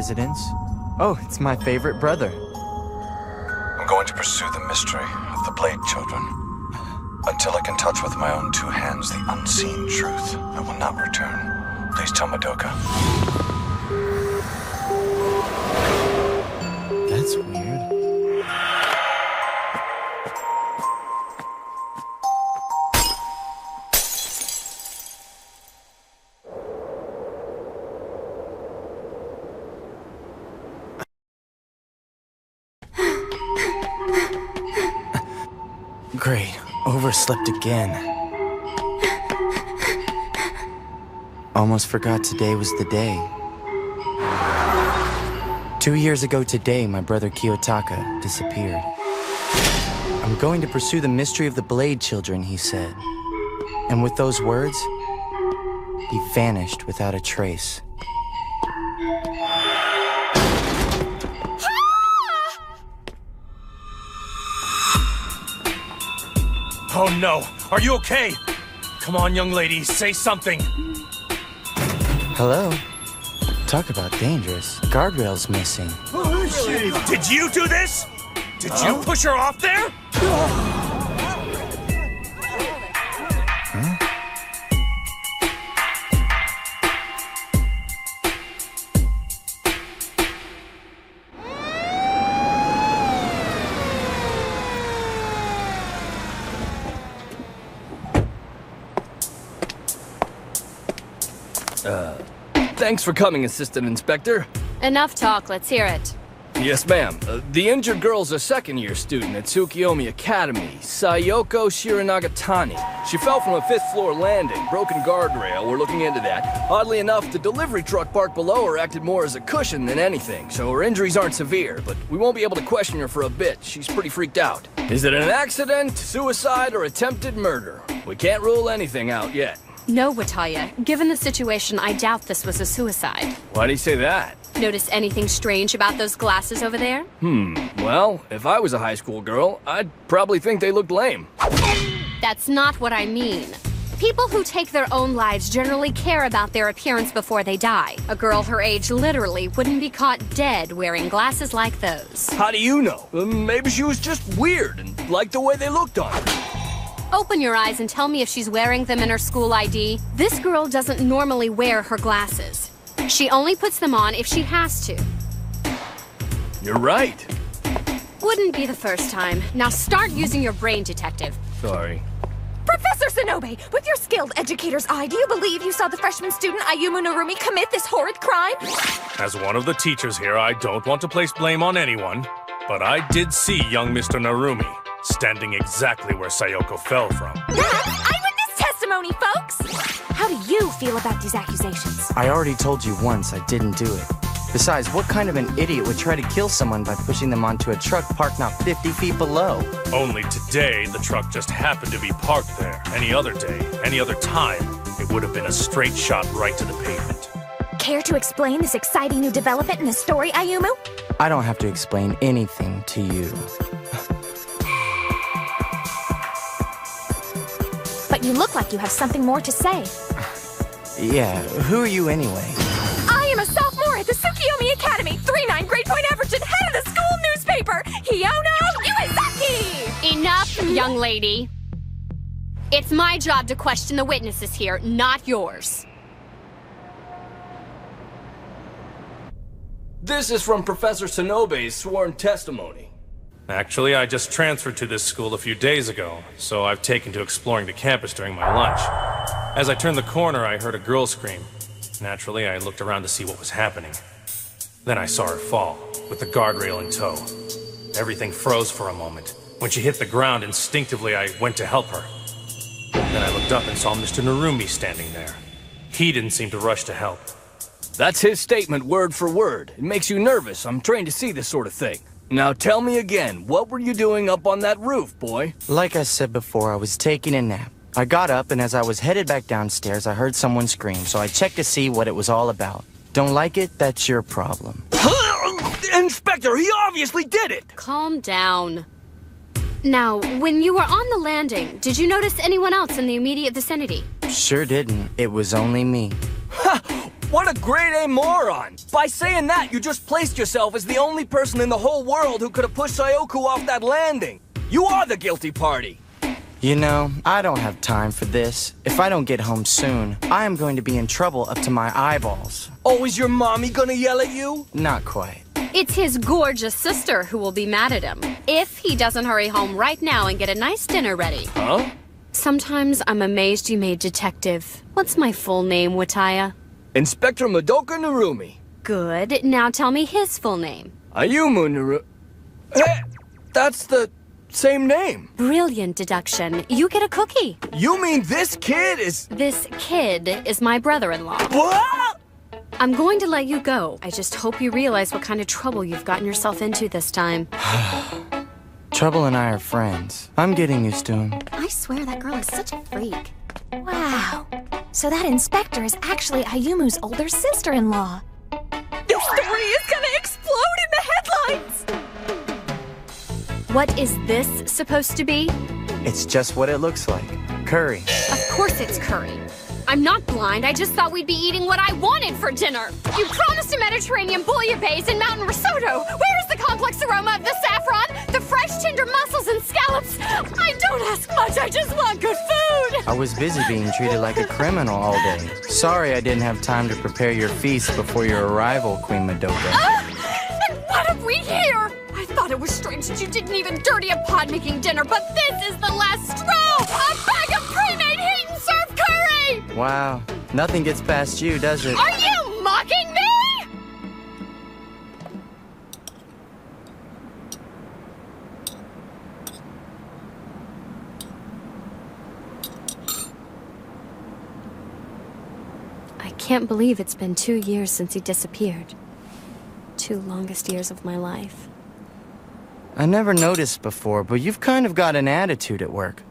residence. Oh, it's my favorite brother. I'm going to pursue the mystery of the Blade Children. Until I can touch with my own two hands the unseen truth, I will not return. Please tell Madoka. That's weird. Great. Overslept again. Almost forgot today was the day. 2 years ago today, my brother Kiyotaka disappeared. I'm going to pursue the mystery of the Blade Children, he said. And with those words, he vanished without a trace. Oh no! Are you okay? Come on, young lady, say something! Hello? Talk about dangerous. Guardrail's missing. Did you do this? Did you push her off there? Huh? Thanks for coming, Assistant Inspector. Enough talk, let's hear it. Yes, ma'am. The injured girl's a second-year student at Tsukiyomi Academy, Sayoko Shiranagatani. She fell from a fifth-floor landing, broken guardrail, we're looking into that. Oddly enough, the delivery truck parked below her acted more as a cushion than anything, so her injuries aren't severe, but we won't be able to question her for a bit. She's pretty freaked out. Is it an accident, suicide, or attempted murder? We can't rule anything out yet. No, Wataya. Given the situation, I doubt this was a suicide. Why do you say that? Notice anything strange about those glasses over there? Well, if I was a high school girl, I'd probably think they looked lame. That's not what I mean. People who take their own lives generally care about their appearance before they die. A girl her age literally wouldn't be caught dead wearing glasses like those. How do you know? Maybe she was just weird and liked the way they looked on her. Open your eyes and tell me if she's wearing them in her school ID. This girl doesn't normally wear her glasses. She only puts them on if she has to. You're right. Wouldn't be the first time. Now start using your brain, detective. Sorry. Professor Sonobe, with your skilled educator's eye, do you believe you saw the freshman student Ayumu Narumi commit this horrid crime? As one of the teachers here, I don't want to place blame on anyone, but I did see young Mr. Narumi standing exactly where Sayoko fell from. That's eyewitness testimony, folks! How do you feel about these accusations? I already told you once I didn't do it. Besides, what kind of an idiot would try to kill someone by pushing them onto a truck parked not 50 feet below? Only today, the truck just happened to be parked there. Any other day, any other time, it would have been a straight shot right to the pavement. Care to explain this exciting new development in the story, Ayumu? I don't have to explain anything to you. But you look like you have something more to say. Yeah, who are you anyway? I am a sophomore at the Tsukiyomi Academy, 3.9 grade point average and head of the school newspaper, Hiono Uezaki! Enough, young lady. It's my job to question the witnesses here, not yours. This is from Professor Sonobe's sworn testimony. Actually, I just transferred to this school a few days ago, so I've taken to exploring the campus during my lunch. As I turned the corner, I heard a girl scream. Naturally, I looked around to see what was happening. Then I saw her fall, with the guardrail in tow. Everything froze for a moment. When she hit the ground, instinctively I went to help her. Then I looked up and saw Mr. Narumi standing there. He didn't seem to rush to help. That's his statement word for word. It makes you nervous. I'm trained to see this sort of thing. Now tell me again, what were you doing up on that roof, boy? Like I said before, I was taking a nap. I got up, and as I was headed back downstairs, I heard someone scream, so I checked to see what it was all about. Don't like it? That's your problem. Inspector, he obviously did it! Calm down. Now, when you were on the landing, did you notice anyone else in the immediate vicinity? Sure didn't. It was only me. Ha! What a grade A moron! By saying that, you just placed yourself as the only person in the whole world who could have pushed Sayoku off that landing. You are the guilty party. You know, I don't have time for this. If I don't get home soon, I am going to be in trouble up to my eyeballs. Oh, is your mommy gonna yell at you? Not quite. It's his gorgeous sister who will be mad at him, if he doesn't hurry home right now and get a nice dinner ready. Huh? Sometimes I'm amazed you made detective. What's my full name, Wataya? Inspector Madoka Narumi. Good. Now tell me his full name. Ayumu Narumi. Hey, that's the same name. Brilliant deduction. You get a cookie. You mean this kid is... This kid is my brother-in-law. What? I'm going to let you go. I just hope you realize what kind of trouble you've gotten yourself into this time. Trouble and I are friends. I'm getting used to him. I swear that girl is such a freak. Wow. So that inspector is actually Ayumu's older sister-in-law. This story is gonna explode in the headlines! What is this supposed to be? It's just what it looks like. Curry. Of course it's curry. I'm not blind, I just thought we'd be eating what I wanted for dinner. You promised a Mediterranean bouillabaisse and mountain risotto. Where is the complex aroma of the saffron, the fresh tender mussels and scallops? I don't ask much, I just want good food. I was busy being treated like a criminal all day. Sorry I didn't have time to prepare your feast before your arrival, Queen Madoka. And what have we here? I thought it was strange that you didn't even dirty a pot-making dinner, but this is the last straw! A bag of pre-made heat-and-serve curry! Wow, nothing gets past you, does it? Are you mocking me? I can't believe it's been 2 years since he disappeared. 2 longest years of my life. I never noticed before, but you've kind of got an attitude at work.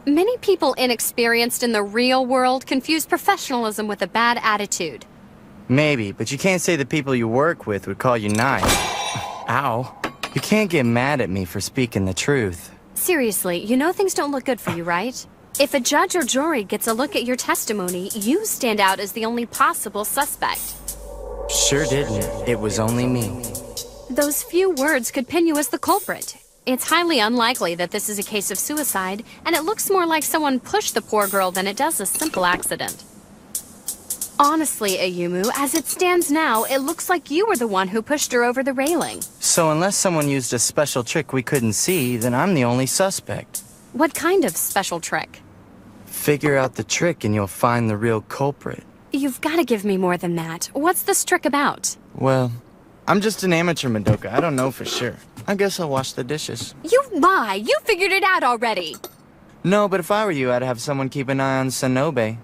Many people inexperienced in the real world confuse professionalism with a bad attitude. Maybe, but you can't say the people you work with would call you nice. Ow. You can't get mad at me for speaking the truth. Seriously, you know things don't look good for you, right? If a judge or jury gets a look at your testimony, you stand out as the only possible suspect. Sure didn't. It was only me. Those few words could pin you as the culprit. It's highly unlikely that this is a case of suicide, and it looks more like someone pushed the poor girl than it does a simple accident. Honestly, Ayumu, as it stands now, it looks like you were the one who pushed her over the railing. So unless someone used a special trick we couldn't see, then I'm the only suspect. What kind of special trick? Figure out the trick and you'll find the real culprit. You've got to give me more than that. What's this trick about? Well, I'm just an amateur, Madoka. I don't know for sure. I guess I'll wash the dishes. You lie! You figured it out already! No, but if I were you, I'd have someone keep an eye on Sanobe.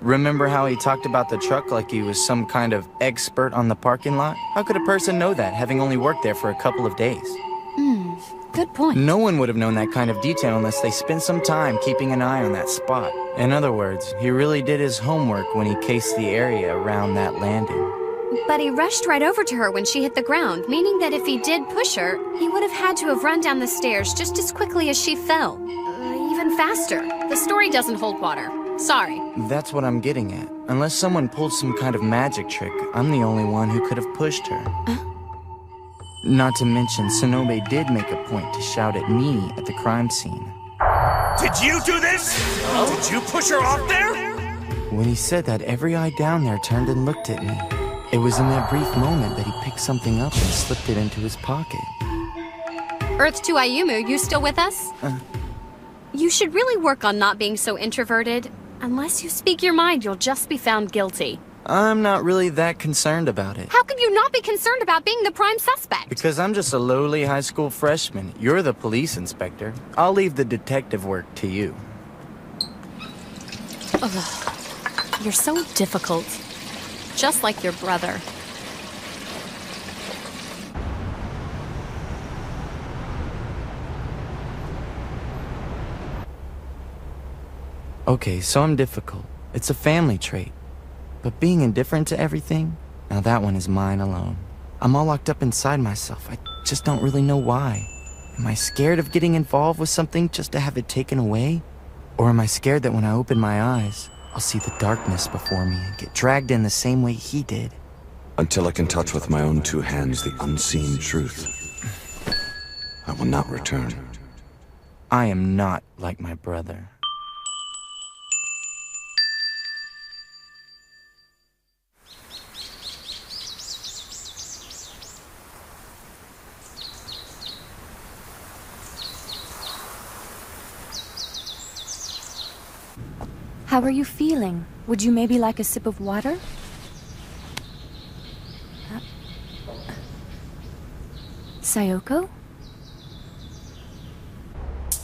Remember how he talked about the truck like he was some kind of expert on the parking lot? How could a person know that, having only worked there for a couple of days? Good point. No one would have known that kind of detail unless they spent some time keeping an eye on that spot. In other words, he really did his homework when he cased the area around that landing. But he rushed right over to her when she hit the ground, meaning that if he did push her, he would have had to have run down the stairs just as quickly as she fell. Even faster. The story doesn't hold water. Sorry. That's what I'm getting at. Unless someone pulled some kind of magic trick, I'm the only one who could have pushed her. Not to mention, Sanobe did make a point to shout at me at the crime scene. Did you do this? Did you push her off there? When he said that, every eye down there turned and looked at me. It was in that brief moment that he picked something up and slipped it into his pocket. Earth to Ayumu, you still with us? You should really work on not being so introverted. Unless you speak your mind, you'll just be found guilty. I'm not really that concerned about it. How could you not be concerned about being the prime suspect? Because I'm just a lowly high school freshman. You're the police inspector. I'll leave the detective work to you. Ugh. You're so difficult. Just like your brother. Okay, so I'm difficult. It's a family trait. But being indifferent to everything, now that one is mine alone. I'm all locked up inside myself. I just don't really know why. Am I scared of getting involved with something just to have it taken away? Or am I scared that when I open my eyes, I'll see the darkness before me and get dragged in the same way he did. Until I can touch with my own two hands the unseen truth, I will not return. I am not like my brother. How are you feeling? Would you maybe like a sip of water? Sayoko?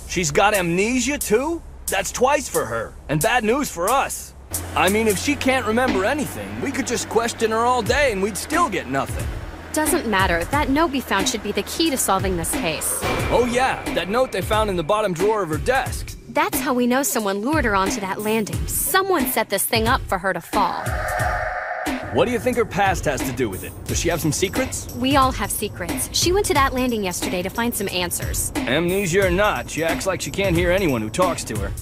She's got amnesia, too? That's twice for her, and bad news for us. I mean, if she can't remember anything, we could just question her all day and we'd still get nothing. Doesn't matter. That note we found should be the key to solving this case. Oh yeah, that note they found in the bottom drawer of her desk. That's how we know someone lured her onto that landing. Someone set this thing up for her to fall. What do you think her past has to do with it? Does she have some secrets? We all have secrets. She went to that landing yesterday to find some answers. Amnesia or not, she acts like she can't hear anyone who talks to her.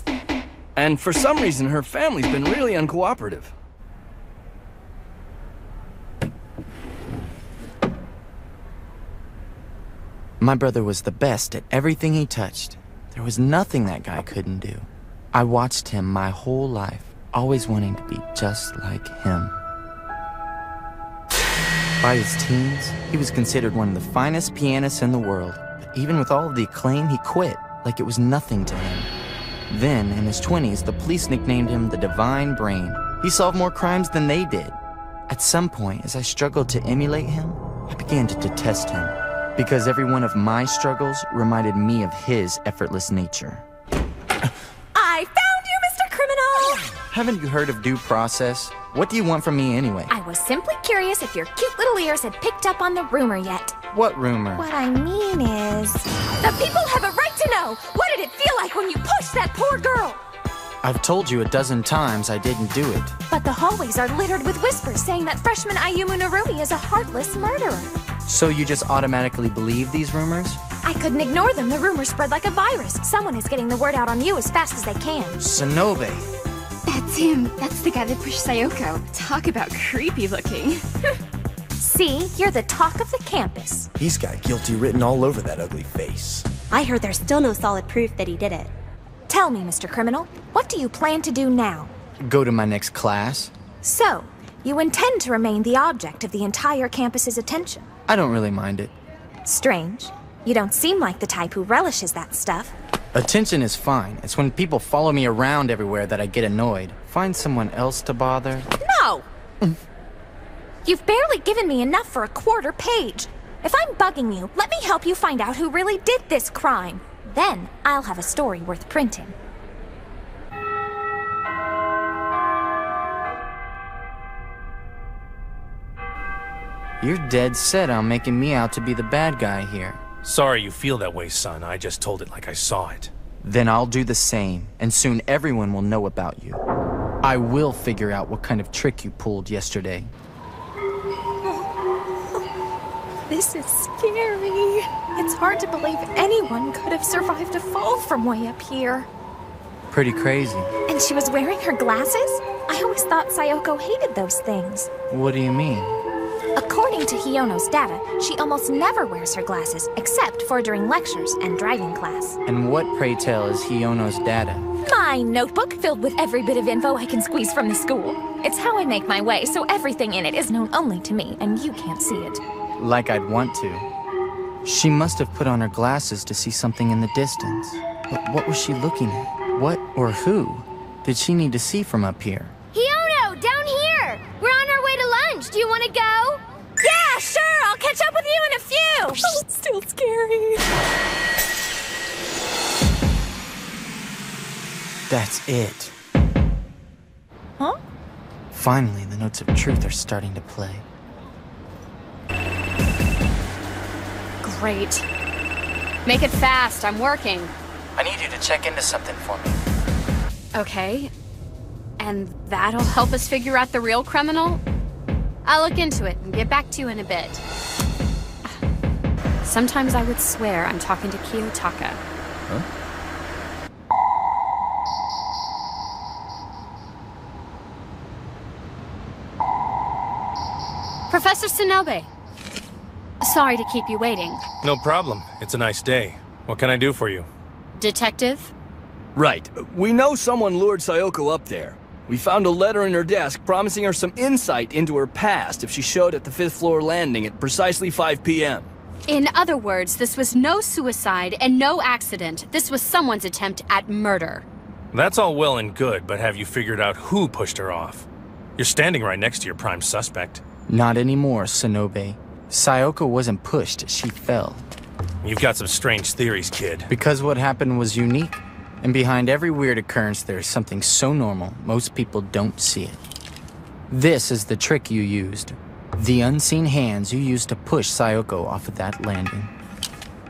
And for some reason, her family's been really uncooperative. My brother was the best at everything he touched. There was nothing that guy couldn't do. I watched him my whole life, always wanting to be just like him. By his teens, he was considered one of the finest pianists in the world. But even with all of the acclaim, he quit, like it was nothing to him. Then, in his 20s, the police nicknamed him the Divine Brain. He solved more crimes than they did. At some point, as I struggled to emulate him, I began to detest him. Because every one of my struggles reminded me of his effortless nature. I found you, Mr. Criminal! Haven't you heard of due process? What do you want from me anyway? I was simply curious if your cute little ears had picked up on the rumor yet. What rumor? What I mean is... The people have a right to know! What did it feel like when you pushed that poor girl? I've told you a dozen times I didn't do it. But the hallways are littered with whispers saying that freshman Ayumu Narumi is a heartless murderer. So you just automatically believe these rumors? I couldn't ignore them. The rumors spread like a virus. Someone is getting the word out on you as fast as they can. Sonobe. That's him. That's the guy that pushed Sayoko. Talk about creepy looking. See, you're the talk of the campus. He's got guilty written all over that ugly face. I heard there's still no solid proof that he did it. Tell me, Mr. Criminal, what do you plan to do now? Go to my next class. So, you intend to remain the object of the entire campus's attention? I don't really mind it. Strange. You don't seem like the type who relishes that stuff. Attention is fine. It's when people follow me around everywhere that I get annoyed. Find someone else to bother. No! You've barely given me enough for a quarter page. If I'm bugging you, let me help you find out who really did this crime. Then I'll have a story worth printing. You're dead set on making me out to be the bad guy here. Sorry you feel that way, son. I just told it like I saw it. Then I'll do the same, and soon everyone will know about you. I will figure out what kind of trick you pulled yesterday. This is scary. It's hard to believe anyone could have survived a fall from way up here. Pretty crazy. And she was wearing her glasses? I always thought Sayoko hated those things. What do you mean? According to Hiono's data, she almost never wears her glasses, except for during lectures and driving class. And what, pray tell, is Hiono's data? My notebook filled with every bit of info I can squeeze from the school. It's how I make my way, so everything in it is known only to me, and you can't see it. Like I'd want to. She must have put on her glasses to see something in the distance. But what was she looking at? What or who did she need to see from up here? Hiono, down here! We're on our way to lunch. Do you want to go? Yeah, sure! I'll catch up with you in a few! Oh, it's still scary. That's it. Huh? Finally, the notes of truth are starting to play. Great. Make it fast. I'm working. I need you to check into something for me. Okay. And that'll help us figure out the real criminal? I'll look into it and get back to you in a bit. Sometimes I would swear I'm talking to Kiyotaka. Huh? Professor Sonobe. Sorry to keep you waiting. No problem. It's a nice day. What can I do for you? Detective? Right. We know someone lured Sayoko up there. We found a letter in her desk promising her some insight into her past if she showed at the 5th floor landing at precisely 5 p.m. In other words, this was no suicide and no accident. This was someone's attempt at murder. That's all well and good, but have you figured out who pushed her off? You're standing right next to your prime suspect. Not anymore, Sonobe. Sayoko wasn't pushed, she fell. You've got some strange theories, kid. Because what happened was unique, and behind every weird occurrence there's something so normal, most people don't see it. This is the trick you used. The unseen hands you used to push Sayoko off of that landing.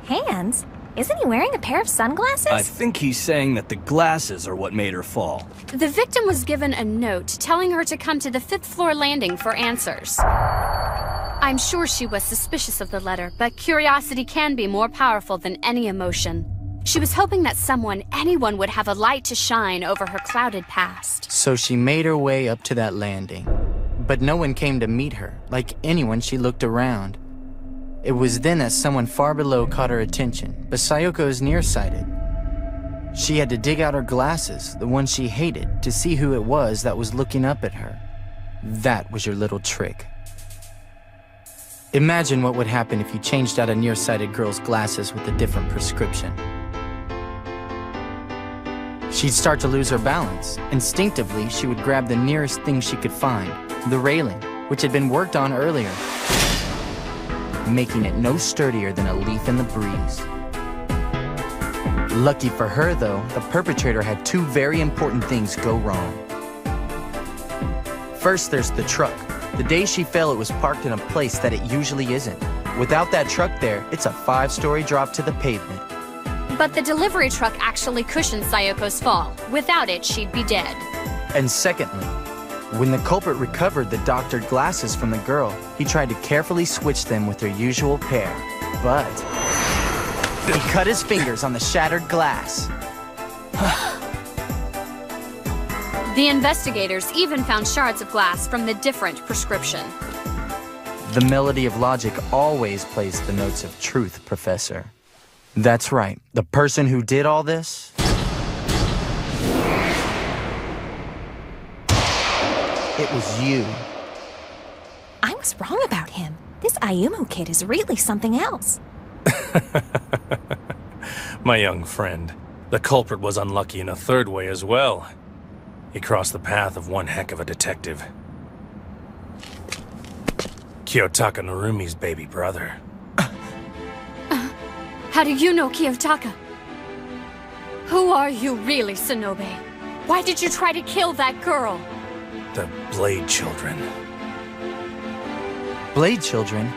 Hands? Isn't he wearing a pair of sunglasses? I think he's saying that the glasses are what made her fall. The victim was given a note telling her to come to the 5th floor landing for answers. I'm sure she was suspicious of the letter, but curiosity can be more powerful than any emotion. She was hoping that anyone would have a light to shine over her clouded past. So she made her way up to that landing. But no one came to meet her. Like anyone, she looked around. It was then that someone far below caught her attention, but Sayoko is nearsighted. She had to dig out her glasses, the ones she hated, to see who it was that was looking up at her. That was your little trick. Imagine what would happen if you changed out a nearsighted girl's glasses with a different prescription. She'd start to lose her balance. Instinctively, she would grab the nearest thing she could find, the railing, which had been worked on earlier, making it no sturdier than a leaf in the breeze. Lucky for her, though, the perpetrator had two very important things go wrong. First, there's the truck. The day she fell, it was parked in a place that it usually isn't. Without that truck there, it's a 5-story drop to the pavement. But the delivery truck actually cushioned Sayoko's fall. Without it, she'd be dead. And secondly, when the culprit recovered the doctored glasses from the girl, he tried to carefully switch them with her usual pair. But he cut his fingers on the shattered glass. The investigators even found shards of glass from the different prescription. The melody of logic always plays the notes of truth, Professor. That's right. The person who did all this? It was you. I was wrong about him. This Ayumu kid is really something else. My young friend, the culprit was unlucky in a third way as well. He crossed the path of one heck of a detective. Kiyotaka Narumi's baby brother. How do you know Kiyotaka? Who are you really, Sonobe? Why did you try to kill that girl? The Blade Children. Blade Children?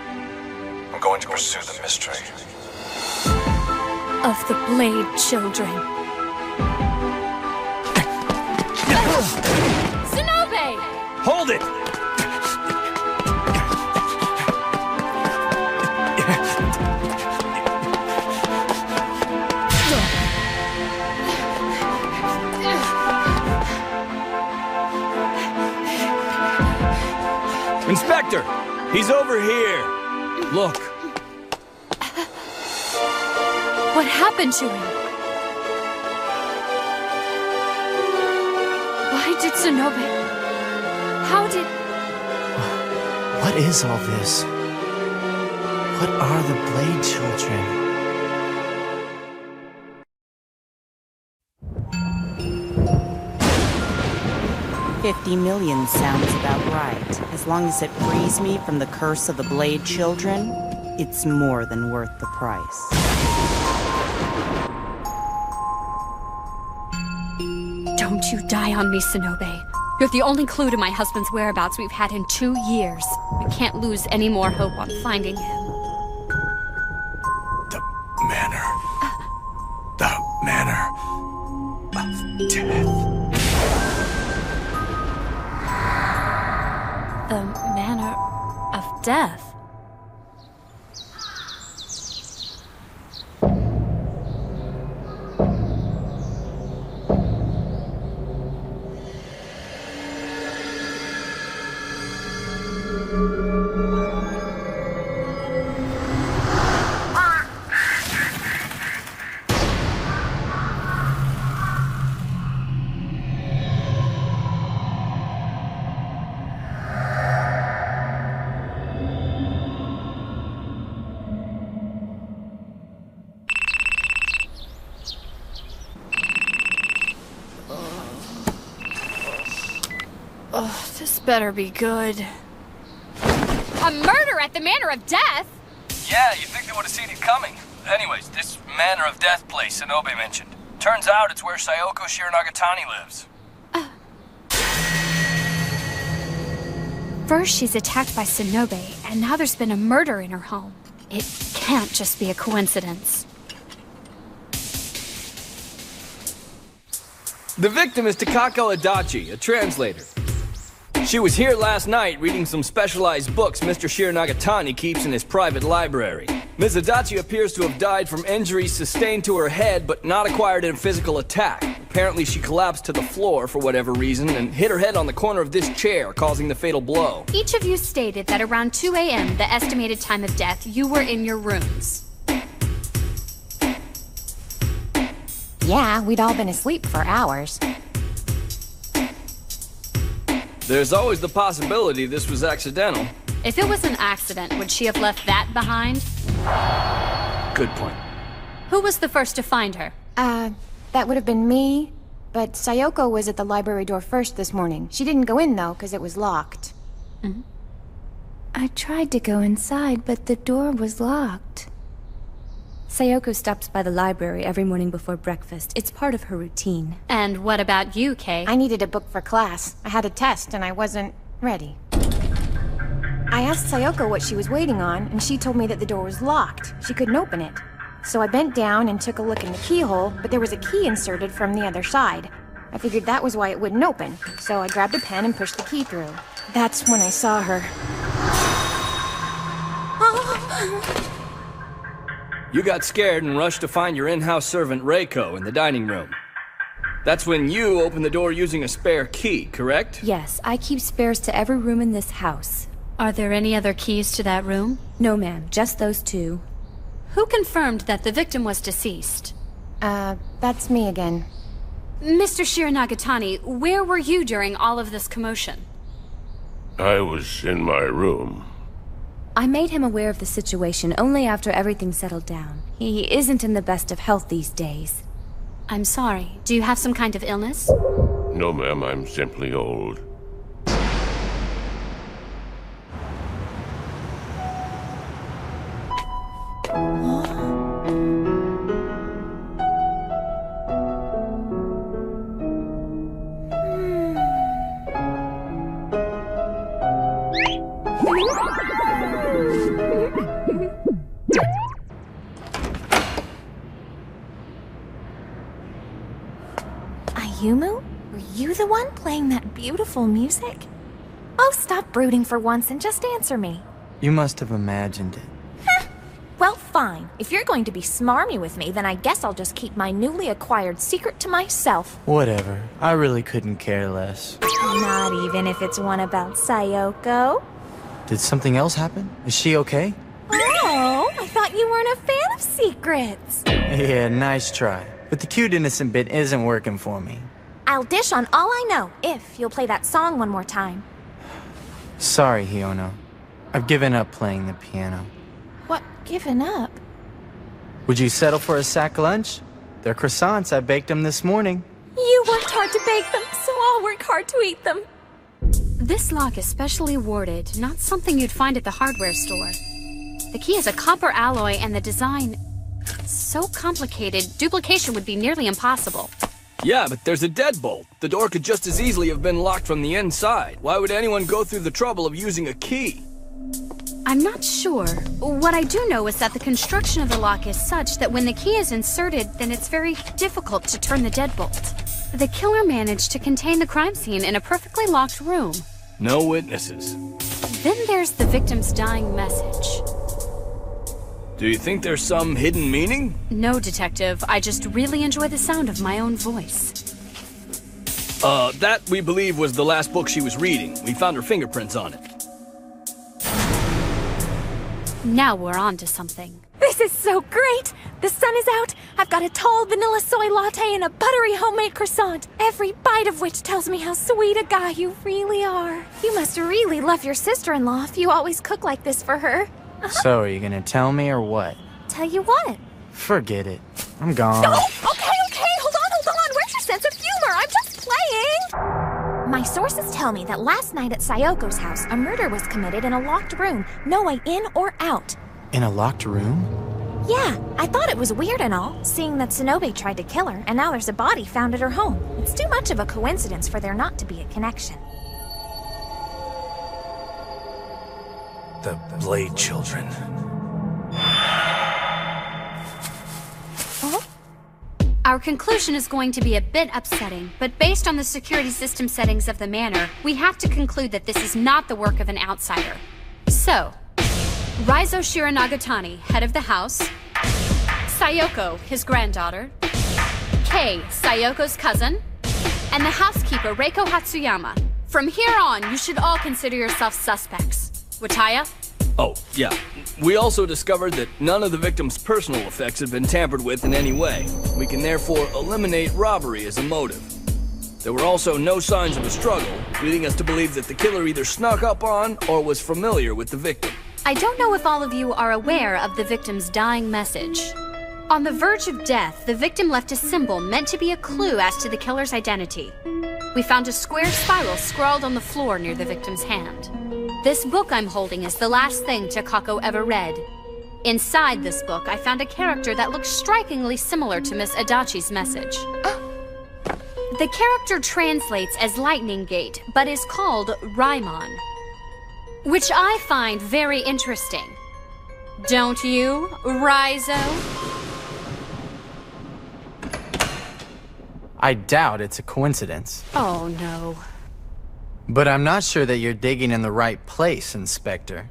I'm going to pursue the mystery. Of the Blade Children. Sonobe! Hold it! Inspector! He's over here! Look. What happened to him? Why did Sonobe... How did... What is all this? What are the Blade Children? 50 million sounds about right. As long as it frees me from the curse of the Blade Children, it's more than worth the price. Don't you die on me, Sonobe. You're the only clue to my husband's whereabouts we've had in 2 years. We can't lose any more hope on finding him. The manner of death. The manner of death? better be good. A murder at the Manor of Death? Yeah, you'd think they would have seen it coming. Anyways, this Manor of Death place Sonobe mentioned. Turns out it's where Sayoko Shiranagatani lives. First she's attacked by Sonobe, and now there's been a murder in her home. It can't just be a coincidence. The victim is Takako Adachi, a translator. She was here last night reading some specialized books Mr. Shiranagatani keeps in his private library. Ms. Adachi appears to have died from injuries sustained to her head but not acquired in a physical attack. Apparently she collapsed to the floor for whatever reason and hit her head on the corner of this chair, causing the fatal blow. Each of you stated that around 2 a.m., the estimated time of death, you were in your rooms. Yeah, we'd all been asleep for hours. There's always the possibility this was accidental. If it was an accident, would she have left that behind? Good point. Who was the first to find her? That would have been me, but Sayoko was at the library door first this morning. She didn't go in, though, because it was locked. Mm-hmm. I tried to go inside, but the door was locked. Sayoko stops by the library every morning before breakfast. It's part of her routine. And what about you, Kay? I needed a book for class. I had a test, and I wasn't ready. I asked Sayoko what she was waiting on, and she told me that the door was locked. She couldn't open it. So I bent down and took a look in the keyhole, but there was a key inserted from the other side. I figured that was why it wouldn't open, so I grabbed a pen and pushed the key through. That's when I saw her. You got scared and rushed to find your in-house servant Reiko in the dining room. That's when you opened the door using a spare key, correct? Yes, I keep spares to every room in this house. Are there any other keys to that room? No, ma'am, just those two. Who confirmed that the victim was deceased? That's me again. Mr. Shiranagatani, where were you during all of this commotion? I was in my room. I made him aware of the situation only after everything settled down. He isn't in the best of health these days. I'm sorry. Do you have some kind of illness? No, ma'am, I'm simply old. Ayumu? Were you the one playing that beautiful music? Oh, stop brooding for once and just answer me. You must have imagined it. Well, fine. If you're going to be smarmy with me, then I guess I'll just keep my newly acquired secret to myself. Whatever. I really couldn't care less. Not even if it's one about Sayoko. Did something else happen? Is she okay? Oh, I thought you weren't a fan of secrets. Yeah, nice try. But the cute innocent bit isn't working for me. I'll dish on all I know, if you'll play that song one more time. Sorry, Hiono. I've given up playing the piano. What, given up? Would you settle for a sack lunch? They're croissants. I baked them this morning. You worked hard to bake them, so I'll work hard to eat them. This lock is specially warded, not something you'd find at the hardware store. The key is a copper alloy and the design... so complicated, duplication would be nearly impossible. Yeah, but there's a deadbolt. The door could just as easily have been locked from the inside. Why would anyone go through the trouble of using a key? I'm not sure. What I do know is that the construction of the lock is such that when the key is inserted, then it's very difficult to turn the deadbolt. The killer managed to contain the crime scene in a perfectly locked room. No witnesses. Then there's the victim's dying message. Do you think there's some hidden meaning? No, Detective. I just really enjoy the sound of my own voice. That, we believe, was the last book she was reading. We found her fingerprints on it. Now we're on to something. This is so great! The sun is out. I've got a tall vanilla soy latte and a buttery homemade croissant. Every bite of which tells me how sweet a guy you really are. You must really love your sister-in-law if you always cook like this for her. So, are you gonna tell me or what? Tell you what? Forget it. I'm gone. Oh, okay, hold on. Where's your sense of humor? I'm just playing. My sources tell me that last night at Sayoko's house, a murder was committed in a locked room. No way in or out. In a locked room? Yeah, I thought it was weird and all, seeing that Sonobe tried to kill her, and now there's a body found at her home. It's too much of a coincidence for there not to be a connection. The Blade Children. Our conclusion is going to be a bit upsetting, but based on the security system settings of the manor, we have to conclude that this is not the work of an outsider. So, Raizo Shiranagatani, head of the house, Sayoko, his granddaughter, Kei, Sayoko's cousin, and the housekeeper, Reiko Hatsuyama. From here on, you should all consider yourselves suspects. Wataya? Oh, yeah. We also discovered that none of the victim's personal effects had been tampered with in any way. We can therefore eliminate robbery as a motive. There were also no signs of a struggle, leading us to believe that the killer either snuck up on or was familiar with the victim. I don't know if all of you are aware of the victim's dying message. On the verge of death, the victim left a symbol meant to be a clue as to the killer's identity. We found a square spiral scrawled on the floor near the victim's hand. This book I'm holding is the last thing Takako ever read. Inside this book, I found a character that looks strikingly similar to Miss Adachi's message. The character translates as Lightning Gate, but is called Raimon, which I find very interesting. Don't you, Raizo? I doubt it's a coincidence. Oh, no. But I'm not sure that you're digging in the right place, Inspector.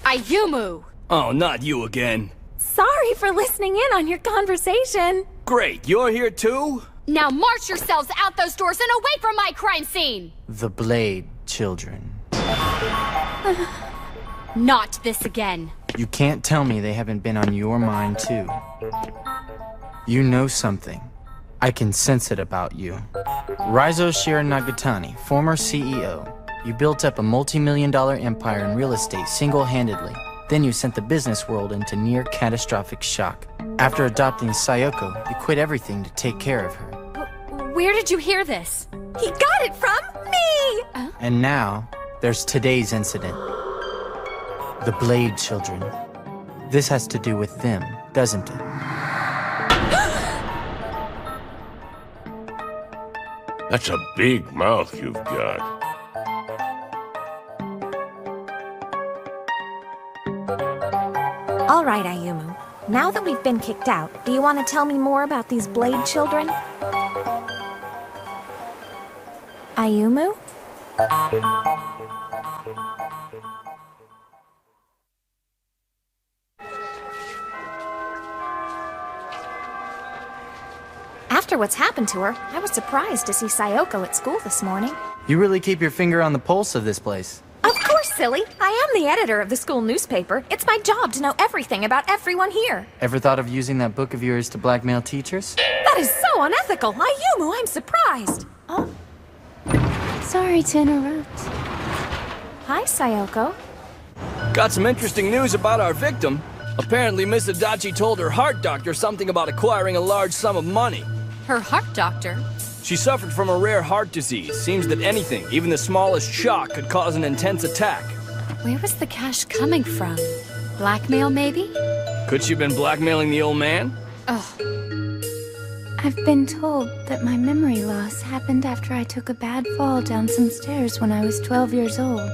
Ayumu! Oh, not you again. Sorry for listening in on your conversation. Great, you're here too? Now march yourselves out those doors and away from my crime scene! The Blade Children. Not this again. You can't tell me they haven't been on your mind too. You know something. I can sense it about you. Raizo Shiranagatani, former CEO. You built up a multi-million-dollar empire in real estate single-handedly. Then you sent the business world into near-catastrophic shock. After adopting Sayoko, you quit everything to take care of her. Where did you hear this? He got it from me! And now, there's today's incident. The Blade Children. This has to do with them, doesn't it? That's a big mouth you've got. All right, Ayumu. Now that we've been kicked out, do you want to tell me more about these Blade Children? Ayumu? After what's happened to her, I was surprised to see Sayoko at school this morning. You really keep your finger on the pulse of this place. Of course, silly. I am the editor of the school newspaper. It's my job to know everything about everyone here. Ever thought of using that book of yours to blackmail teachers? That is so unethical. Ayumu, I'm surprised. Oh. Sorry to interrupt. Hi, Sayoko. Got some interesting news about our victim. Apparently, Miss Adachi told her heart doctor something about acquiring a large sum of money. Her heart doctor? She suffered from a rare heart disease. Seems that anything, even the smallest shock, could cause an intense attack. Where was the cash coming from? Blackmail, maybe? Could she have been blackmailing the old man? Ugh. I've been told that my memory loss happened after I took a bad fall down some stairs when I was 12 years old.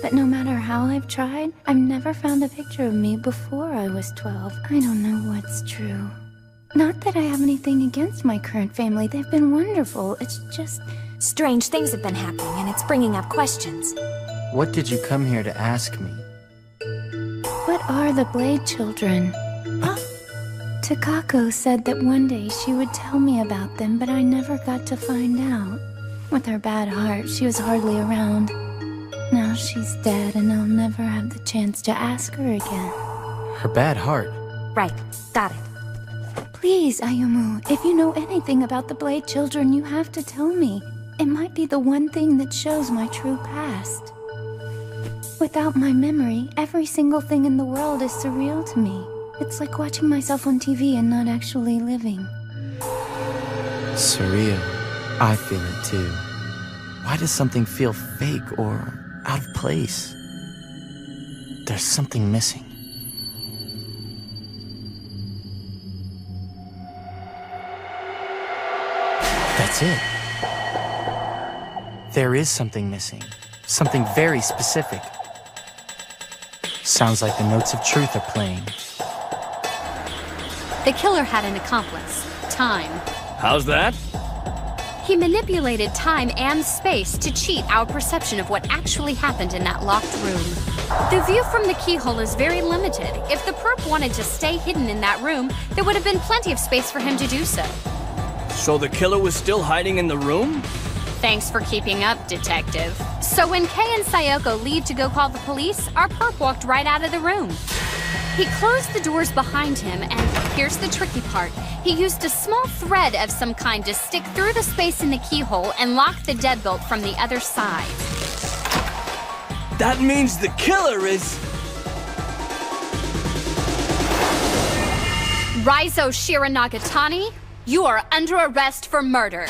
But no matter how I've tried, I've never found a picture of me before I was 12. I don't know what's true. Not that I have anything against my current family. They've been wonderful. It's just... Strange things have been happening, and it's bringing up questions. What did you come here to ask me? What are the Blade Children? Takako said that one day she would tell me about them, but I never got to find out. With her bad heart, she was hardly around. Now she's dead, and I'll never have the chance to ask her again. Her bad heart? Right. Got it. Please, Ayumu, if you know anything about the Blade Children, you have to tell me. It might be the one thing that shows my true past. Without my memory, every single thing in the world is surreal to me. It's like watching myself on TV and not actually living. Surreal. I feel it too. Why does something feel fake or out of place? There's something missing. That's it. There is something missing. Something very specific. Sounds like the notes of truth are playing. The killer had an accomplice, time. How's that? He manipulated time and space to cheat our perception of what actually happened in that locked room. The view from the keyhole is very limited. If the perp wanted to stay hidden in that room, there would have been plenty of space for him to do so. So the killer was still hiding in the room? Thanks for keeping up, detective. So when Kei and Sayoko leave to go call the police, our perp walked right out of the room. He closed the doors behind him, and here's the tricky part. He used a small thread of some kind to stick through the space in the keyhole and lock the deadbolt from the other side. That means the killer is... Raizo Shiranagatani, you are under arrest for murder.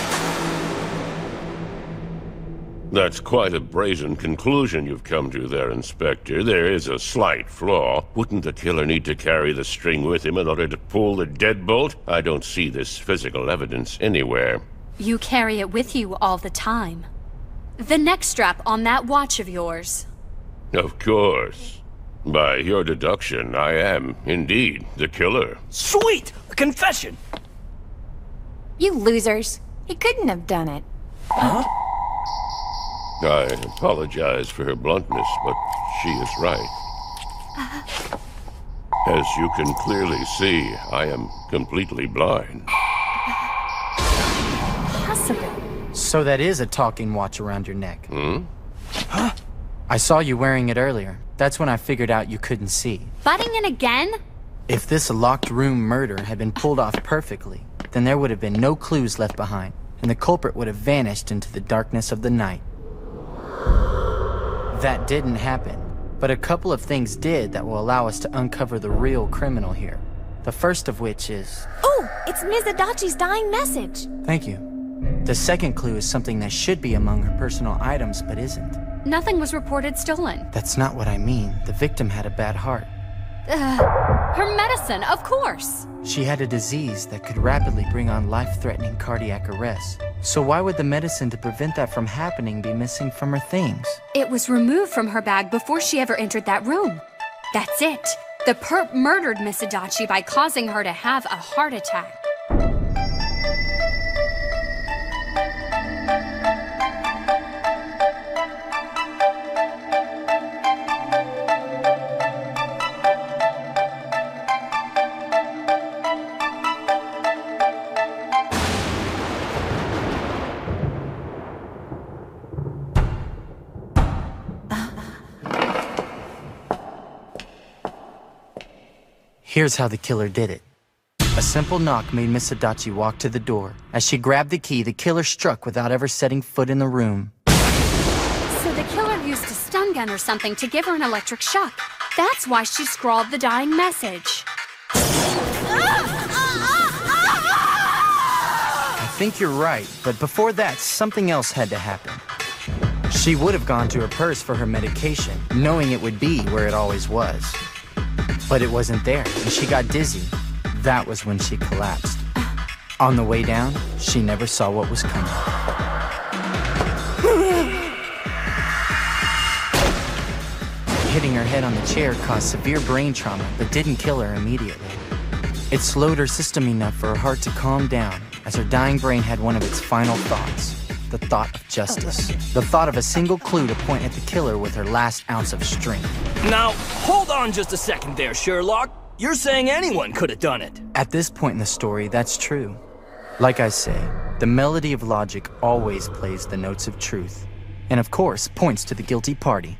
That's quite a brazen conclusion you've come to there, Inspector. There is a slight flaw. Wouldn't the killer need to carry the string with him in order to pull the deadbolt? I don't see this physical evidence anywhere. You carry it with you all the time. The neck strap on that watch of yours. Of course. By your deduction, I am, indeed, the killer. Sweet! A confession! You losers. He couldn't have done it. Huh? I apologize for her bluntness, but she is right. As you can clearly see, I am completely blind. Possible. So that is a talking watch around your neck. Huh? I saw you wearing it earlier. That's when I figured out you couldn't see. Butting in again? If this locked room murder had been pulled off perfectly, then there would have been no clues left behind, and the culprit would have vanished into the darkness of the night. That didn't happen, but a couple of things did that will allow us to uncover the real criminal here. The first of which is... Oh, it's Ms. Adachi's dying message. Thank you. The second clue is something that should be among her personal items, but isn't. Nothing was reported stolen. That's not what I mean. The victim had a bad heart. Her medicine, of course. She had a disease that could rapidly bring on life-threatening cardiac arrest. So why would the medicine to prevent that from happening be missing from her things? It was removed from her bag before she ever entered that room. That's it. The perp murdered Miss Adachi by causing her to have a heart attack. Here's how the killer did it. A simple knock made Miss Adachi walk to the door. As she grabbed the key, the killer struck without ever setting foot in the room. So the killer used a stun gun or something to give her an electric shock. That's why she scrawled the dying message. I think you're right, but before that, something else had to happen. She would have gone to her purse for her medication, knowing it would be where it always was. But it wasn't there, and she got dizzy. That was when she collapsed. On the way down, she never saw what was coming. Hitting her head on the chair caused severe brain trauma, but didn't kill her immediately. It slowed her system enough for her heart to calm down, as her dying brain had one of its final thoughts. The thought of justice. The thought of a single clue to point at the killer with her last ounce of strength. Now, hold on just a second there, Sherlock. You're saying anyone could have done it. At this point in the story, that's true. Like I say, the melody of logic always plays the notes of truth. And of course, points to the guilty party.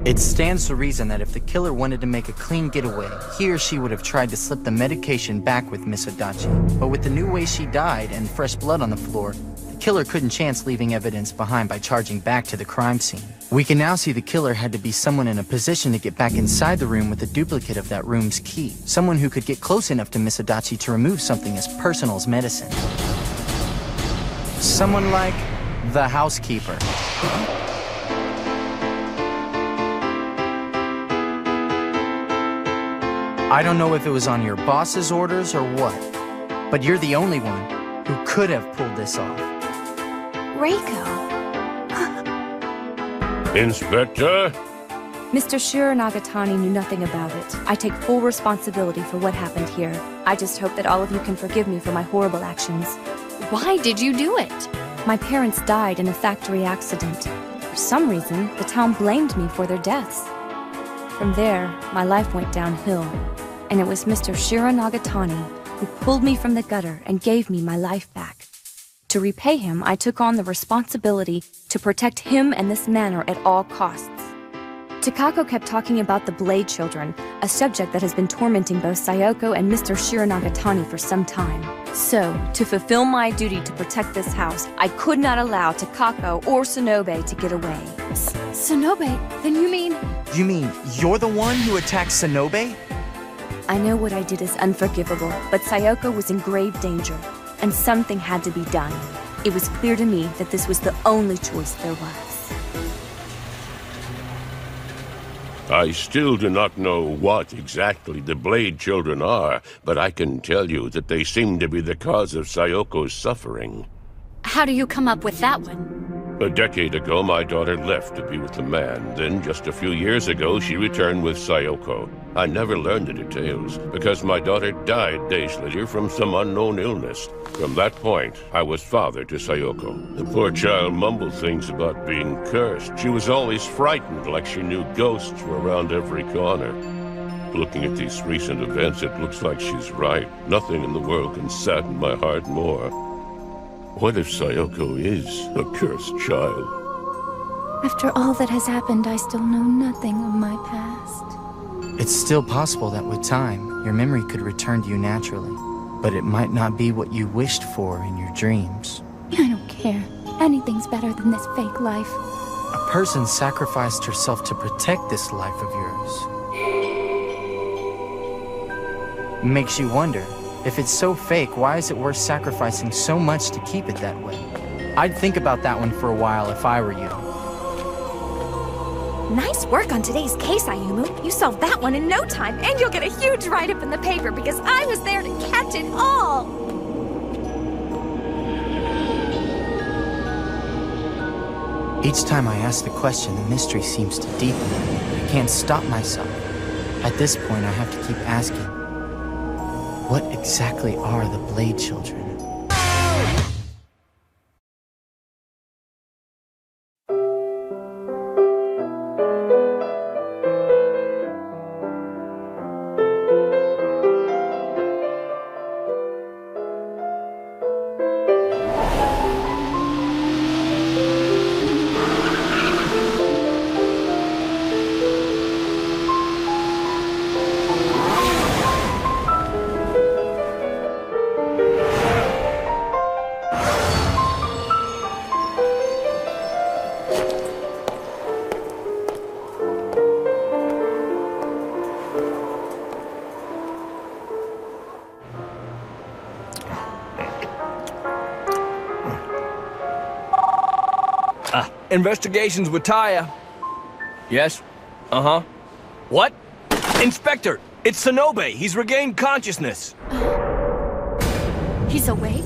It stands to reason that if the killer wanted to make a clean getaway, he or she would have tried to slip the medication back with Miss Adachi. But with the new way she died and fresh blood on the floor, the killer couldn't chance leaving evidence behind by charging back to the crime scene. We can now see the killer had to be someone in a position to get back inside the room with a duplicate of that room's key. Someone who could get close enough to Miss Adachi to remove something as personal as medicine. Someone like the housekeeper. I don't know if it was on your boss's orders or what, but you're the only one who could have pulled this off. Reiko. Inspector? Mr. Shiro Nagatani knew nothing about it. I take full responsibility for what happened here. I just hope that all of you can forgive me for my horrible actions. Why did you do it? My parents died in a factory accident. For some reason, the town blamed me for their deaths. From there, my life went downhill. And it was Mr. Shiro Nagatani who pulled me from the gutter and gave me my life back. To repay him, I took on the responsibility to protect him and this manor at all costs. Takako kept talking about the Blade Children, a subject that has been tormenting both Sayoko and Mr. Shiro Nagatani for some time. So, to fulfill my duty to protect this house, I could not allow Takako or Sonobe to get away. Sonobe? Then you mean... You mean you're the one who attacked Sonobe? I know what I did is unforgivable, but Sayoko was in grave danger, and something had to be done. It was clear to me that this was the only choice there was. I still do not know what exactly the Blade Children are, but I can tell you that they seem to be the cause of Sayoko's suffering. How do you come up with that one? A decade ago, my daughter left to be with a man. Then, just a few years ago, she returned with Sayoko. I never learned the details, because my daughter died days later from some unknown illness. From that point, I was father to Sayoko. The poor child mumbled things about being cursed. She was always frightened, like she knew ghosts were around every corner. Looking at these recent events, it looks like she's right. Nothing in the world can sadden my heart more. What if Sayoko is a cursed child? After all that has happened, I still know nothing of my past. It's still possible that with time, your memory could return to you naturally. But it might not be what you wished for in your dreams. I don't care. Anything's better than this fake life. A person sacrificed herself to protect this life of yours. Makes you wonder, if it's so fake, why is it worth sacrificing so much to keep it that way? I'd think about that one for a while if I were you. Nice work on today's case, Ayumu. You solved that one in no time, and you'll get a huge write-up in the paper because I was there to catch it all! Each time I ask the question, the mystery seems to deepen. I can't stop myself. At this point, I have to keep asking, what exactly are the Blade Children? Investigations with Taya. Yes? Uh-huh. What? Inspector! It's Sonobe! He's regained consciousness! He's awake?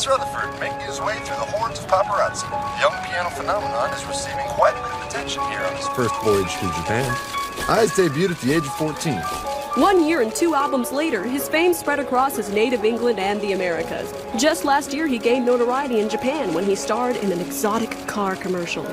Rutherford making his way through the hordes of paparazzi. The young piano phenomenon is receiving quite a bit of attention here on his first voyage to Japan. Eyes debuted at the age of 14. 1 year and 2 albums later, his fame spread across his native England and the Americas. Just last year, he gained notoriety in Japan when he starred in an exotic car commercial.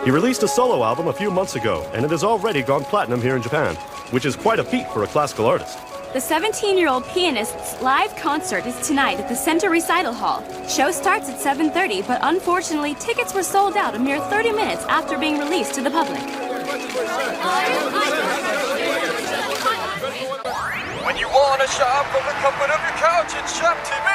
He released a solo album a few months ago, and it has already gone platinum here in Japan. which is quite a feat for a classical artist. The 17-year-old pianist's live concert is tonight at the Center Recital Hall. Show starts at 7:30, but unfortunately, tickets were sold out a mere 30 minutes after being released to the public. When you want to shop from the comfort of your couch and Shop TV,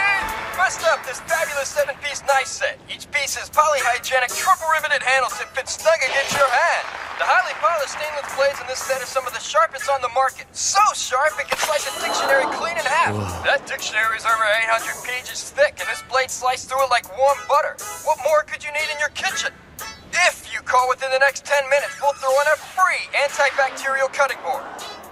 first up, this fabulous 7-piece knife set. Each piece has polyhygienic, triple-riveted handles that fit snug against your hand. The highly polished stainless blades in this set are some of the sharpest on the market. So sharp, it can slice a dictionary clean in half. That dictionary is over 800 pages thick, and this blade sliced through it like warm butter. What more could you need in your kitchen? If you call within the next 10 minutes, we'll throw in a free antibacterial cutting board.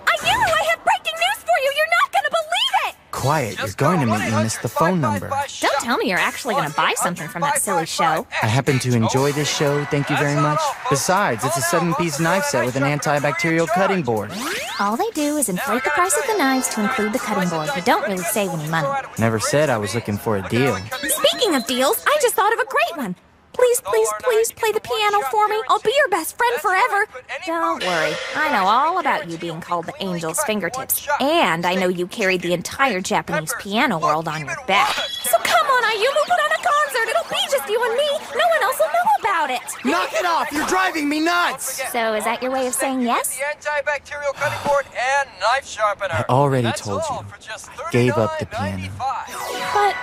Ayumu, I have breaking news for you! You're not gonna believe it! Quiet, you're going to make me miss the phone number. Don't tell me you're actually gonna buy something from that silly show. I happen to enjoy this show, thank you very much. Besides, it's a 7-piece knife set with an antibacterial cutting board. All they do is inflate the price of the knives to include the cutting board, but don't really save any money. Never said I was looking for a deal. Speaking of deals, I just thought of a great one. Please, please, please play the piano for me. I'll be your best friend forever. Don't worry. I know all about you being called the Angel's Fingertips. And I know you carried the entire Japanese piano world on your back. So come on, Ayumu, put on a concert. It'll be just you and me. No one else will know about it. Knock it off! You're driving me nuts! So is that your way of saying yes? The antibacterial cutting board and knife sharpener. I already told you. I gave up the piano. But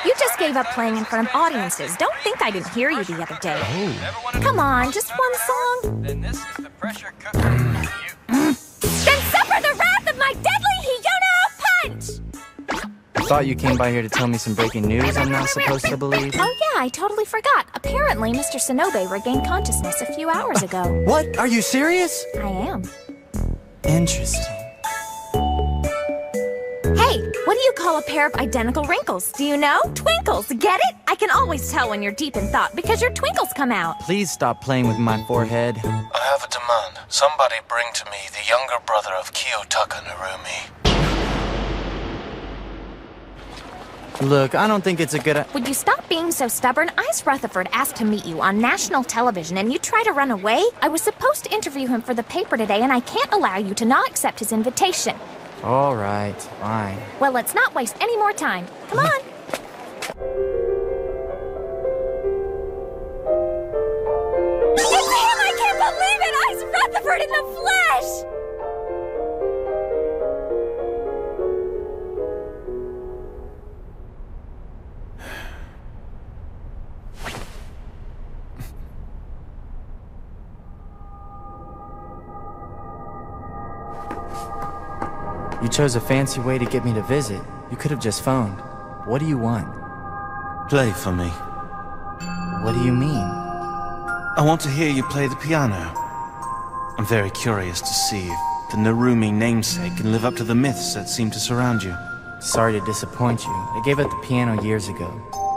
you just gave up playing in front of audiences. Don't think I didn't hear you the other day. Oh. Come on, just one song. Then this is the pressure cooker for you. Then suffer the wrath of my deadly Hiyona punch! I thought you came by here to tell me some breaking news I'm not supposed to believe. Oh yeah, I totally forgot. Apparently, Mr. Sonobe regained consciousness a few hours ago. What? Are you serious? I am. Interesting. Hey, what do you call a pair of identical wrinkles? Do you know? Twinkles, get it? I can always tell when you're deep in thought because your twinkles come out. Please stop playing with my forehead. I have a demand. Somebody bring to me the younger brother of Kiyotaka Narumi. Look, I don't think it's a good... Would you stop being so stubborn? Ice Rutherford asked to meet you on national television and you try to run away? I was supposed to interview him for the paper today and I can't allow you to not accept his invitation. All right, fine. Well, let's not waste any more time. Come on. It's him! I can't believe it! Ice Rutherford in the flesh! You chose a fancy way to get me to visit. You could have just phoned. What do you want? Play for me. What do you mean? I want to hear you play the piano. I'm very curious to see if the Narumi namesake can live up to the myths that seem to surround you. Sorry to disappoint you. I gave up the piano years ago.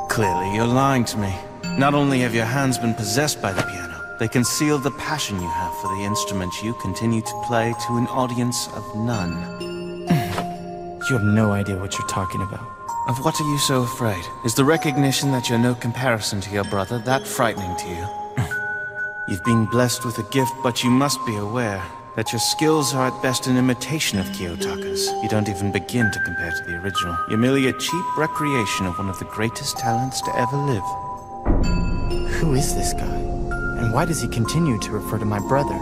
Clearly, you're lying to me. Not only have your hands been possessed by the piano, they conceal the passion you have for the instrument you continue to play to an audience of none. You have no idea what you're talking about. Of what are you so afraid? Is the recognition that you're no comparison to your brother that frightening to you? You've been blessed with a gift, but you must be aware that your skills are at best an imitation of Kiyotaka's. You don't even begin to compare to the original. You're merely a cheap recreation of one of the greatest talents to ever live. Who is this guy? And why does he continue to refer to my brother?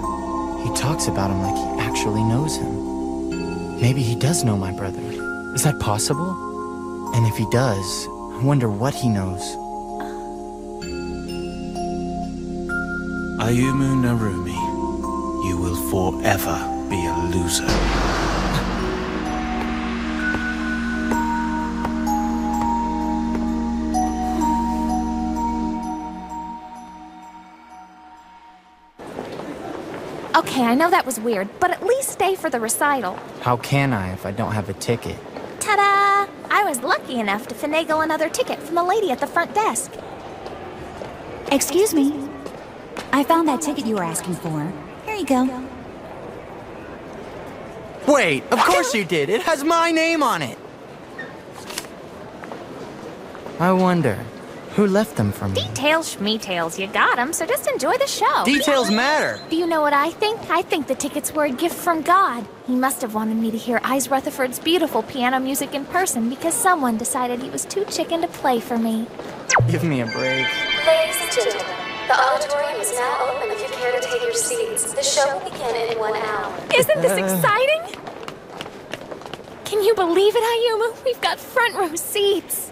He talks about him like he actually knows him. Maybe he does know my brother. Is that possible? And if he does, I wonder what he knows. Ayumu Narumi, you will forever be a loser. Okay, I know that was weird, but at least stay for the recital. How can I if I don't have a ticket? Ta-da! I was lucky enough to finagle another ticket from the lady at the front desk. Excuse me. I found that ticket you were asking for. Here you go. Wait, of course you did. It has my name on it. I wonder, Who left them for me? Details, schmeetails, you got them, so just enjoy the show. Details matter. Do you know what I think? I think the tickets were a gift from God. He must have wanted me to hear Ise Rutherford's beautiful piano music in person because someone decided he was too chicken to play for me. Give me a break. Ladies and gentlemen, the auditorium is now open if you care to take your seats. The show will begin in 1 hour. Isn't this exciting? Can you believe it, Ayumu? We've got front row seats.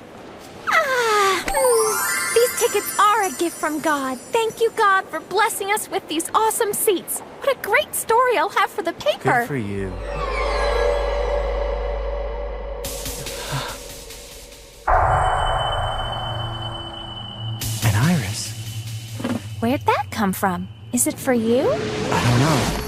These tickets are a gift from God. Thank you, God, for blessing us with these awesome seats. What a great story I'll have for the paper. Good for you. An iris. Where'd that come from? Is it for you? I don't know.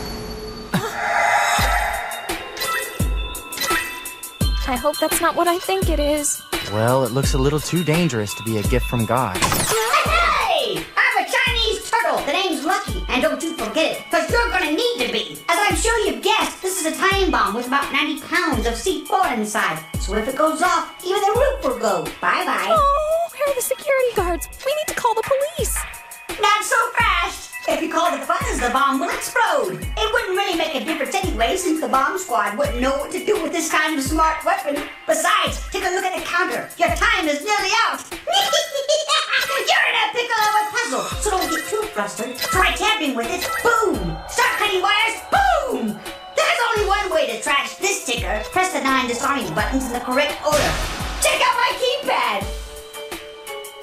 I hope that's not what I think it is. Well, it looks a little too dangerous to be a gift from God. Hey! I'm a Chinese turtle. The name's Lucky. And don't you forget it, because you're going to need to be. As I'm sure you've guessed, this is a time bomb with about 90 pounds of C4 inside. So if it goes off, even the roof will go. Bye-bye. Oh, where are the security guards? We need to call the police. Not so fast. If you call the fuzz, the bomb will explode. It wouldn't really make a difference anyway, since the bomb squad wouldn't know what to do with this kind of smart weapon. Besides, take a look at the counter. Your time is nearly out. You're in a pickle of a puzzle, so don't get too frustrated. Try tampering with it. Boom! Start cutting wires. Boom! There's only one way to trash this ticker. Press the 9 disarming buttons in the correct order. Check out my keypad.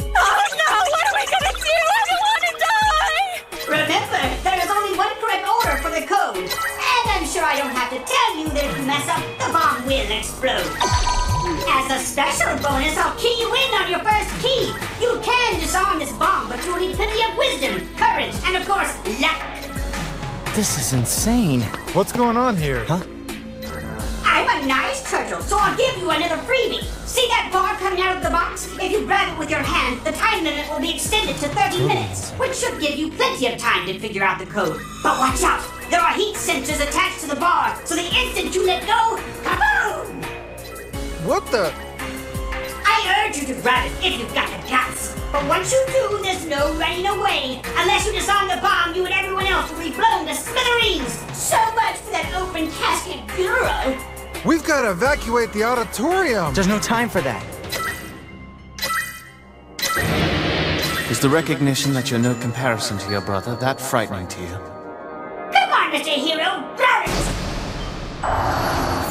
Oh no! What are we gonna do? I don't want to die! Remember, there is only one correct order for the code. And I'm sure I don't have to tell you that if you mess up, the bomb will explode. As a special bonus, I'll key you in on your first key. You can disarm this bomb, but you'll need plenty of wisdom, courage, and of course, luck. This is insane. What's going on here? Huh? I'm a nice turtle, so I'll give you another freebie. See that bar coming out of the box? If you grab it with your hand, the time limit will be extended to 30 minutes, which should give you plenty of time to figure out the code. But watch out! There are heat sensors attached to the bar, so the instant you let go, kaboom! What the? I urge you to grab it if you've got the guts. But once you do, there's no running away. Unless you disarm the bomb, you and everyone else will be blown to smithereens. So much for that open casket bureau. We've got to evacuate the auditorium. There's no time for that. Is the recognition that you're no comparison to your brother that frightening to you? Come on, Mr. Hero, blow it!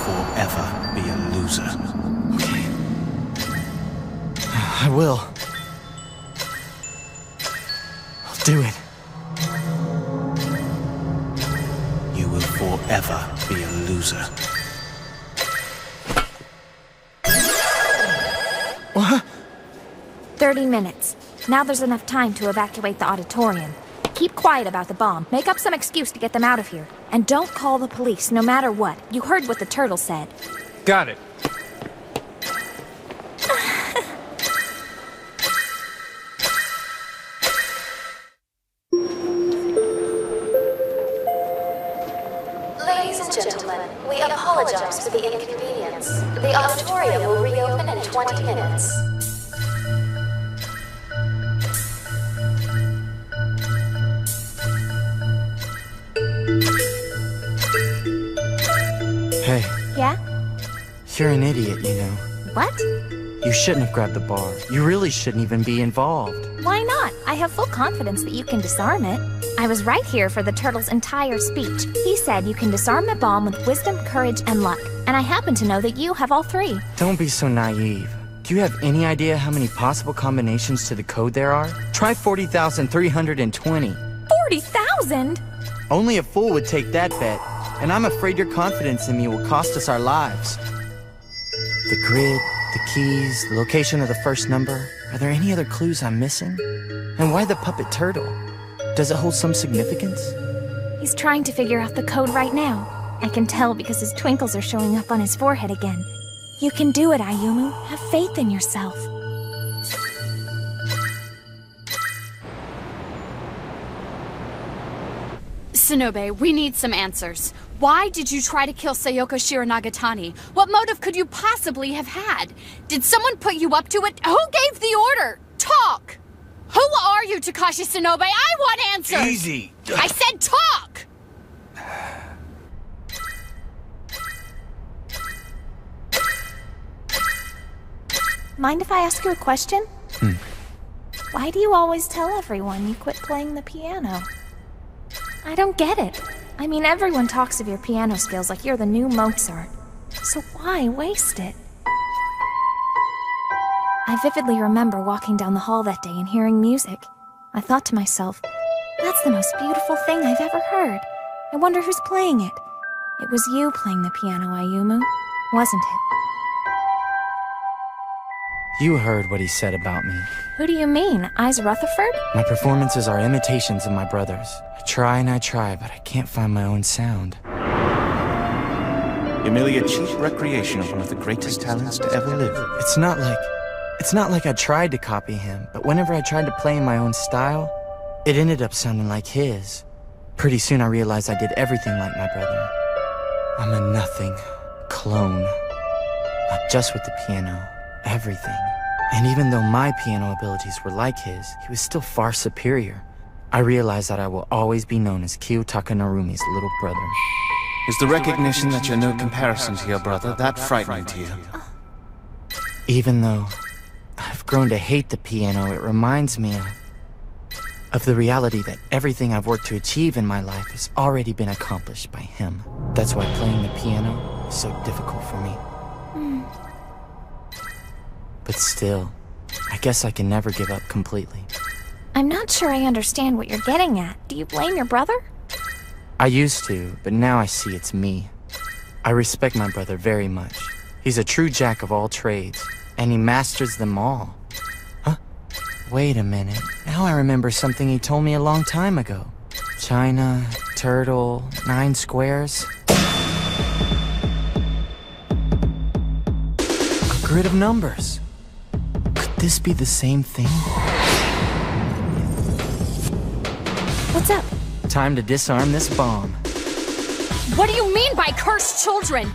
Forever be a loser. I will. I'll do it. You will forever be a loser. What? 30 minutes. Now there's enough time to evacuate the auditorium. Keep quiet about the bomb. Make up some excuse to get them out of here. And don't call the police, no matter what. You heard what the turtle said. Got it. Ladies and gentlemen, we apologize for the inconvenience. The auditorium will reopen in 20 minutes. Hey, Yeah? you're an idiot, you know. What? You shouldn't have grabbed the bar. You really shouldn't even be involved. Why not? I have full confidence that you can disarm it. I was right here for the turtle's entire speech. He said you can disarm the bomb with wisdom, courage, and luck. And I happen to know that you have all three. Don't be so naive. Do you have any idea how many possible combinations to the code there are? Try 40,320. 40,000? Only a fool would take that bet, and I'm afraid your confidence in me will cost us our lives. The grid, the keys, the location of the first number. Are there any other clues I'm missing? And why the puppet turtle? Does it hold some significance? He's trying to figure out the code right now. I can tell because his twinkles are showing up on his forehead again. You can do it, Ayumu. Have faith in yourself. Sonobe, we need some answers. Why did you try to kill Sayoko Shiranagatani? What motive could you possibly have had? Did someone put you up to it? Who gave the order? talk! Who are you, Takashi Shinobe? I want answers! Easy. I said talk! Mind if I ask you a question? Why do you always tell everyone you quit playing the piano? I don't get it. I mean, everyone talks of your piano skills like you're the new Mozart. So why waste it? I vividly remember walking down the hall that day and hearing music. I thought to myself, that's the most beautiful thing I've ever heard. I wonder who's playing it. It was you playing the piano, Ayumu, wasn't it? You heard what he said about me. Who do you mean, Ise Rutherford? My performances are imitations of my brother's. I try and I try, but I can't find my own sound. You're merely a cheap recreation of one of the greatest talents to ever live. It's not like I tried to copy him, but whenever I tried to play in my own style, it ended up sounding like his. Pretty soon I realized I did everything like my brother. I'm a nothing clone. Not just with the piano, everything. And even though my piano abilities were like his, he was still far superior. I realized that I will always be known as Kiyotaka Narumi's little brother. Is the recognition that you're no comparison to your brother that frightening to you? Even though I've grown to hate the piano, it reminds me of the reality that everything I've worked to achieve in my life has already been accomplished by him. That's why playing the piano is so difficult for me. But still, I guess I can never give up completely. I'm not sure I understand what you're getting at. Do you blame your brother? I used to, but now I see it's me. I respect my brother very much. He's a true jack of all trades, and he masters them all. Huh? Wait a minute. Now I remember something he told me a long time ago. China, turtle, 9 squares. A grid of numbers. Could this be the same thing? What's up? Time to disarm this bomb. What do you mean by cursed children?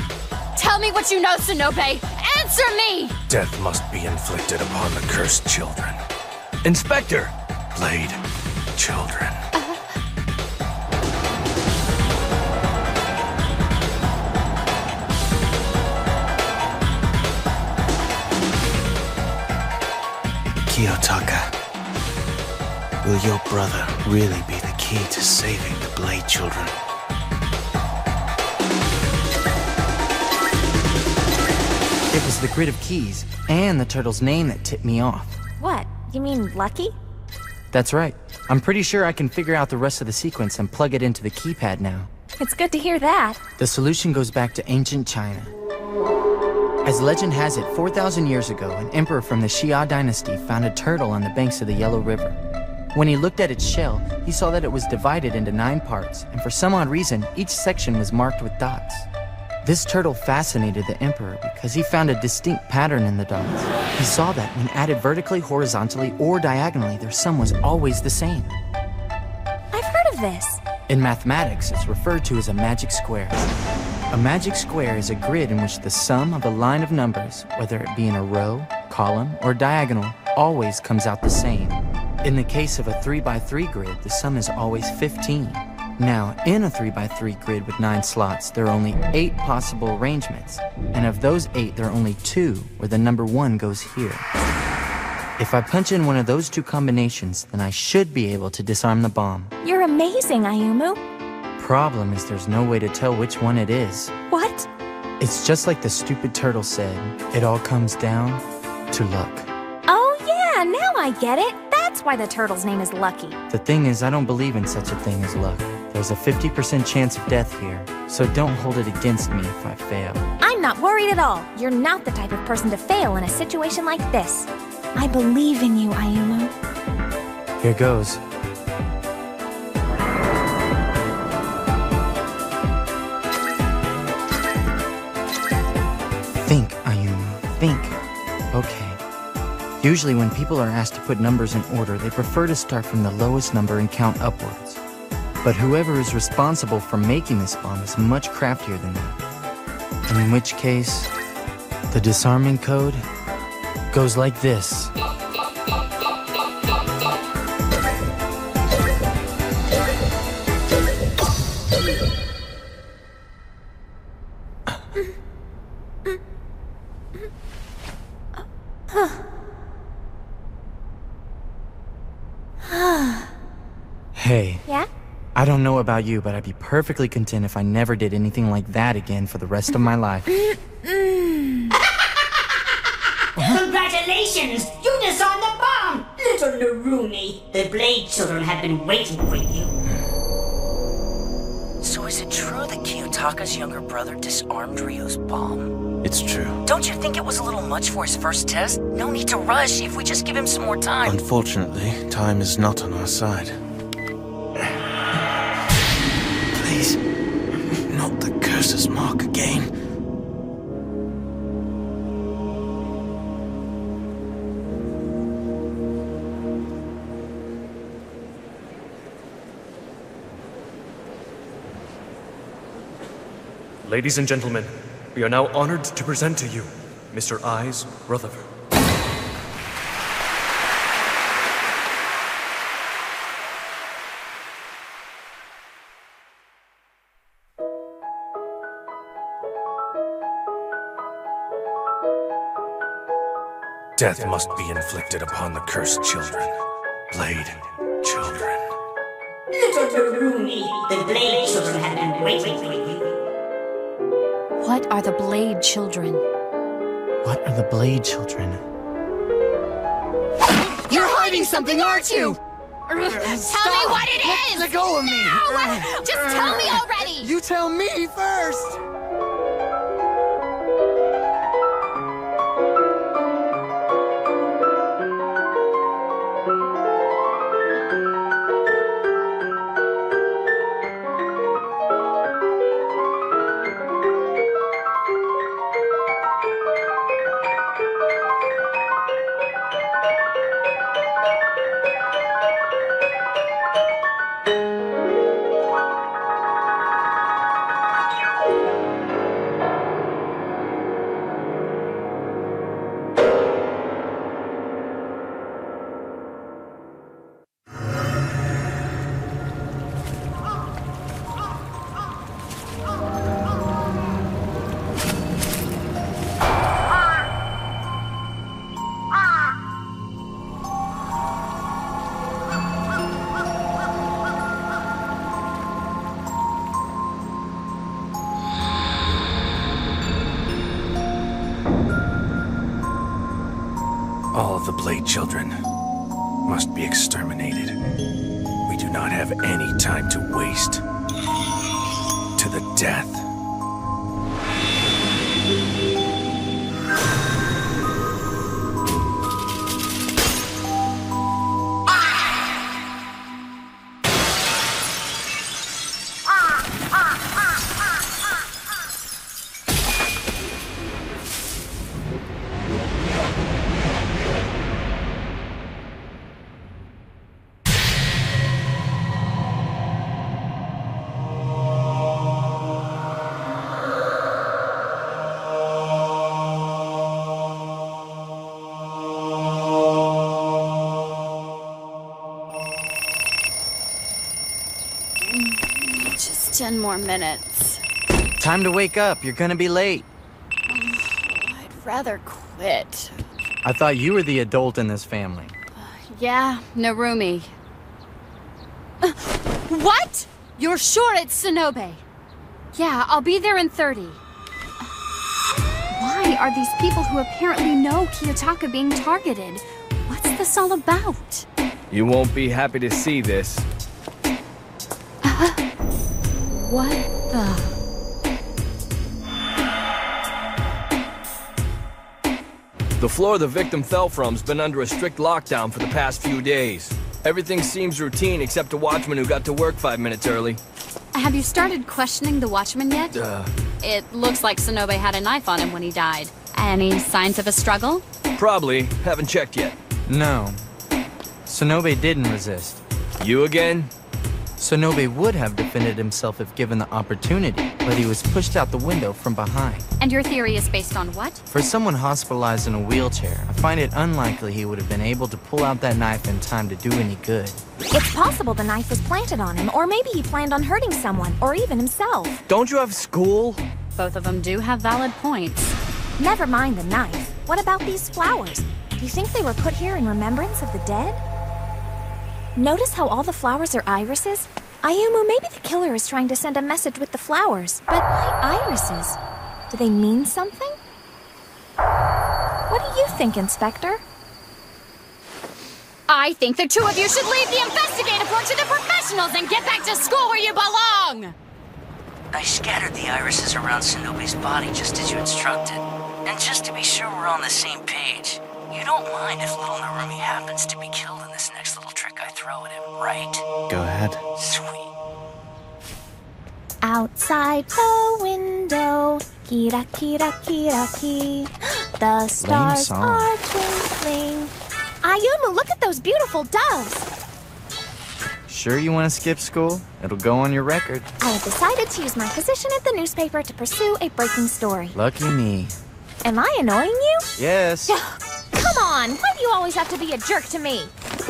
Tell me what you know, Shinobe! Answer me! Death must be inflicted upon the cursed children. Inspector! Blade children. Kiyotaka, will your brother really be the key to saving the Blade children? It was the grid of keys and the turtle's name that tipped me off. What? You mean Lucky? That's right. I'm pretty sure I can figure out the rest of the sequence and plug it into the keypad now. It's good to hear that. The solution goes back to ancient China. As legend has it, 4,000 years ago, an emperor from the Xia dynasty found a turtle on the banks of the Yellow River. When he looked at its shell, he saw that it was divided into 9 parts, and for some odd reason, each section was marked with dots. This turtle fascinated the emperor because he found a distinct pattern in the dots. He saw that when added vertically, horizontally, or diagonally, their sum was always the same. I've heard of this. In mathematics, it's referred to as a magic square. A magic square is a grid in which the sum of a line of numbers, whether it be in a row, column, or diagonal, always comes out the same. In the case of a 3x3 grid, the sum is always 15. Now, in a 3x3 grid with 9 slots, there are only 8 possible arrangements, and of those 8, there are only 2 where the number 1 goes here. If I punch in one of those 2 combinations, then I should be able to disarm the bomb. You're amazing, Ayumu. Problem is there's no way to tell which one it is. What? It's just like the stupid turtle said. It all comes down to luck. Oh yeah, now I get it. That's why the turtle's name is Lucky. The thing is, I don't believe in such a thing as luck. There's a 50% chance of death here, so don't hold it against me if I fail. I'm not worried at all. You're not the type of person to fail in a situation like this. I believe in you, Ayumu. Here goes. Think, Ayumu, think. Okay. Usually when people are asked to put numbers in order, they prefer to start from the lowest number and count upwards. But whoever is responsible for making this bomb is much craftier than that. And in which case, the disarming code goes like this. Hey. Yeah? I don't know about you, but I'd be perfectly content if I never did anything like that again for the rest of my life. Congratulations! You disarmed the bomb! Little Narumi, the Blade Children have been waiting for you. So is it true that Kiyotaka's younger brother disarmed Ryo's bomb? It's true. Don't you think it was a little much for his first test? No need to rush if we just give him some more time. Unfortunately, time is not on our side. Please, not the curse's mark again. Ladies and gentlemen, we are now honored to present to you Mr. I's brother. Death must be inflicted upon the cursed children. Blade children. Little Narumi, the Blade Children have been waiting for you. What are the Blade Children? What are the Blade Children? You're hiding something, aren't you? Tell me what it is! Let go of me! No! Just tell me already! You tell me first! All of the Blade children must be exterminated. We do not have any time to waste. To the death. Just 10 more minutes. Time to wake up. You're gonna be late. I'd rather quit. I thought you were the adult in this family. Yeah, Narumi. What? You're sure it's Sonobe? Yeah, I'll be there in 30. Why are these people who apparently know Kiyotaka being targeted? What's this all about? You won't be happy to see this. What the... The floor the victim fell from's been under a strict lockdown for the past few days. Everything seems routine except a watchman who got to work 5 minutes early. Have you started questioning the watchman yet? It looks like Sonobe had a knife on him when he died. Any signs of a struggle? Probably. Haven't checked yet. No. Sonobe didn't resist. You again? Sonobe would have defended himself if given the opportunity, but he was pushed out the window from behind. And your theory is based on what? For someone hospitalized in a wheelchair, I find it unlikely he would have been able to pull out that knife in time to do any good. It's possible the knife was planted on him, or maybe he planned on hurting someone, or even himself. Don't you have school? Both of them do have valid points. Never mind the knife. What about these flowers? Do you think they were put here in remembrance of the dead? Notice how all the flowers are irises? Ayumu, maybe the killer is trying to send a message with the flowers. But why irises? Do they mean something? What do you think, Inspector? I think the two of you should leave the investigative work to the professionals and get back to school where you belong! I scattered the irises around Shinobi's body just as you instructed. And just to be sure we're on the same page, you don't mind if little Narumi happens to be killed in this next little trick I throw at him, right? Go ahead. Sweet. Outside the window, kira kira kira ki. The stars song. are twinkling. Ayumu, look at those beautiful doves. Sure you want to skip school? It'll go on your record. I have decided to use my position at the newspaper to pursue a breaking story. Lucky me. Am I annoying you? Yes. Come on, why do you always have to be a jerk to me?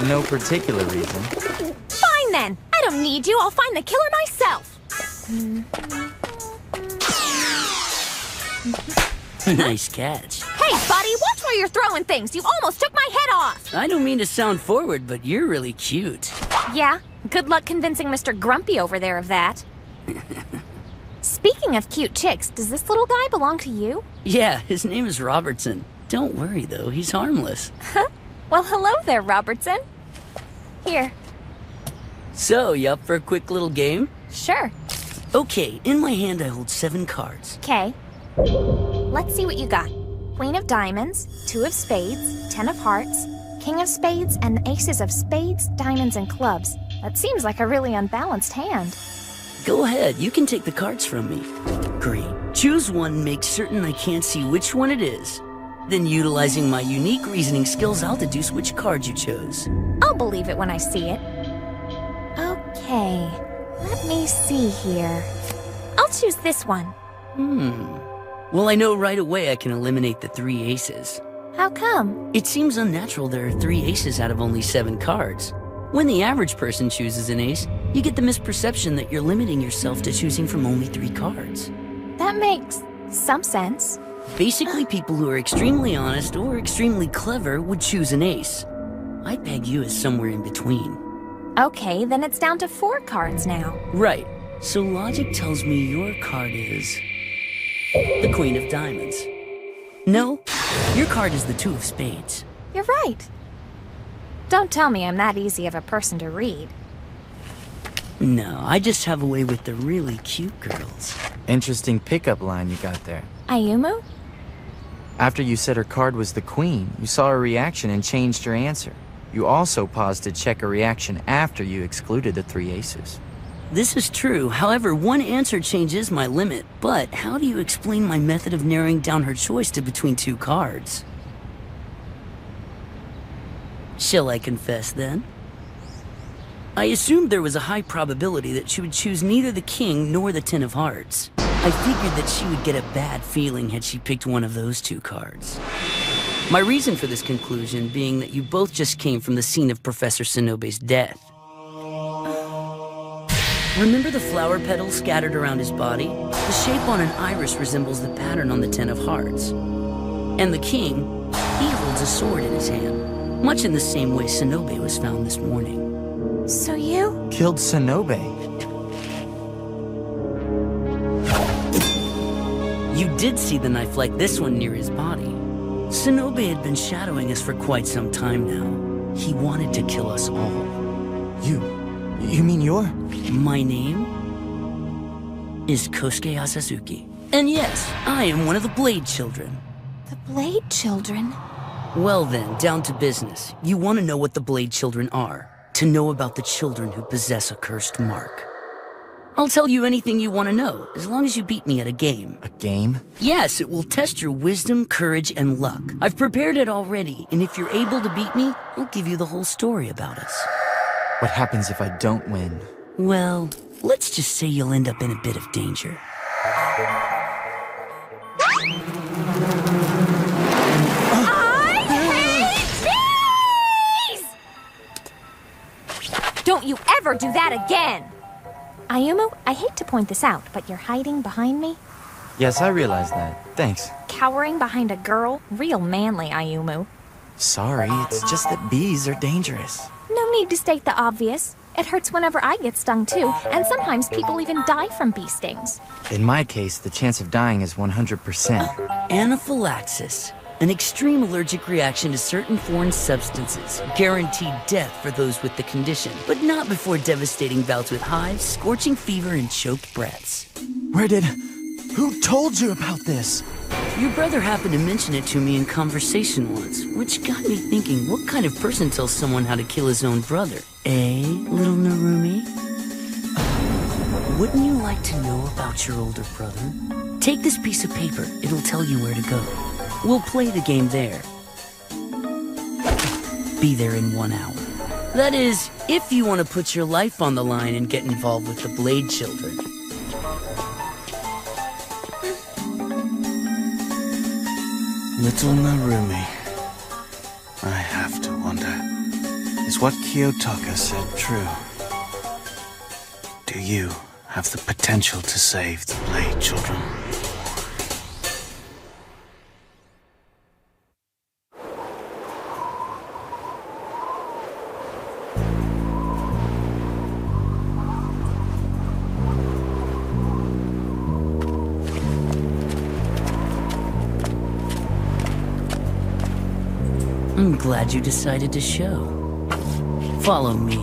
No particular reason. Fine then. I don't need you. I'll find the killer myself. Nice catch. Hey, buddy, watch where you're throwing things. You almost took my head off. I don't mean to sound forward, but you're really cute. Yeah? Good luck convincing Mr. Grumpy over there of that. Speaking of cute chicks, does this little guy belong to you? Yeah, his name is Robertson. Don't worry, though. He's harmless. Well, hello there, Robertson. Here. So, you up for a quick little game? Sure. Okay, in my hand I hold 7 cards. Okay. Let's see what you got. Queen of diamonds, 2 of spades, 10 of hearts, king of spades, and aces of spades, diamonds, and clubs. That seems like a really unbalanced hand. Go ahead, you can take the cards from me. Great. Choose one, make certain I can't see which one it is. Then, utilizing my unique reasoning skills, I'll deduce which card you chose. I'll believe it when I see it. Okay, let me see here. I'll choose this one. Well, I know right away I can eliminate the 3 aces. How come? It seems unnatural there are 3 aces out of only 7 cards. When the average person chooses an ace, you get the misperception that you're limiting yourself to choosing from only 3 cards. That makes some sense. Basically, people who are extremely honest or extremely clever would choose an ace. I peg you as somewhere in between. Okay, then it's down to 4 cards now. Right. So logic tells me your card is the Queen of Diamonds. No, your card is the 2 of Spades. You're right. Don't tell me I'm that easy of a person to read. No, I just have a way with the really cute girls. Interesting pickup line you got there. Ayumu? After you said her card was the queen, you saw her reaction and changed your answer. You also paused to check her reaction after you excluded the 3 aces. This is true. However, one answer change is my limit. But how do you explain my method of narrowing down her choice to between 2 cards? Shall I confess then? I assumed there was a high probability that she would choose neither the king nor the 10 of hearts. I figured that she would get a bad feeling had she picked one of those 2 cards. My reason for this conclusion being that you both just came from the scene of Professor Sonobe's death. Remember the flower petals scattered around his body? The shape on an iris resembles the pattern on the 10 of hearts. And the king, he holds a sword in his hand, much in the same way Sonobe was found this morning. So you? Killed Sonobe. You did see the knife like this one near his body. Sonobe had been shadowing us for quite some time now. He wanted to kill us all. You mean you're? My name is Kosuke Asazuki. And yes, I am one of the Blade Children. The Blade Children? Well then, down to business. You want to know what the Blade Children are. To know about the children who possess a cursed mark. I'll tell you anything you want to know, as long as you beat me at a game. A game? Yes, it will test your wisdom, courage, and luck. I've prepared it already, and if you're able to beat me, I'll give you the whole story about us. What happens if I don't win? Well, let's just say you'll end up in a bit of danger. Don't you ever do that again! Ayumu, I hate to point this out, but you're hiding behind me? Yes, I realize that. Thanks. Cowering behind a girl? Real manly, Ayumu. Sorry, it's just that bees are dangerous. No need to state the obvious. It hurts whenever I get stung too, and sometimes people even die from bee stings. In my case, the chance of dying is 100%. Anaphylaxis. An extreme allergic reaction to certain foreign substances. Guaranteed death for those with the condition, but not before devastating bouts with hives, scorching fever, and choked breaths. Who told you about this? Your brother happened to mention it to me in conversation once, which got me thinking, what kind of person tells someone how to kill his own brother? Eh, little Narumi? Wouldn't you like to know about your older brother? Take this piece of paper, it'll tell you where to go. We'll play the game there. Be there in 1 hour. That is, if you want to put your life on the line and get involved with the Blade Children. Little Narumi. I have to wonder, is what Kiyotaka said true? Do you have the potential to save the Blade Children? I'm glad you decided to show. Follow me.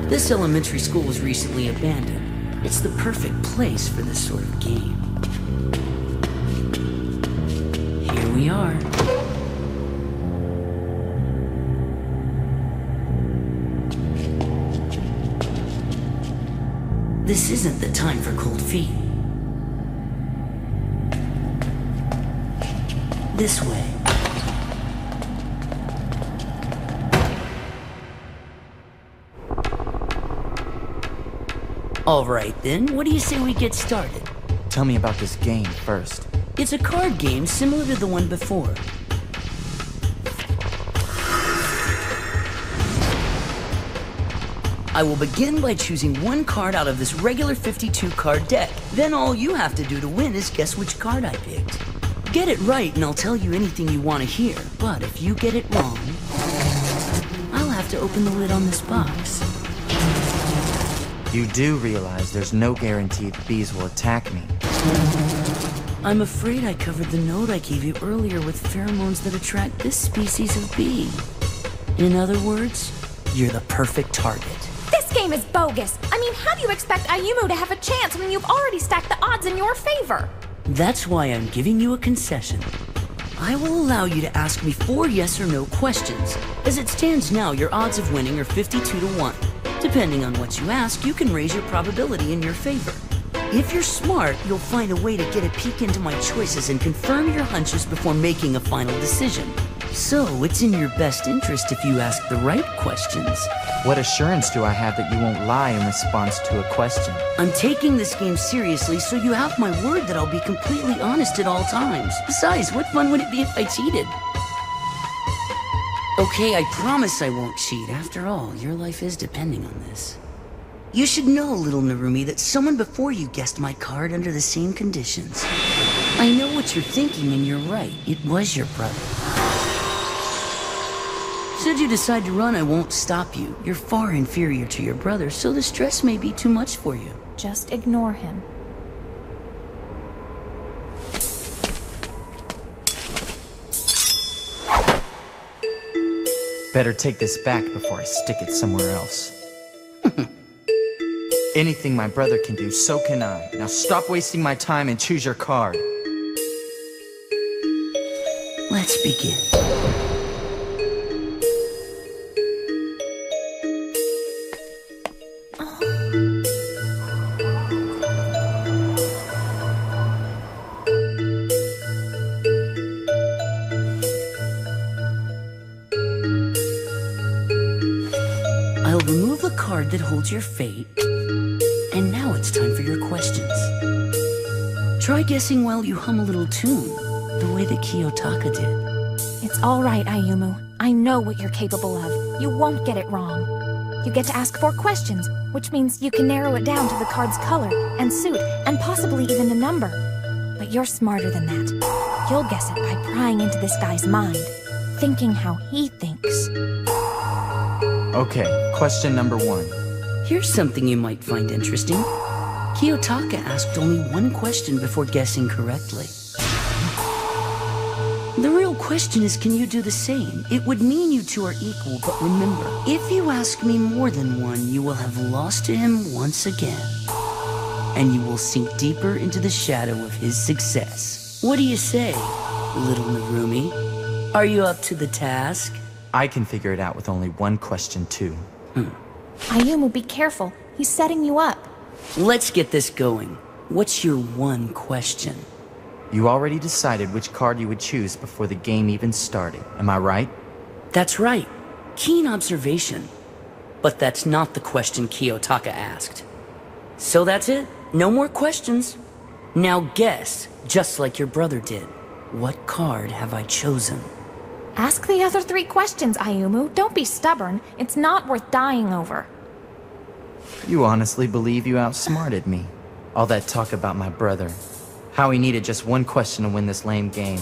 This elementary school was recently abandoned. It's the perfect place for this sort of game. Here we are. This isn't the time for cold feet. This way. All right then, what do you say we get started? Tell me about this game first. It's a card game similar to the one before. I will begin by choosing one card out of this regular 52 card deck. Then all you have to do to win is guess which card I picked. Get it right and I'll tell you anything you want to hear, but if you get it wrong, I'll have to open the lid on this box. You do realize there's no guarantee the bees will attack me. I'm afraid I covered the note I gave you earlier with pheromones that attract this species of bee. In other words, you're the perfect target. This game is bogus. I mean, how do you expect Ayumu to have a chance when you've already stacked the odds in your favor? That's why I'm giving you a concession. I will allow you to ask me 4 yes or no questions. As it stands now, your odds of winning are 52 to 1. Depending on what you ask, you can raise your probability in your favor. If you're smart, you'll find a way to get a peek into my choices and confirm your hunches before making a final decision. So, it's in your best interest if you ask the right questions. What assurance do I have that you won't lie in response to a question? I'm taking this game seriously, so you have my word that I'll be completely honest at all times. Besides, what fun would it be if I cheated? Okay, I promise I won't cheat. After all, your life is depending on this. You should know, little Narumi, that someone before you guessed my card under the same conditions. I know what you're thinking, and you're right. It was your brother. Should you decide to run, I won't stop you. You're far inferior to your brother, so the stress may be too much for you. Just ignore him. Better take this back before I stick it somewhere else. Anything my brother can do, so can I. Now stop wasting my time and choose your card. Let's begin. I'll remove a card that holds your fate. And now it's time for your questions. Try guessing while you hum a little tune, the way that Kiyotaka did. It's all right, Ayumu. I know what you're capable of. You won't get it wrong. You get to ask 4 questions, which means you can narrow it down to the card's color and suit and possibly even the number. But you're smarter than that. You'll guess it by prying into this guy's mind, thinking how he thinks. Okay, question number 1. Here's something you might find interesting. Kiyotaka asked only one question before guessing correctly. The real question is, can you do the same? It would mean you two are equal, but remember, if you ask me more than one, you will have lost to him once again. And you will sink deeper into the shadow of his success. What do you say, little Narumi? Are you up to the task? I can figure it out with only one question, too. Ayumu, be careful. He's setting you up. Let's get this going. What's your one question? You already decided which card you would choose before the game even started. Am I right? That's right. Keen observation. But that's not the question Kiyotaka asked. So that's it. No more questions. Now guess, just like your brother did. What card have I chosen? Ask the other 3 questions, Ayumu. Don't be stubborn. It's not worth dying over. You honestly believe you outsmarted me. All that talk about my brother. How he needed just one question to win this lame game.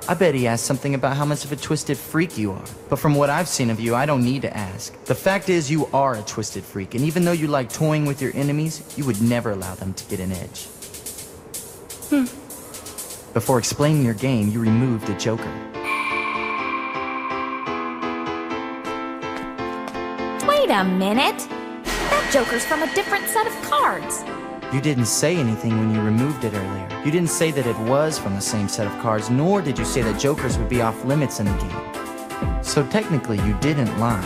I bet he asked something about how much of a twisted freak you are. But from what I've seen of you, I don't need to ask. The fact is, you are a twisted freak, and even though you like toying with your enemies, you would never allow them to get an edge. Before explaining your game, you removed a joker. Wait a minute. That joker's from a different set of cards. You didn't say anything when you removed it earlier. You didn't say that it was from the same set of cards, nor did you say that jokers would be off limits in the game. So technically, you didn't lie.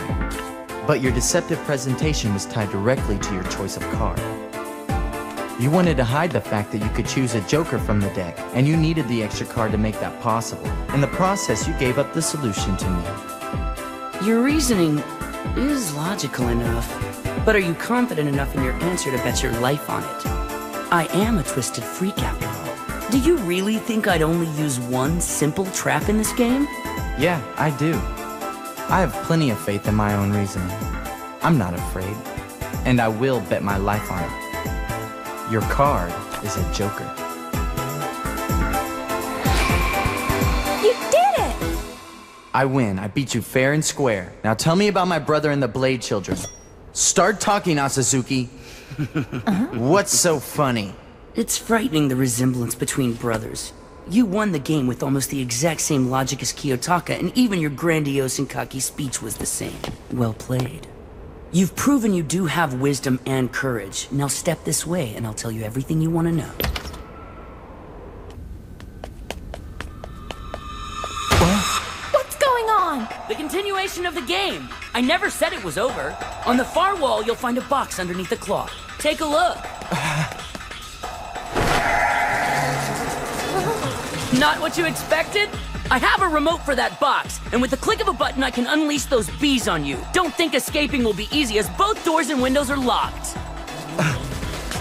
But your deceptive presentation was tied directly to your choice of card. You wanted to hide the fact that you could choose a joker from the deck, and you needed the extra card to make that possible. In the process, you gave up the solution to me. Your reasoning is logical enough, but are you confident enough in your answer to bet your life on it? I am a twisted freak after all. Do you really think I'd only use one simple trap in this game? Yeah, I do. I have plenty of faith in my own reasoning. I'm not afraid, and I will bet my life on it. Your card is a joker. You did it! I win. I beat you fair and square. Now tell me about my brother and the Blade Children. Start talking, Asazuki. What's so funny? It's frightening, the resemblance between brothers. You won the game with almost the exact same logic as Kiyotaka, and even your grandiose and cocky speech was the same. Well played. You've proven you do have wisdom and courage. Now step this way, and I'll tell you everything you want to know. What's going on? The continuation of the game. I never said it was over. On the far wall, you'll find a box underneath the cloth. Take a look. Not what you expected? I have a remote for that box, and with the click of a button I can unleash those bees on you. Don't think escaping will be easy, as both doors and windows are locked.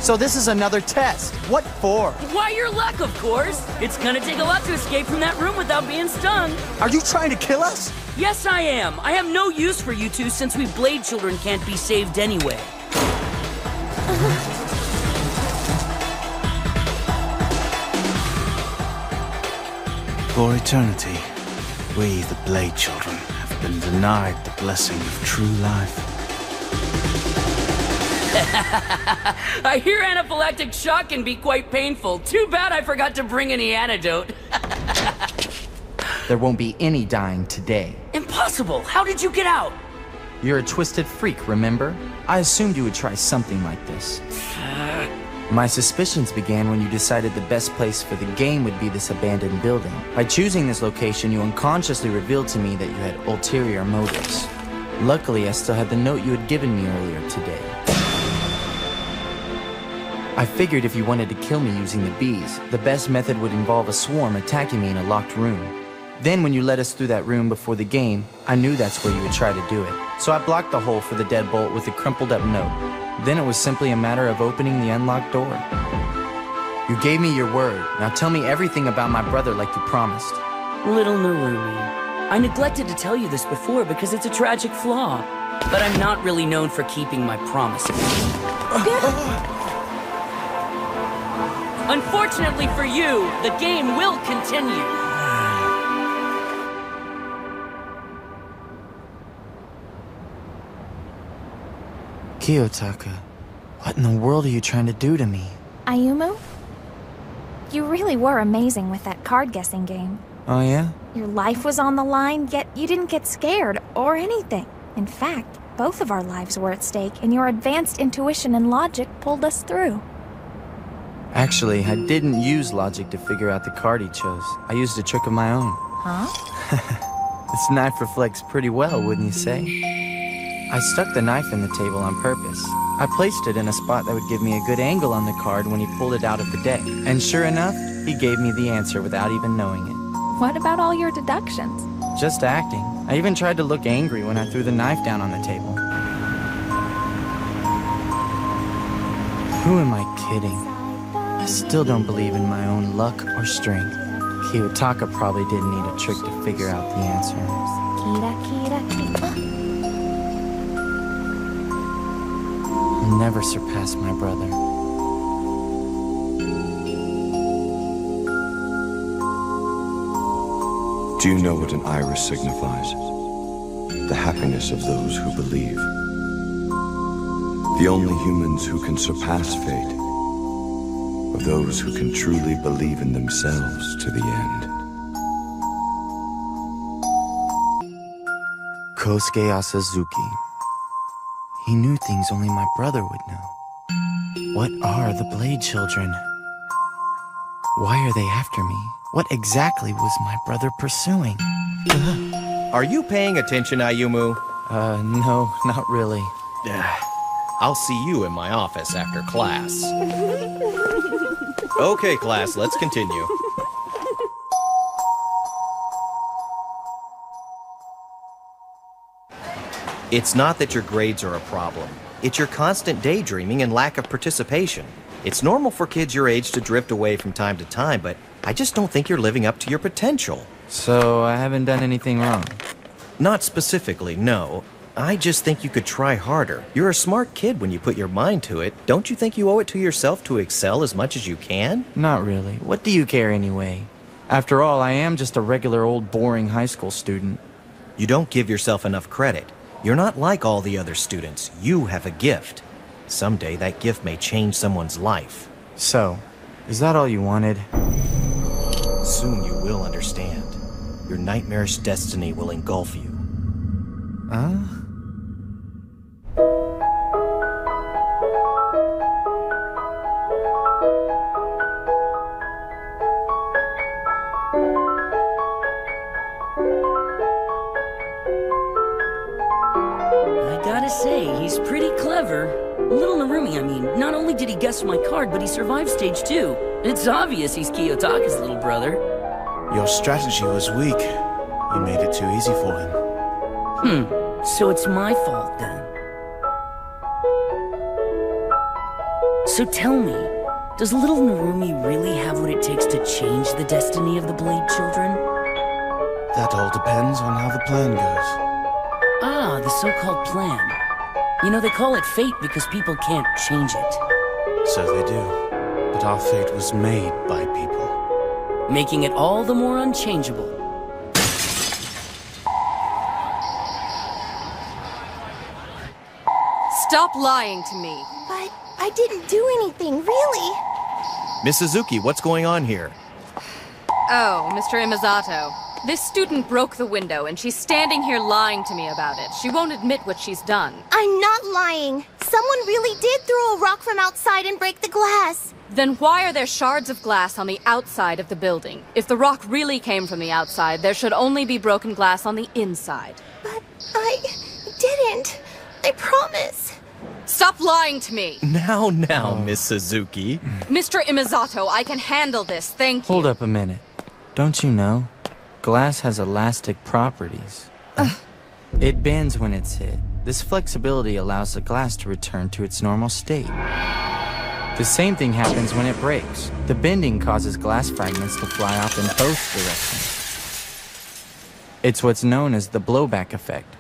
So this is another test. What for? Why, your luck, of course. It's gonna take a lot to escape from that room without being stung. Are you trying to kill us? Yes, I am. I have no use for you two since we Blade Children can't be saved anyway. For eternity, we, the Blade Children, have been denied the blessing of true life. I hear anaphylactic shock can be quite painful. Too bad I forgot to bring any antidote. There won't be any dying today. Impossible! How did you get out? You're a twisted freak, remember? I assumed you would try something like this. My suspicions began when you decided the best place for the game would be this abandoned building. By choosing this location, you unconsciously revealed to me that you had ulterior motives. Luckily, I still had the note you had given me earlier today. I figured if you wanted to kill me using the bees, the best method would involve a swarm attacking me in a locked room. Then when you led us through that room before the game, I knew that's where you would try to do it. So I blocked the hole for the deadbolt with a crumpled up note. Then it was simply a matter of opening the unlocked door. You gave me your word. Now tell me everything about my brother like you promised. Little Narumi, I neglected to tell you this before because it's a tragic flaw. But I'm not really known for keeping my promises. Unfortunately for you, the game will continue. Kiyotaka, what in the world are you trying to do to me? Ayumu? You really were amazing with that card-guessing game. Oh yeah? Your life was on the line, yet you didn't get scared or anything. In fact, both of our lives were at stake, and your advanced intuition and logic pulled us through. Actually, I didn't use logic to figure out the card he chose. I used a trick of my own. Huh? This knife reflects pretty well, wouldn't you say? I stuck the knife in the table on purpose. I placed it in a spot that would give me a good angle on the card when he pulled it out of the deck. And sure enough, he gave me the answer without even knowing it. What about all your deductions? Just acting. I even tried to look angry when I threw the knife down on the table. Who am I kidding? I still don't believe in my own luck or strength. Kiyotaka probably didn't need a trick to figure out the answer. Kira, kira, kira. I'll never surpass my brother. Do you know what an iris signifies? The happiness of those who believe. The only humans who can surpass fate are those who can truly believe in themselves to the end. Kosuke Asazuki. He knew things only my brother would know. What are the Blade Children? Why are they after me? What exactly was my brother pursuing? Are you paying attention, Ayumu? No, not really. I'll see you in my office after class. Okay, class, let's continue. It's not that your grades are a problem. It's your constant daydreaming and lack of participation. It's normal for kids your age to drift away from time to time, but I just don't think you're living up to your potential. So I haven't done anything wrong? Not specifically, no. I just think you could try harder. You're a smart kid when you put your mind to it. Don't you think you owe it to yourself to excel as much as you can? Not really. What do you care anyway? After all, I am just a regular old boring high school student. You don't give yourself enough credit. You're not like all the other students. You have a gift. Someday that gift may change someone's life. So, is that all you wanted? Soon you will understand. Your nightmarish destiny will engulf you. Huh? I gotta say, he's pretty clever. Little Narumi, I mean, not only did he guess my card, but he survived stage 2. It's obvious he's Kiyotaka's little brother. Your strategy was weak. You made it too easy for him. So it's my fault then. So tell me, does little Narumi really have what it takes to change the destiny of the Blade Children? That all depends on how the plan goes. Ah, the so-called plan. You know, they call it fate because people can't change it. So they do. But our fate was made by people. Making it all the more unchangeable. Stop lying to me. But I didn't do anything, really. Miss Suzuki, what's going on here? Oh, Mr. Imazato. This student broke the window, and she's standing here lying to me about it. She won't admit what she's done. I'm not lying. Someone really did throw a rock from outside and break the glass. Then why are there shards of glass on the outside of the building? If the rock really came from the outside, there should only be broken glass on the inside. But I didn't. I promise. Stop lying to me! Now, Miss Suzuki. Mr. Imazato, I can handle this, thank you. Hold up a minute. Don't you know? Glass has elastic properties. It bends when it's hit. This flexibility allows the glass to return to its normal state. The same thing happens when it breaks. The bending causes glass fragments to fly off in both directions. It's what's known as the blowback effect.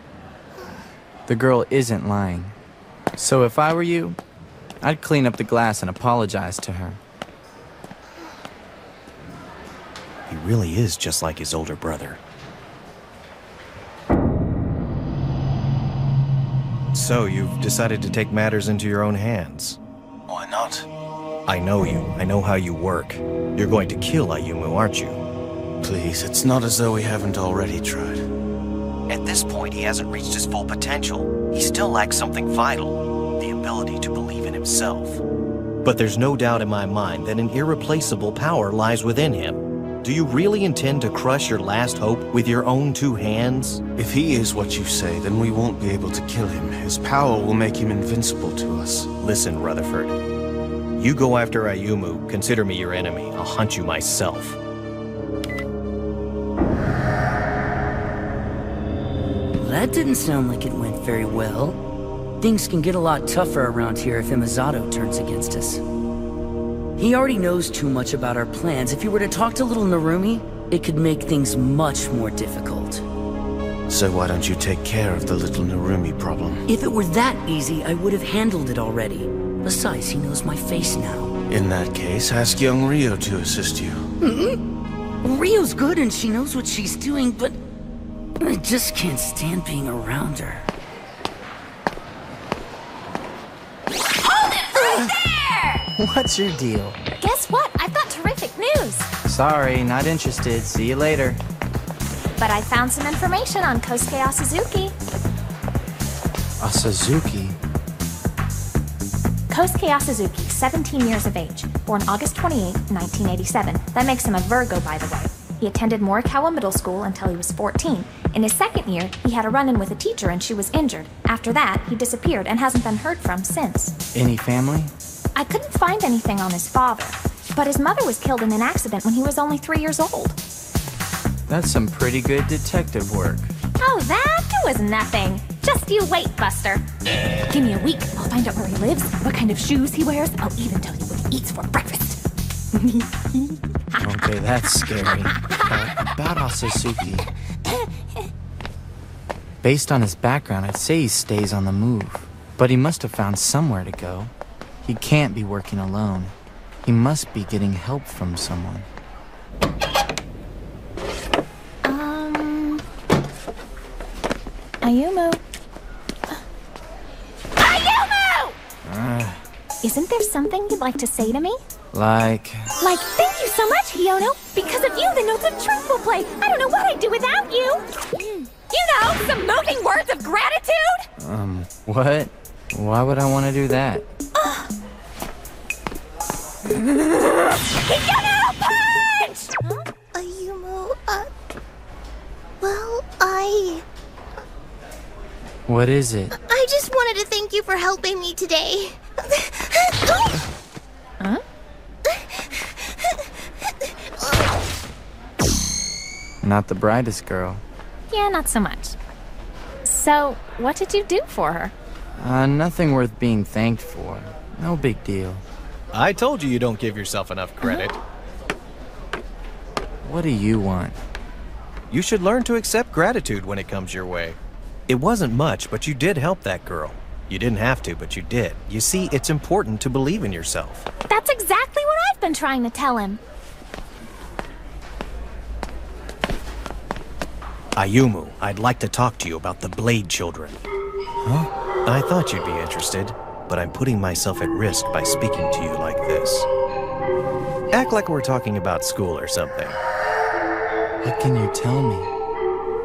The girl isn't lying. So if I were you, I'd clean up the glass and apologize to her. He really is just like his older brother. So you've decided to take matters into your own hands. Why not? I know you. I know how you work. You're going to kill Ayumu, aren't you? Please, it's not as though we haven't already tried. At this point, he hasn't reached his full potential. He still lacks something vital, the ability to believe in himself. But there's no doubt in my mind that an irreplaceable power lies within him. Do you really intend to crush your last hope with your own 2 hands? If he is what you say, then we won't be able to kill him. His power will make him invincible to us. Listen, Rutherford. You go after Ayumu, consider me your enemy. I'll hunt you myself. That didn't sound like it went very well. Things can get a lot tougher around here if Imazato turns against us. He already knows too much about our plans. If he were to talk to little Narumi, it could make things much more difficult. So why don't you take care of the little Narumi problem? If it were that easy, I would have handled it already. Besides, he knows my face now. In that case, ask young Rio to assist you. Rio's good and she knows what she's doing, but I just can't stand being around her. Hold it right there! What's your deal? Guess what? I've got terrific news. Sorry, not interested. See you later. But I found some information on Kosuke Asazuki. Asazuki? Kosuke Asazuki, 17 years of age, born August 28, 1987. That makes him a Virgo, by the way. He attended Morikawa Middle School until he was 14. In his second year, he had a run-in with a teacher and she was injured. After that, he disappeared and hasn't been heard from since. Any family? I couldn't find anything on his father, but his mother was killed in an accident when he was only 3 years old. That's some pretty good detective work. Oh, that? It was nothing. Just you wait, Buster. Give me a week. I'll find out where he lives, what kind of shoes he wears. I'll even tell you what he eats for breakfast. Okay, that's scary. About Asazuki. Based on his background, I'd say he stays on the move. But he must have found somewhere to go. He can't be working alone. He must be getting help from someone. Ayumu. Ayumu! Isn't there something you'd like to say to me? Like, thank you so much, Hiono. Because of you, the Notes of Truth will play. I don't know what I'd do without you. You know, some moving words of gratitude. what? Why would I want to do that? Hiono, punch! Ayumu, well, What is it? I just wanted to thank you for helping me today. Huh? Not the brightest girl. Yeah, not so much. So, what did you do for her? Nothing worth being thanked for. No big deal. I told you you don't give yourself enough credit. What do you want? You should learn to accept gratitude when it comes your way. It wasn't much, but you did help that girl. You didn't have to, but you did. You see, it's important to believe in yourself. That's exactly what I've been trying to tell him. Ayumu, I'd like to talk to you about the Blade Children. Huh? I thought you'd be interested, but I'm putting myself at risk by speaking to you like this. Act like we're talking about school or something. What can you tell me?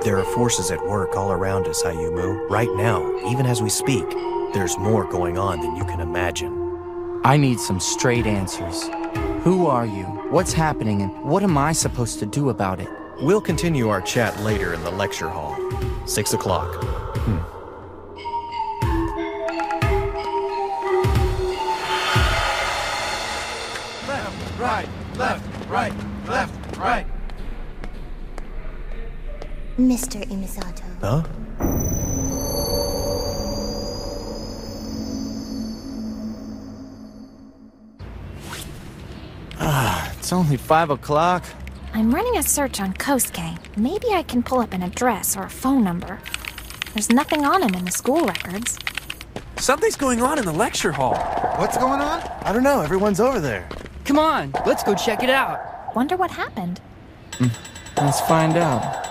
There are forces at work all around us, Ayumu. Right now, even as we speak, there's more going on than you can imagine. I need some straight answers. Who are you? What's happening? And what am I supposed to do about it? We'll continue our chat later in the lecture hall. 6 o'clock. Left, right, left, right, left, right. Mr. Imazato. Huh? It's only 5 o'clock. I'm running a search on Kosuke. Maybe I can pull up an address or a phone number. There's nothing on him in the school records. Something's going on in the lecture hall. What's going on? I don't know, everyone's over there. Come on, let's go check it out. Wonder what happened. Let's find out.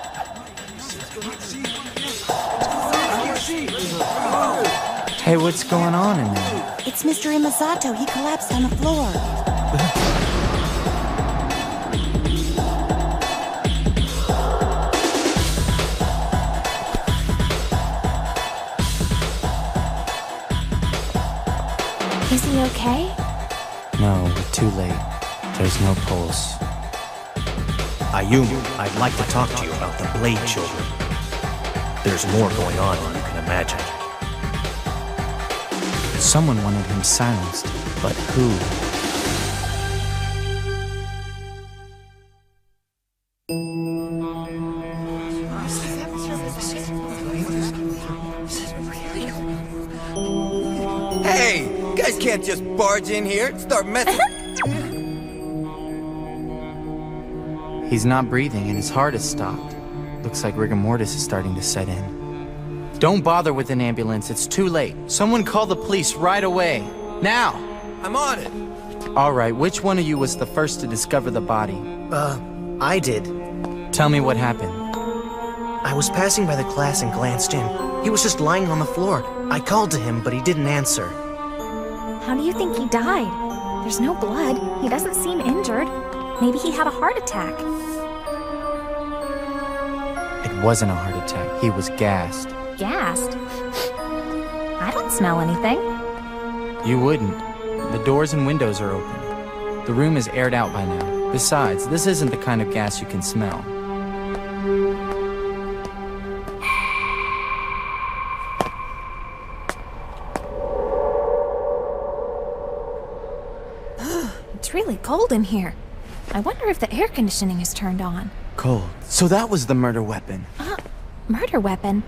Hey, what's going on in there? It's Mr. Imazato. He collapsed on the floor. Is he okay? No, we're too late. There's no pulse. Ayumu, I'd like to talk to you about the Blade Children. There's more going on than you can imagine. Someone wanted him silenced, but who? Hey, you guys can't just barge in here and start messing. He's not breathing and his heart has stopped. Looks like rigor mortis is starting to set in. Don't bother with an ambulance, it's too late. Someone call the police right away. Now! I'm on it. Alright, which one of you was the first to discover the body? I did. Tell me what happened. I was passing by the class and glanced in. He was just lying on the floor. I called to him, but he didn't answer. How do you think he died? There's no blood. He doesn't seem injured. Maybe he had a heart attack. It wasn't a heart attack. He was gassed. Gassed? I don't smell anything. You wouldn't. The doors and windows are open. The room is aired out by now. Besides, this isn't the kind of gas you can smell. It's really cold in here. I wonder if the air conditioning is turned on. Cold. So that was the murder weapon. Murder weapon?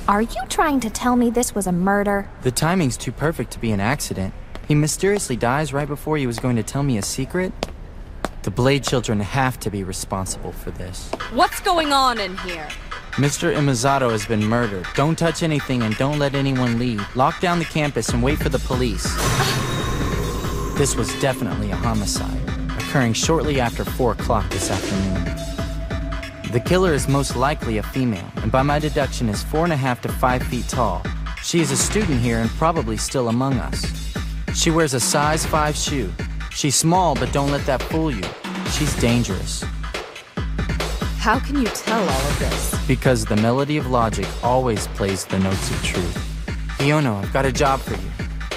Are you trying to tell me this was a murder? The timing's too perfect to be an accident. He mysteriously dies right before he was going to tell me a secret. The Blade Children have to be responsible for this. What's going on in here? Mr. Imazato has been murdered. Don't touch anything and don't let anyone leave. Lock down the campus and wait for the police. This was definitely a homicide, occurring shortly after 4 o'clock this afternoon. The killer is most likely a female, and by my deduction is 4.5 to 5 feet tall. She is a student here and probably still among us. She wears a size 5 shoe. She's small, but don't let that fool you. She's dangerous. How can you tell all of this? Because the melody of logic always plays the notes of truth. Hiono, I've got a job for you.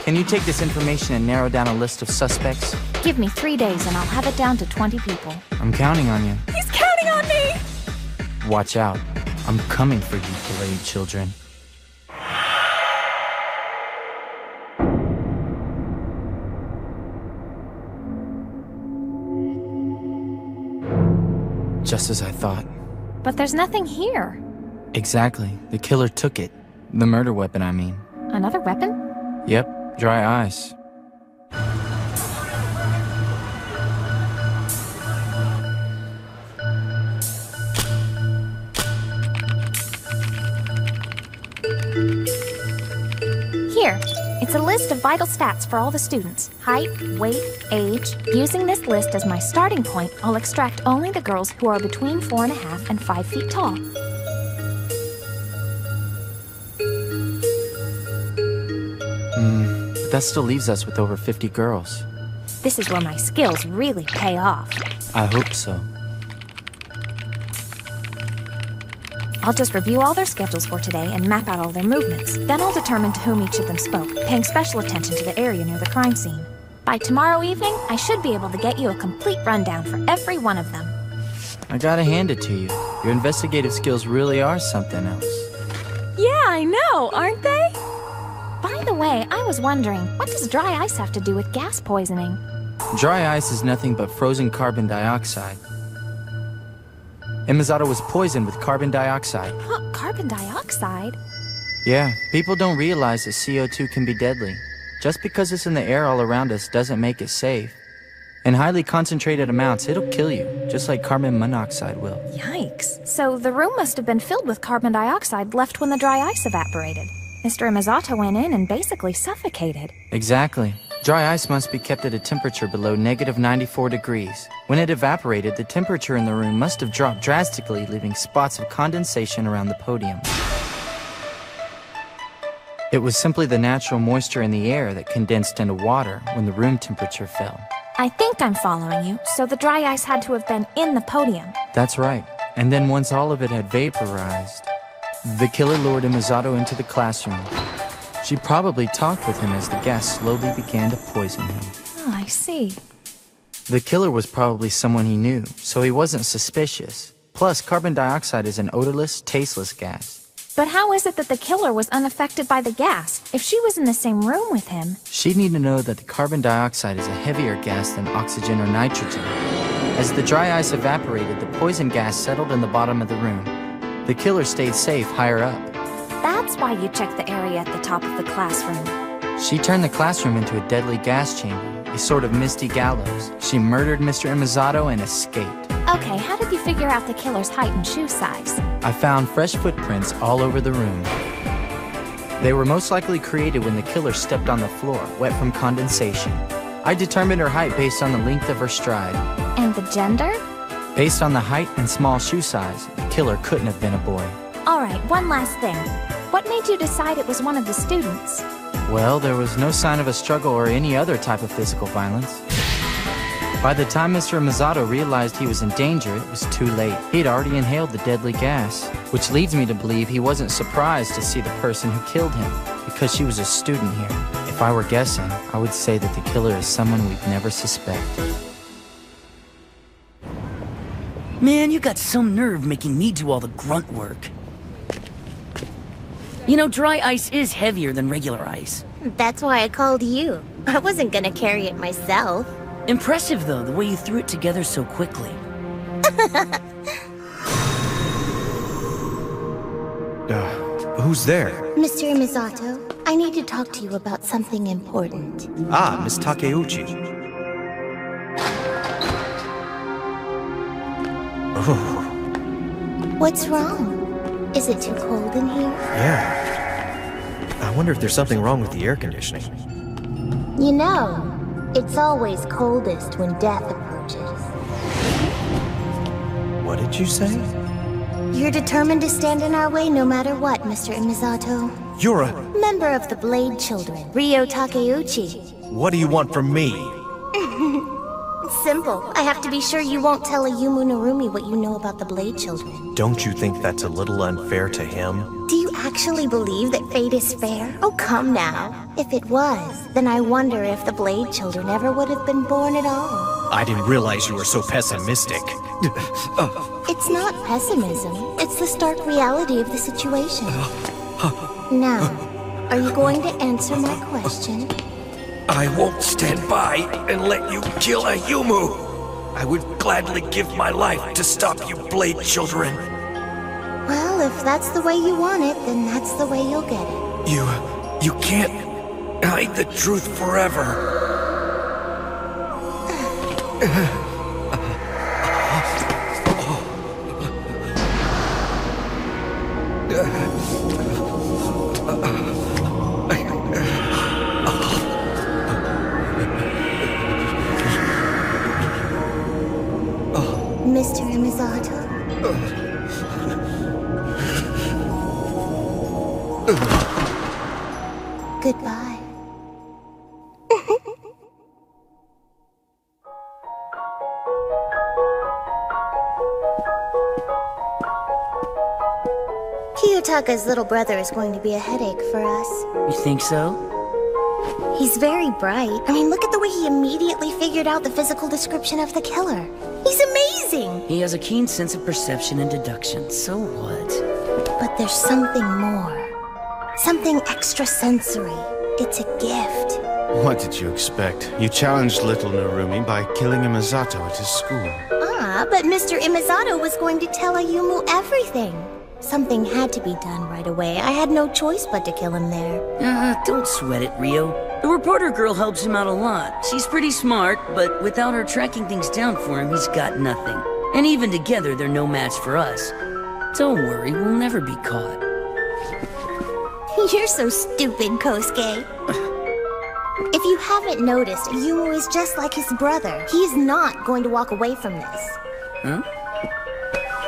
Can you take this information and narrow down a list of suspects? Give me 3 days and I'll have it down to 20 people. I'm counting on you. He's counting on me! Watch out. I'm coming for you, Blade Children. Just as I thought. But there's nothing here. Exactly. The killer took it. The murder weapon, I mean. Another weapon? Yep. Dry ice. Here, it's a list of vital stats for all the students. Height, weight, age. Using this list as my starting point, I'll extract only the girls who are between 4.5 and 5 feet tall. That still leaves us with over 50 girls. This is where my skills really pay off. I hope so. I'll just review all their schedules for today and map out all their movements. Then I'll determine to whom each of them spoke, paying special attention to the area near the crime scene. By tomorrow evening, I should be able to get you a complete rundown for every one of them. I gotta hand it to you. Your investigative skills really are something else. Yeah, I know, aren't they? By the way, I was wondering, what does dry ice have to do with gas poisoning? Dry ice is nothing but frozen carbon dioxide. Imazato was poisoned with carbon dioxide. What, carbon dioxide? Yeah, people don't realize that CO2 can be deadly. Just because it's in the air all around us doesn't make it safe. In highly concentrated amounts, it'll kill you, just like carbon monoxide will. Yikes. So the room must have been filled with carbon dioxide left when the dry ice evaporated. Mr. Imazato went in and basically suffocated. Exactly. Dry ice must be kept at a temperature below -94 degrees. When it evaporated, the temperature in the room must have dropped drastically, leaving spots of condensation around the podium. It was simply the natural moisture in the air that condensed into water when the room temperature fell. I think I'm following you, so the dry ice had to have been in the podium. That's right. And then once all of it had vaporized, the killer lured Imizato into the classroom. She probably talked with him as the gas slowly began to poison him. Oh, I see. The killer was probably someone he knew, so he wasn't suspicious. Plus, carbon dioxide is an odorless, tasteless gas. But how is it that the killer was unaffected by the gas? If she was in the same room with him... She'd need to know that the carbon dioxide is a heavier gas than oxygen or nitrogen. As the dry ice evaporated, the poison gas settled in the bottom of the room. The killer stayed safe higher up. That's why you checked the area at the top of the classroom. She turned the classroom into a deadly gas chamber, a sort of misty gallows. She murdered Mr. Imizato and escaped. Okay, how did you figure out the killer's height and shoe size? I found fresh footprints all over the room. They were most likely created when the killer stepped on the floor, wet from condensation. I determined her height based on the length of her stride. And the gender? Based on the height and small shoe size, the killer couldn't have been a boy. Alright, one last thing. What made you decide it was one of the students? Well, there was no sign of a struggle or any other type of physical violence. By the time Mr. Imizato realized he was in danger, it was too late. He'd already inhaled the deadly gas, which leads me to believe he wasn't surprised to see the person who killed him, because she was a student here. If I were guessing, I would say that the killer is someone we'd never suspect. Man, you got some nerve making me do all the grunt work. You know, dry ice is heavier than regular ice. That's why I called you. I wasn't gonna carry it myself. Impressive, though, the way you threw it together so quickly. Who's there? Mr. Imizato, I need to talk to you about something important. Ah, Miss Takeuchi. Oh. What's wrong? Is it too cold in here? Yeah. I wonder if there's something wrong with the air conditioning. You know, it's always coldest when death approaches. What did you say? You're determined to stand in our way no matter what, Mr. Imizato. You're a... Member of the Blade Children, Ryo Takeuchi. What do you want from me? It's simple. I have to be sure you won't tell Ayumu Narumi what you know about the Blade Children. Don't you think that's a little unfair to him? Do you actually believe that fate is fair? Oh, come now. If it was, then I wonder if the Blade Children ever would have been born at all. I didn't realize you were so pessimistic. It's not pessimism. It's the stark reality of the situation. Now, are you going to answer my question? I won't stand by and let you kill Ayumu. I would gladly give my life to stop you Blade Children. Well, if that's the way you want it, then that's the way you'll get it. You can't hide the truth forever. Mr. Imizato? Goodbye. Kiyotaka's little brother is going to be a headache for us. You think so? He's very bright. I mean, look at the way he immediately figured out the physical description of the killer. He's amazing! He has a keen sense of perception and deduction, so what? But there's something more. Something extrasensory. It's a gift. What did you expect? You challenged little Narumi by killing Imizato at his school. Ah, but Mr. Imizato was going to tell Ayumu everything. Something had to be done right away. I had no choice but to kill him there. Don't sweat it, Rio. The reporter girl helps him out a lot. She's pretty smart, but without her tracking things down for him, he's got nothing. And even together, they're no match for us. Don't worry, we'll never be caught. You're so stupid, Kosuke. If you haven't noticed, Ayumu is just like his brother. He's not going to walk away from this. Huh?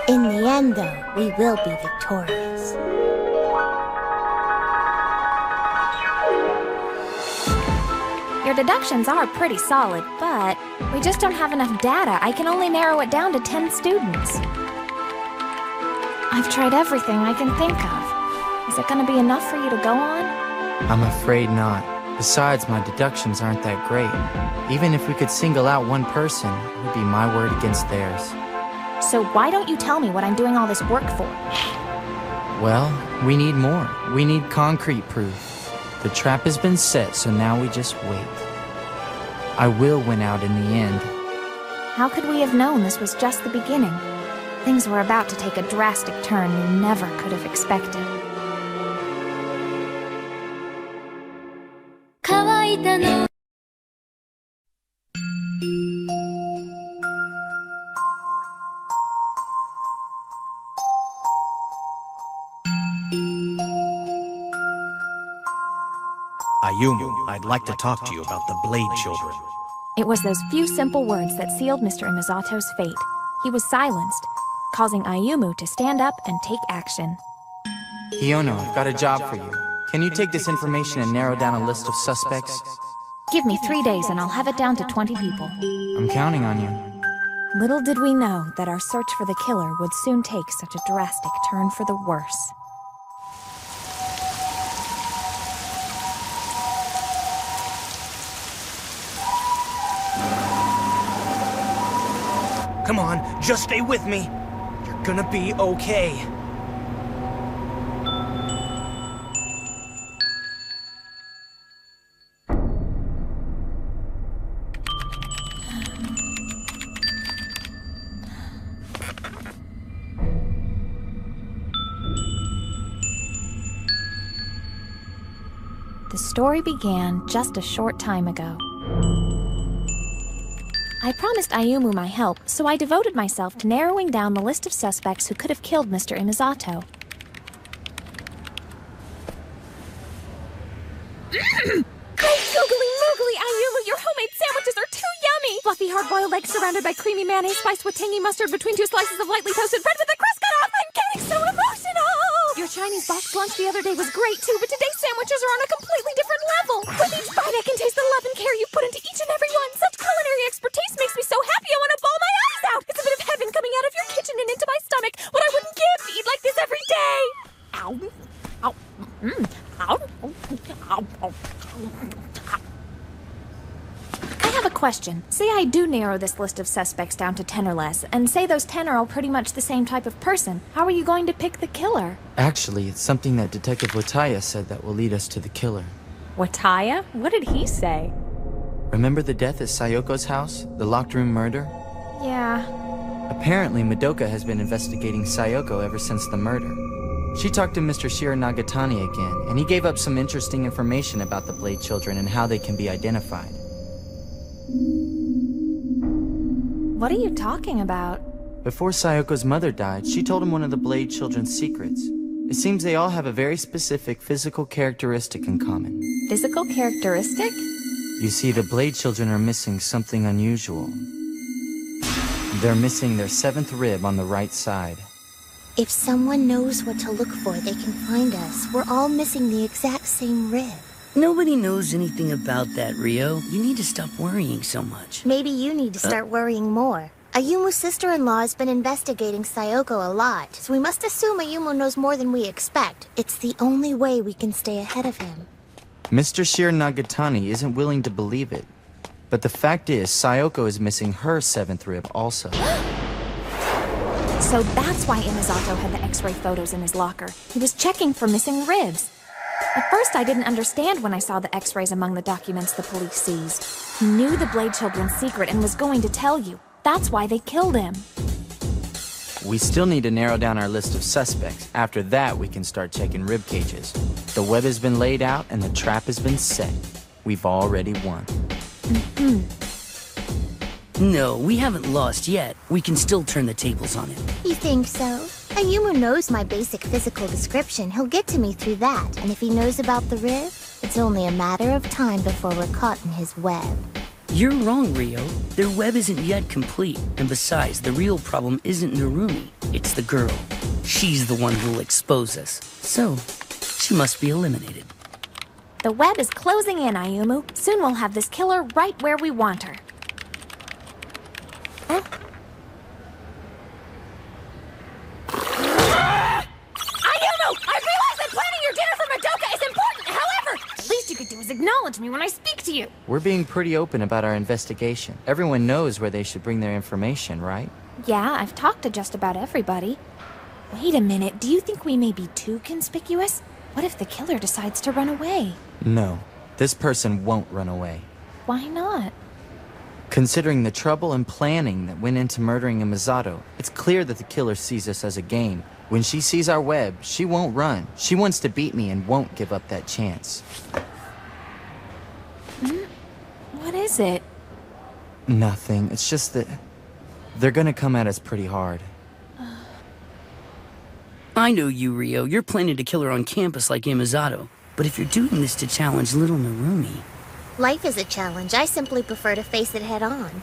In the end, though, we will be victorious. Your deductions are pretty solid, but we just don't have enough data. I can only narrow it down to 10 students. I've tried everything I can think of. Is it gonna be enough for you to go on? I'm afraid not. Besides, my deductions aren't that great. Even if we could single out one person, it would be my word against theirs. So why don't you tell me what I'm doing all this work for? Well, we need more. We need concrete proof. The trap has been set, so now we just wait. I will win out in the end. How could we have known this was just the beginning? Things were about to take a drastic turn we never could have expected. Ayumu, I'd like to talk to you about the Blade Children. It was those few simple words that sealed Mr. Imizato's fate. He was silenced, causing Ayumu to stand up and take action. Hiono, I've got a job for you. Can you take this information and narrow down a list of suspects? Give me 3 days and I'll have it down to 20 people. I'm counting on you. Little did we know that our search for the killer would soon take such a drastic turn for the worse. Come on, just stay with me. You're gonna be okay. The story began just a short time ago. I promised Ayumu my help, so I devoted myself to narrowing down the list of suspects who could have killed Mr. Imizato. Great googly moogly, Ayumu! Your homemade sandwiches are too yummy! Fluffy hard-boiled eggs surrounded by creamy mayonnaise spiced with tangy mustard between 2 slices of lightly toasted bread with the crust cut off! I'm getting so emotional! Your Chinese boxed lunch the other day was great too, but today's sandwiches are on a completely different level! With each bite I can taste the love and care you've put into each and every one! Such culinary expertise makes me so happy I want to bawl my eyes out! It's a bit of heaven coming out of your kitchen and into my stomach! What I wouldn't give to eat like this every day! Ow! Ow! Ow! Ow! Ow! I have a question. Say I do narrow this list of suspects down to 10 or less, and say those 10 are all pretty much the same type of person. How are you going to pick the killer? Actually, it's something that Detective Wataya said that will lead us to the killer. Wataya? What did he say? Remember the death at Sayoko's house? The locked room murder? Yeah. Apparently, Madoka has been investigating Sayoko ever since the murder. She talked to Mr. Shiranagatani again, and he gave up some interesting information about the Blade Children and how they can be identified. What are you talking about? Before Sayoko's mother died, she told him one of the Blade Children's secrets. It seems they all have a very specific physical characteristic in common. Physical characteristic? You see, the Blade Children are missing something unusual. They're missing their 7th rib on the right side. If someone knows what to look for, they can find us. We're all missing the exact same rib. Nobody knows anything about that, Rio. You need to stop worrying so much. Maybe you need to start worrying more. Ayumu's sister-in-law has been investigating Sayoko a lot, so we must assume Ayumu knows more than we expect. It's the only way we can stay ahead of him. Mr. Shiranagatani isn't willing to believe it. But the fact is, Sayoko is missing her 7th rib also. So that's why Imizato had the X-ray photos in his locker. He was checking for missing ribs. At first, I didn't understand when I saw the X-rays among the documents the police seized. He knew the Blade Children's secret and was going to tell you. That's why they killed him. We still need to narrow down our list of suspects. After that, we can start checking rib cages. The web has been laid out and the trap has been set. We've already won. No, we haven't lost yet. We can still turn the tables on him. You think so? Ayumu knows my basic physical description. He'll get to me through that. And if he knows about the rib, it's only a matter of time before we're caught in his web. You're wrong, Rio. Their web isn't yet complete. And besides, the real problem isn't Narumi. It's the girl. She's the one who'll expose us. So, she must be eliminated. The web is closing in, Ayumu. Soon we'll have this killer right where we want her. Huh? Ayumu! I realize that planning your dinner for Madoka is important! However, the least you could do is acknowledge me when I speak to you! We're being pretty open about our investigation. Everyone knows where they should bring their information, right? Yeah, I've talked to just about everybody. Wait a minute, do you think we may be too conspicuous? What if the killer decides to run away? No, this person won't run away. Why not? Considering the trouble and planning that went into murdering a Misato, it's clear that the killer sees us as a game. When she sees our web, she won't run. She wants to beat me and won't give up that chance. What is it? Nothing. It's just that they're gonna come at us pretty hard. I know you, Rio. You're planning to kill her on campus like Imizato. But if you're doing this to challenge little Narumi... Life is a challenge. I simply prefer to face it head on.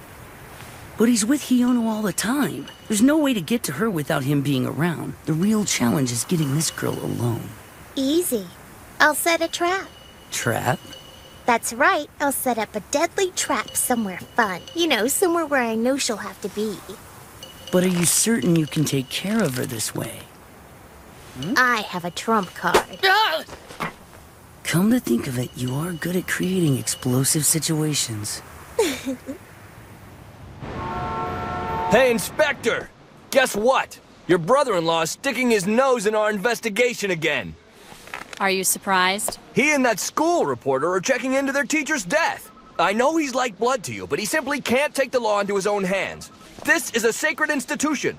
But he's with Hiono all the time. There's no way to get to her without him being around. The real challenge is getting this girl alone. Easy. I'll set a trap. Trap? That's right. I'll set up a deadly trap somewhere fun. You know, somewhere where I know she'll have to be. But are you certain you can take care of her this way? I have a trump card. Come to think of it, you are good at creating explosive situations. Hey, Inspector! Guess what? Your brother-in-law is sticking his nose in our investigation again. Are you surprised? He and that school reporter are checking into their teacher's death. I know he's like blood to you, but he simply can't take the law into his own hands. This is a sacred institution.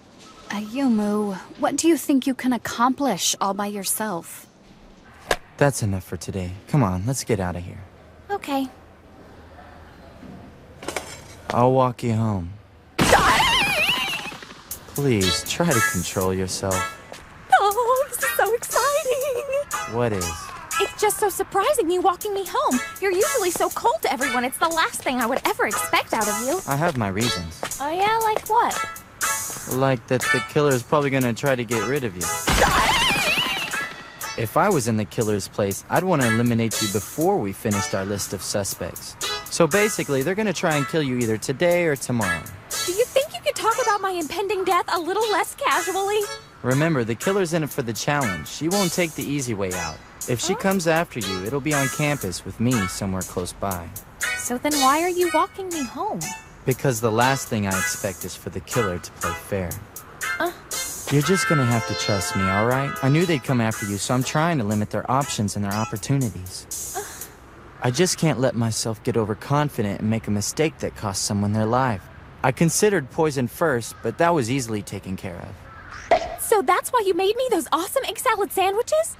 Ayumu, what do you think you can accomplish all by yourself? That's enough for today. Come on, let's get out of here. Okay. I'll walk you home. Please, try to control yourself. Oh, this is so exciting! What is? It's just so surprising you walking me home. You're usually so cold to everyone. It's the last thing I would ever expect out of you. I have my reasons. Oh yeah, like what? Like that the killer's probably gonna try to get rid of you. If I was in the killer's place, I'd want to eliminate you before we finished our list of suspects. So basically, they're gonna try and kill you either today or tomorrow. Do you think you could talk about my impending death a little less casually? Remember, the killer's in it for the challenge. She won't take the easy way out. If she comes after you, it'll be on campus with me somewhere close by. So then why are you walking me home? Because the last thing I expect is for the killer to play fair. You're just gonna have to trust me, alright? I knew they'd come after you, so I'm trying to limit their options and their opportunities. I just can't let myself get overconfident and make a mistake that costs someone their life. I considered poison first, but that was easily taken care of. So that's why you made me those awesome egg salad sandwiches?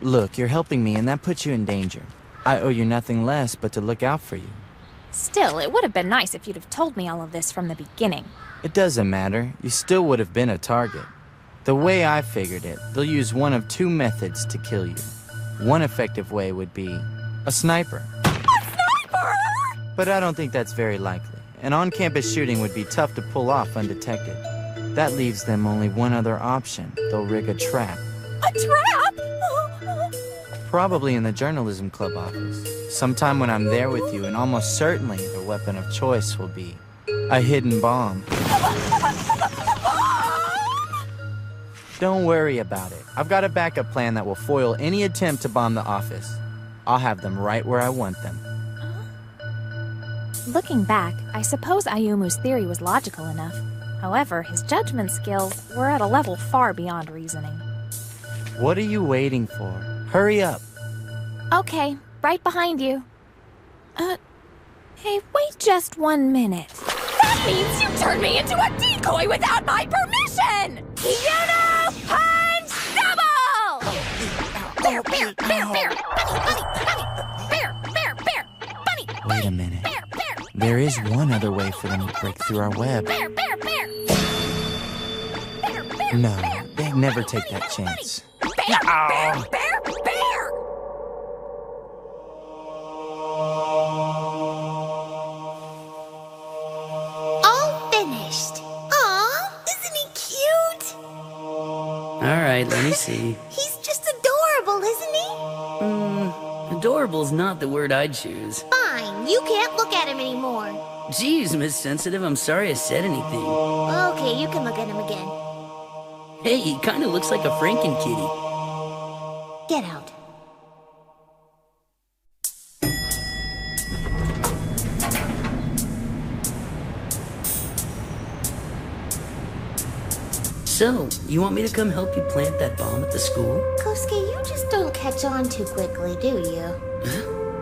Look, you're helping me and that puts you in danger. I owe you nothing less but to look out for you. Still, it would have been nice if you'd have told me all of this from the beginning. It doesn't matter. You still would have been a target. The way I figured it, they'll use one of two methods to kill you. One effective way would be a sniper. A sniper! But I don't think that's very likely. An on-campus shooting would be tough to pull off undetected. That leaves them only one other option. They'll rig a trap. A trap? Probably in the journalism club office. Sometime when I'm there with you, and almost certainly the weapon of choice will be a hidden bomb. Don't worry about it. I've got a backup plan that will foil any attempt to bomb the office. I'll have them right where I want them. Looking back, I suppose Ayumu's theory was logical enough. However, his judgment skills were at a level far beyond reasoning. What are you waiting for? Hurry up. Okay, right behind you. Hey, wait just 1 minute. That means you turned me into a decoy without my permission! Kizuna punch double! Bear, bear, bear, bear, bunny, bear, bear, bear, bunny, Wait a minute. There is one other way for them to break through our web. bear, bear, bear. No, they'd never take that chance. Bear, bear, bear, bear! All finished. Aw, isn't he cute? Alright, let me see. He's just adorable, isn't he? adorable's not the word I'd choose. Fine, you can't look at him anymore. Jeez, Miss Sensitive, I'm sorry I said anything. Okay, you can look at him again. Hey, he kinda looks like a Franken-kitty. Get out. So, you want me to come help you plant that bomb at the school? Kosuke, you just don't catch on too quickly, do you?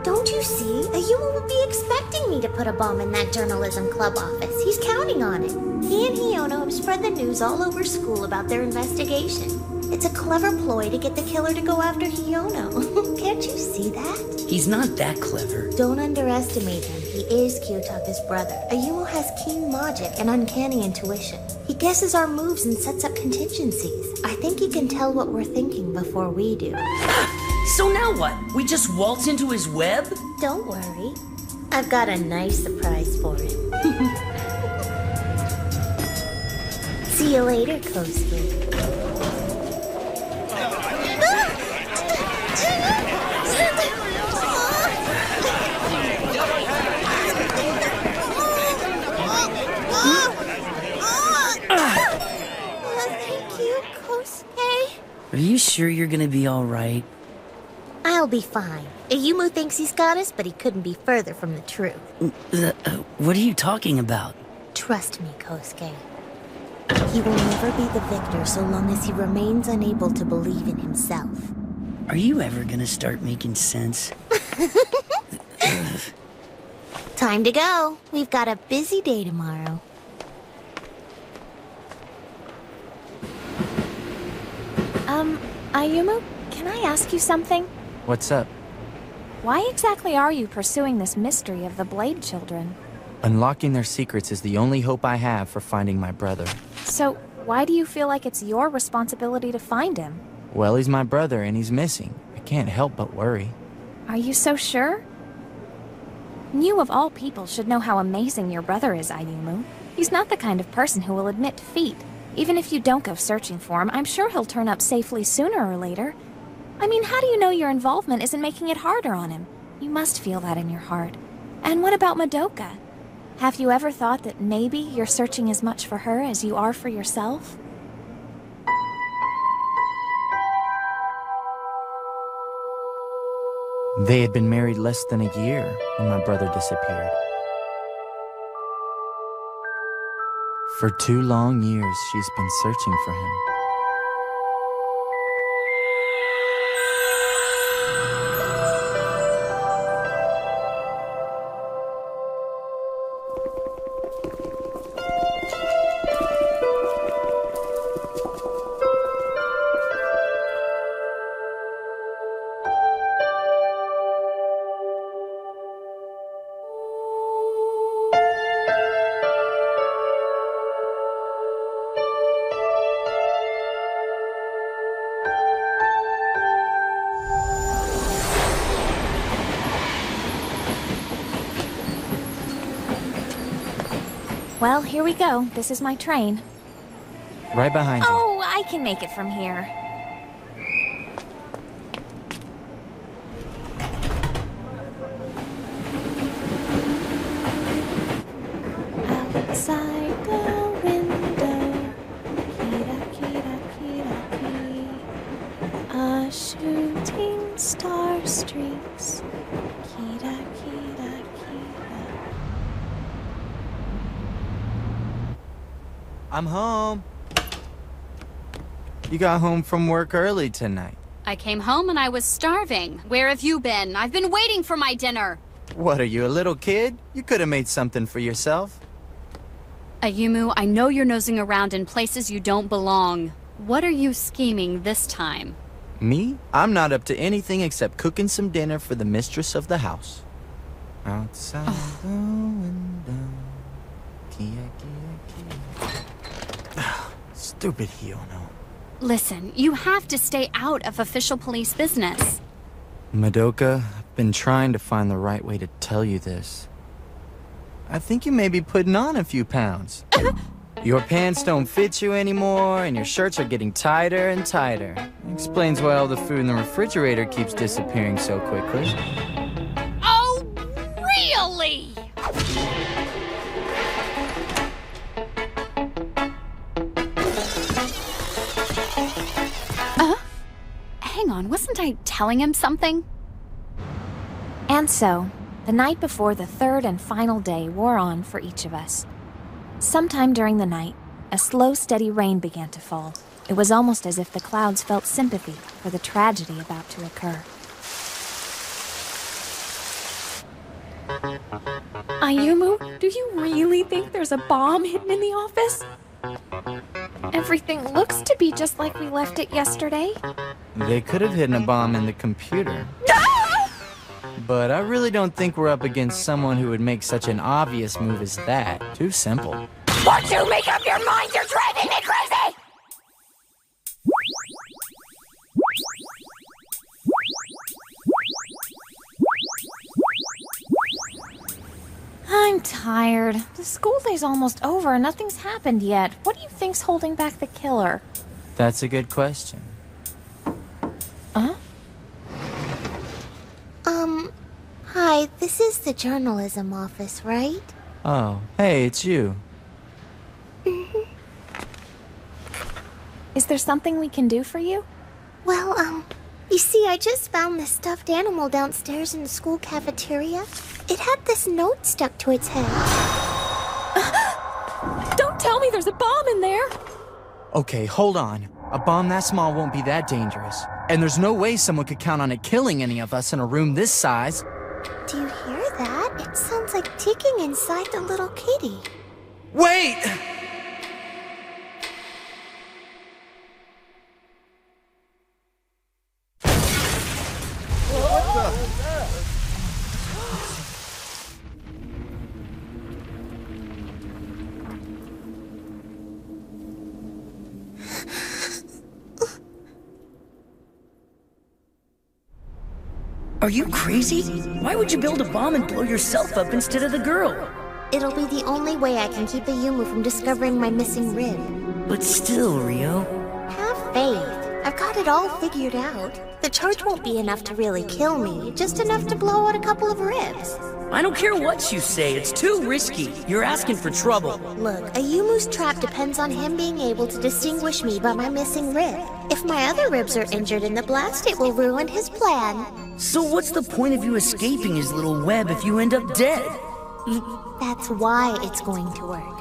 Don't you see? Ayumu would be expecting me to put a bomb in that journalism club office. He's counting on it. He and Hiono have spread the news all over school about their investigation. It's a clever ploy to get the killer to go after Hiono. Can't you see that? He's not that clever. Don't underestimate him. He is Kiyotaka's brother. Ayumu has keen logic and uncanny intuition. He guesses our moves and sets up contingencies. I think he can tell what we're thinking before we do. So now what? We just waltz into his web? Don't worry. I've got a nice surprise for him. See you later, Kosuke. Thank you, Kosuke. Are you sure you're gonna be alright? I'll be fine. Ayumu thinks he's got us, but he couldn't be further from the truth. What are you talking about? Trust me, Kosuke. He will never be the victor so long as he remains unable to believe in himself. Are you ever gonna start making sense? Time to go. We've got a busy day tomorrow. Ayumu, can I ask you something? What's up? Why exactly are you pursuing this mystery of the Blade Children? Unlocking their secrets is the only hope I have for finding my brother. So, why do you feel like it's your responsibility to find him? Well, he's my brother and he's missing. I can't help but worry. Are you so sure? You of all people should know how amazing your brother is, Ayumu. He's not the kind of person who will admit defeat. Even if you don't go searching for him, I'm sure he'll turn up safely sooner or later. I mean, how do you know your involvement isn't making it harder on him? You must feel that in your heart. And what about Madoka? Have you ever thought that maybe you're searching as much for her as you are for yourself? They had been married less than a year when my brother disappeared. For 2 long years, she's been searching for him. Well, here we go. This is my train. Right behind you. Oh, I can make it from here. Outside the window, kira, kira, kira, kira. A shooting star streaks. Kira, kira, kira. I'm home. You got home from work early tonight. I came home and I was starving. Where have you been? I've been waiting for my dinner. What, are you a little kid? You could have made something for yourself. Ayumu, I know you're nosing around in places you don't belong. What are you scheming this time? Me? I'm not up to anything except cooking some dinner for the mistress of the house. Outside the window. Kia, kia, kia. Stupid Hiono. Listen, you have to stay out of official police business. Madoka, I've been trying to find the right way to tell you this. I think you may be putting on a few pounds. Your pants don't fit you anymore, and your shirts are getting tighter and tighter. Explains why all the food in the refrigerator keeps disappearing so quickly. Oh, really? Hang on, wasn't I telling him something? And so, the night before the third and final day wore on for each of us. Sometime during the night, a slow, steady rain began to fall. It was almost as if the clouds felt sympathy for the tragedy about to occur. Ayumu, do you really think there's a bomb hidden in the office? Everything looks to be just like we left it yesterday. They could have hidden a bomb in the computer. But I really don't think we're up against someone who would make such an obvious move as that. Too simple. Once you make up your mind, you're driving me crazy! I'm tired. The school day's almost over and nothing's happened yet. What do you think's holding back the killer? That's a good question. Huh? Hi, this is the journalism office, right? Oh, hey, it's you. Is there something we can do for you? Well, you see, I just found this stuffed animal downstairs in the school cafeteria. It had this note stuck to its head. Don't tell me there's a bomb in there! Okay, hold on. A bomb that small won't be that dangerous. And there's no way someone could count on it killing any of us in a room this size. Do you hear that? It sounds like ticking inside the little kitty. Wait! Are you crazy? Why would you build a bomb and blow yourself up instead of the girl? It'll be the only way I can keep Ayumu from discovering my missing rib. But still, Rio. Have faith. I've got it all figured out. The charge won't be enough to really kill me, just enough to blow out a couple of ribs. I don't care what you say, it's too risky. You're asking for trouble. Look, Ayumu's trap depends on him being able to distinguish me by my missing rib. If my other ribs are injured in the blast, it will ruin his plan. So what's the point of you escaping his little web if you end up dead? That's why it's going to work.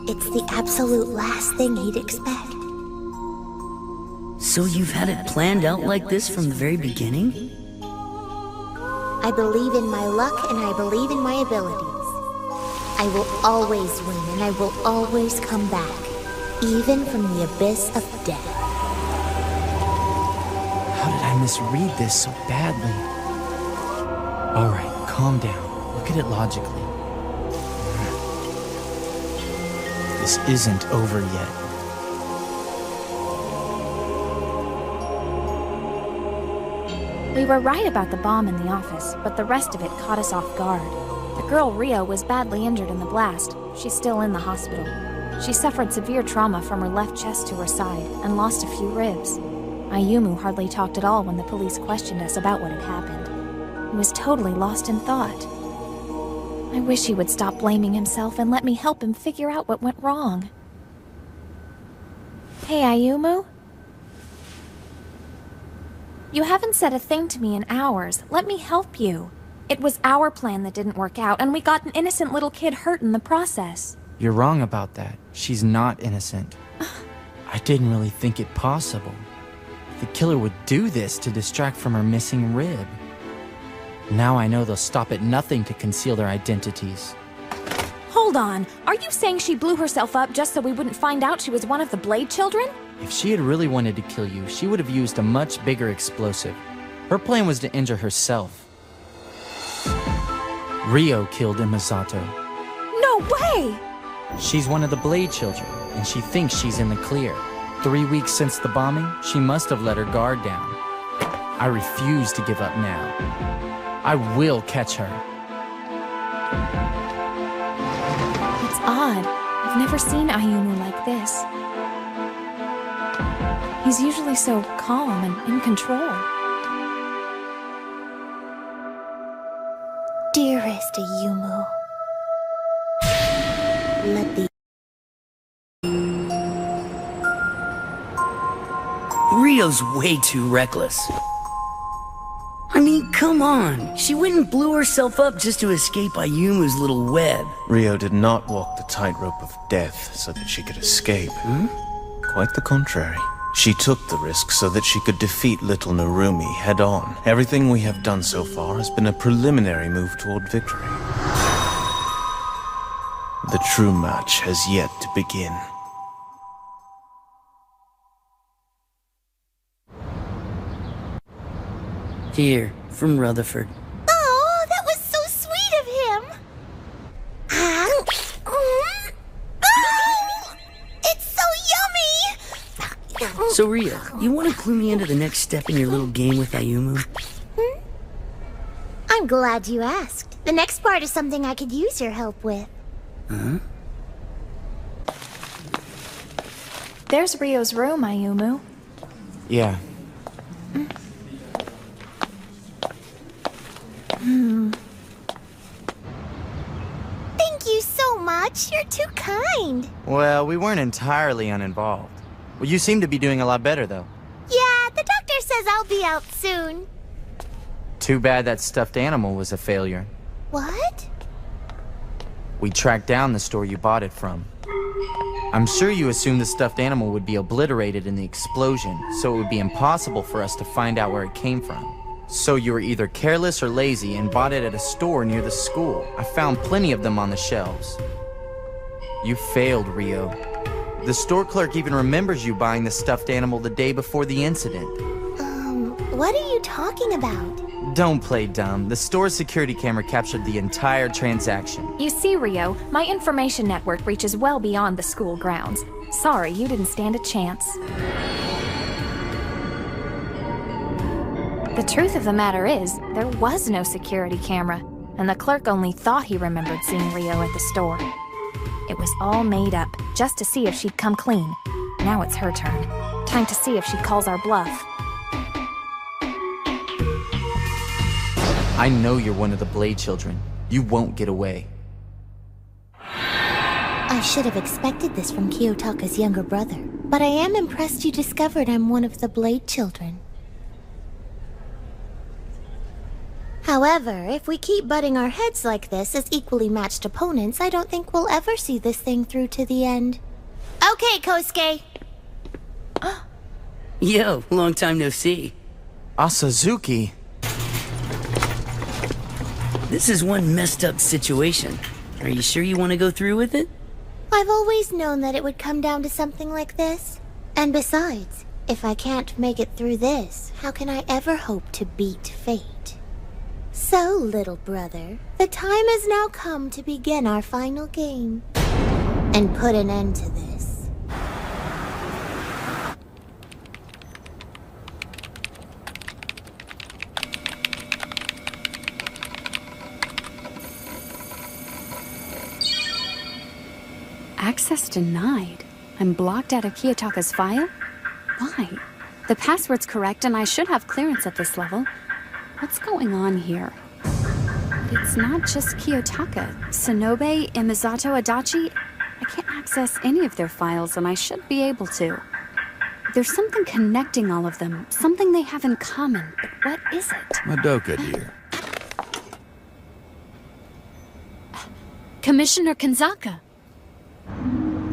It's the absolute last thing he'd expect. So you've had it planned out like this from the very beginning? I believe in my luck and I believe in my abilities. I will always win and I will always come back, even from the abyss of death. How did I misread this so badly? Alright, calm down. Look at it logically. This isn't over yet. We were right about the bomb in the office, but the rest of it caught us off guard. The girl Rio was badly injured in the blast. She's still in the hospital. She suffered severe trauma from her left chest to her side and lost a few ribs. Ayumu hardly talked at all when the police questioned us about what had happened. He was totally lost in thought. I wish he would stop blaming himself and let me help him figure out what went wrong. Hey, Ayumu? You haven't said a thing to me in hours. Let me help you. It was our plan that didn't work out, and we got an innocent little kid hurt in the process. You're wrong about that. She's not innocent. I didn't really think it possible. The killer would do this to distract from her missing rib. Now I know they'll stop at nothing to conceal their identities. Hold on. Are you saying she blew herself up just so we wouldn't find out she was one of the Blade children? If she had really wanted to kill you, she would have used a much bigger explosive. Her plan was to injure herself. Rio killed Imazato. No way! She's one of the Blade children, and she thinks she's in the clear. 3 weeks since the bombing, she must have let her guard down. I refuse to give up now. I will catch her. It's odd. I I've never seen Ayumu like this. He's usually so calm and in control. Dearest Ayumu, let the... Rio's way too reckless. I mean, come on. She went and blew herself up just to escape Ayumu's little web. Rio did not walk the tightrope of death so that she could escape. Quite the contrary. She took the risk so that she could defeat little Narumi head on. Everything we have done so far has been a preliminary move toward victory. The true match has yet to begin. Here, from Rutherford. Oh, that was so sweet of him! It's so yummy! So Rio, you want to clue me into the next step in your little game with Ayumu? I'm glad you asked. The next part is something I could use your help with. Huh? There's Rio's room, Ayumu. Yeah. Thank you so much. You're too kind. Well, we weren't entirely uninvolved. Well, you seem to be doing a lot better, though. Yeah, the doctor says I'll be out soon. Too bad that stuffed animal was a failure. What? We tracked down the store you bought it from. I'm sure you assumed the stuffed animal would be obliterated in the explosion, so it would be impossible for us to find out where it came from. So you were either careless or lazy and bought it at a store near the school. I found plenty of them on the shelves. You failed, Rio. The store clerk even remembers you buying the stuffed animal the day before the incident. What are you talking about? Don't play dumb. The store's security camera captured the entire transaction. You see, Rio, my information network reaches well beyond the school grounds. Sorry, you didn't stand a chance. The truth of the matter is, there was no security camera, and the clerk only thought he remembered seeing Rio at the store. It was all made up, just to see if she'd come clean. Now it's her turn. Time to see if she calls our bluff. I know you're one of the Blade children. You won't get away. I should have expected this from Kiyotaka's younger brother, but I am impressed you discovered I'm one of the Blade children. However, if we keep butting our heads like this as equally matched opponents, I don't think we'll ever see this thing through to the end. Okay, Kosuke! Yo, long time no see. Asazuki. This is one messed up situation. Are you sure you want to go through with it? I've always known that it would come down to something like this. And besides, if I can't make it through this, how can I ever hope to beat fate? So, little brother, the time has now come to begin our final game. And put an end to this. Access denied. I'm blocked out of Kiyotaka's file? Why? The password's correct and I should have clearance at this level. What's going on here? It's not just Kiyotaka. Sonobe, Imizato, Adachi. I can't access any of their files and I should be able to. There's something connecting all of them, something they have in common, but what is it? Madoka, dear. Commissioner Kanzaka.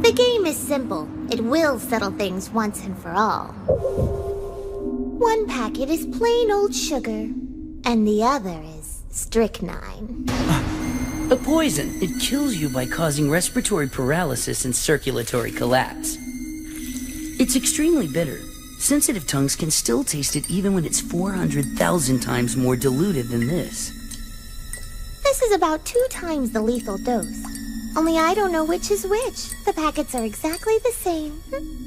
The game is simple. It will settle things once and for all. One packet is plain old sugar, and the other is strychnine. A poison. It kills you by causing respiratory paralysis and circulatory collapse. It's extremely bitter. Sensitive tongues can still taste it even when it's 400,000 times more diluted than this. This is about 2 times the lethal dose. Only I don't know which is which. The packets are exactly the same.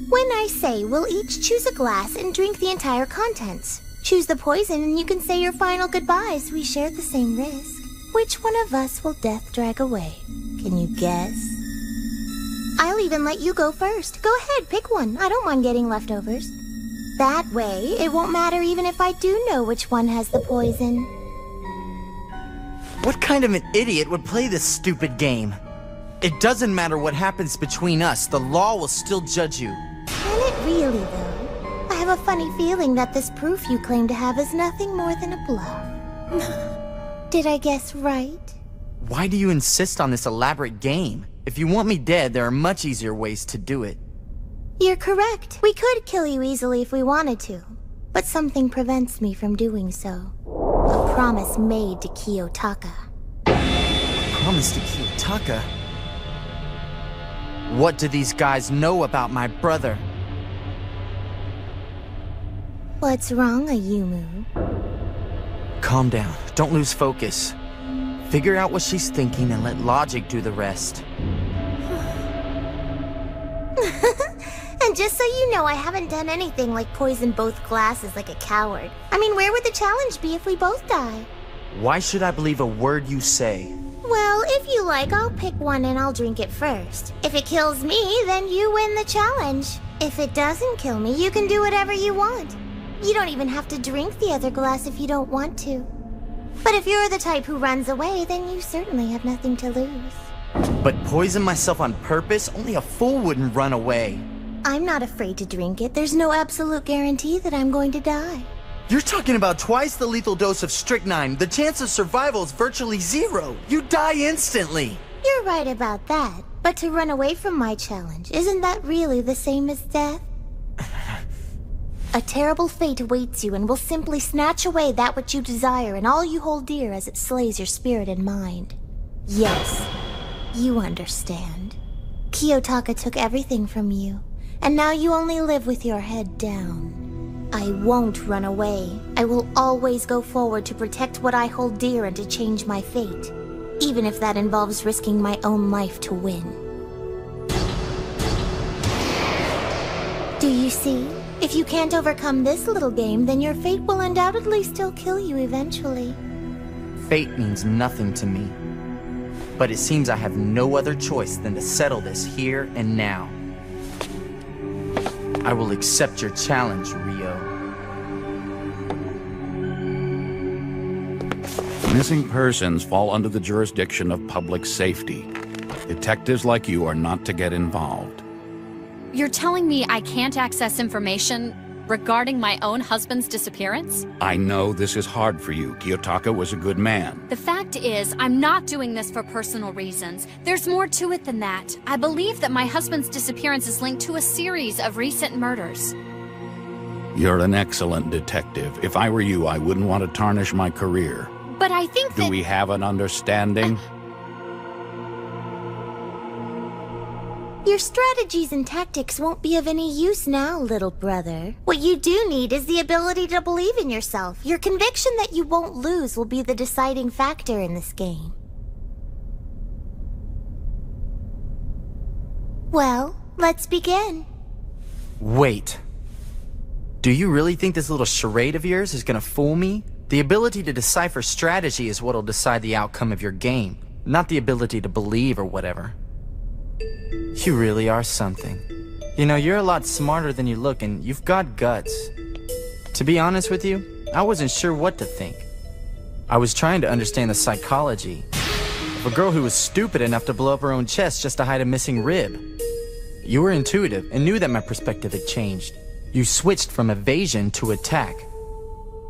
When I say we'll each choose a glass and drink the entire contents. Choose the poison and you can say your final goodbyes. We share the same risk. Which one of us will death drag away? Can you guess? I'll even let you go first. Go ahead, pick one. I don't mind getting leftovers. That way, it won't matter even if I do know which one has the poison. What kind of an idiot would play this stupid game? It doesn't matter what happens between us, the law will still judge you. Can it really, though? I have a funny feeling that this proof you claim to have is nothing more than a bluff. Did I guess right? Why do you insist on this elaborate game? If you want me dead, there are much easier ways to do it. You're correct. We could kill you easily if we wanted to, but something prevents me from doing so. A promise made to Kiyotaka. Promise to Kiyotaka? What do these guys know about my brother? What's wrong, Ayumu? Calm down. Don't lose focus. Figure out what she's thinking and let logic do the rest. And just so you know, I haven't done anything like poison both glasses like a coward. I mean, where would the challenge be if we both die? Why should I believe a word you say? Well, if you like, I'll pick one and I'll drink it first. If it kills me, then you win the challenge. If it doesn't kill me, you can do whatever you want. You don't even have to drink the other glass if you don't want to. But if you're the type who runs away, then you certainly have nothing to lose. But poison myself on purpose? Only a fool wouldn't run away. I'm not afraid to drink it. There's no absolute guarantee that I'm going to die. You're talking about twice the lethal dose of strychnine. The chance of survival is virtually zero. You die instantly. You're right about that. But to run away from my challenge, isn't that really the same as death? A terrible fate awaits you and will simply snatch away that which you desire and all you hold dear as it slays your spirit and mind. Yes, you understand. Kiyotaka took everything from you, and now you only live with your head down. I won't run away. I will always go forward to protect what I hold dear and to change my fate, even if that involves risking my own life to win. Do you see? If you can't overcome this little game, then your fate will undoubtedly still kill you eventually. Fate means nothing to me. But it seems I have no other choice than to settle this here and now. I will accept your challenge, Rio. Missing persons fall under the jurisdiction of public safety. Detectives like you are not to get involved. You're telling me I can't access information regarding my own husband's disappearance? I know this is hard for you. Kiyotaka was a good man. The fact is, I'm not doing this for personal reasons. There's more to it than that. I believe that my husband's disappearance is linked to a series of recent murders. You're an excellent detective. If I were you, I wouldn't want to tarnish my career. But I think that— Do we have an understanding? Your strategies and tactics won't be of any use now, little brother. What you do need is the ability to believe in yourself. Your conviction that you won't lose will be the deciding factor in this game. Well, let's begin. Wait. Do you really think this little charade of yours is gonna fool me? The ability to decipher strategy is what'll decide the outcome of your game, not the ability to believe or whatever. You really are something. You know, you're a lot smarter than you look, and you've got guts. To be honest with you, I wasn't sure what to think. I was trying to understand the psychology of a girl who was stupid enough to blow up her own chest just to hide a missing rib. You were intuitive and knew that my perspective had changed. You switched from evasion to attack.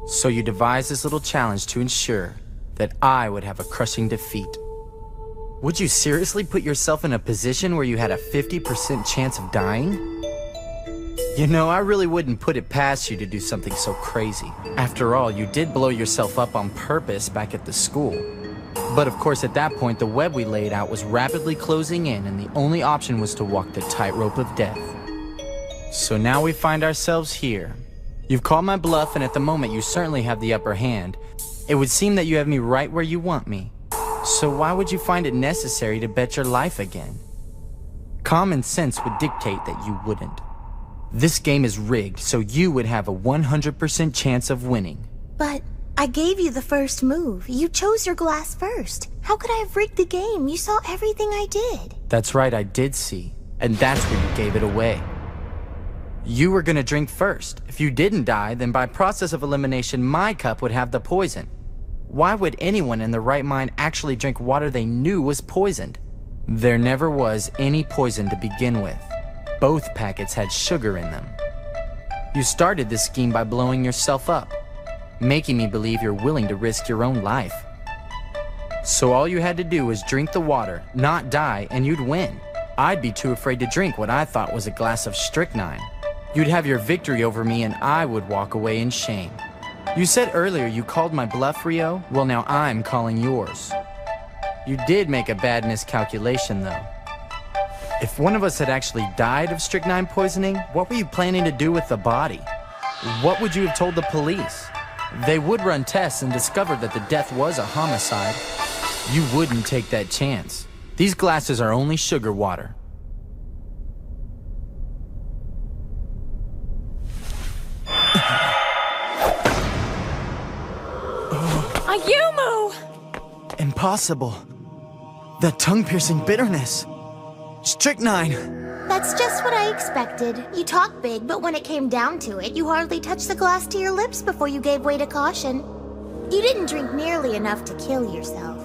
So you devised this little challenge to ensure that I would have a crushing defeat. Would you seriously put yourself in a position where you had a 50% chance of dying? You know, I really wouldn't put it past you to do something so crazy. After all, you did blow yourself up on purpose back at the school. But of course, at that point, the web we laid out was rapidly closing in, and the only option was to walk the tightrope of death. So now we find ourselves here. You've called my bluff, and at the moment, you certainly have the upper hand. It would seem that you have me right where you want me. So why would you find it necessary to bet your life again? Common sense would dictate that you wouldn't. This game is rigged, so you would have a 100% chance of winning. But I gave you the first move. You chose your glass first. How could I have rigged the game? You saw everything I did. That's right, I did see. And that's where you gave it away. You were gonna drink first. If you didn't die, then by process of elimination, my cup would have the poison. Why would anyone in their right mind actually drink water they knew was poisoned? There never was any poison to begin with. Both packets had sugar in them. You started this scheme by blowing yourself up, making me believe you're willing to risk your own life. So all you had to do was drink the water, not die, and you'd win. I'd be too afraid to drink what I thought was a glass of strychnine. You'd have your victory over me and I would walk away in shame. You said earlier you called my bluff, Rio? Well, now I'm calling yours. You did make a bad miscalculation, though. If one of us had actually died of strychnine poisoning, what were you planning to do with the body? What would you have told the police? They would run tests and discover that the death was a homicide. You wouldn't take that chance. These glasses are only sugar water. Ayumu! Impossible. That tongue-piercing bitterness. Strychnine. That's just what I expected. You talk big, but when it came down to it, you hardly touched the glass to your lips before you gave way to caution. You didn't drink nearly enough to kill yourself.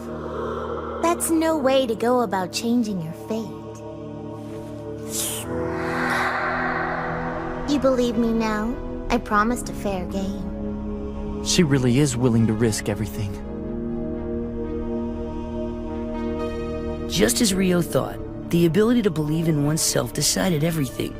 That's no way to go about changing your fate. You believe me now? I promised a fair game. She really is willing to risk everything. Just as Rio thought, the ability to believe in oneself decided everything.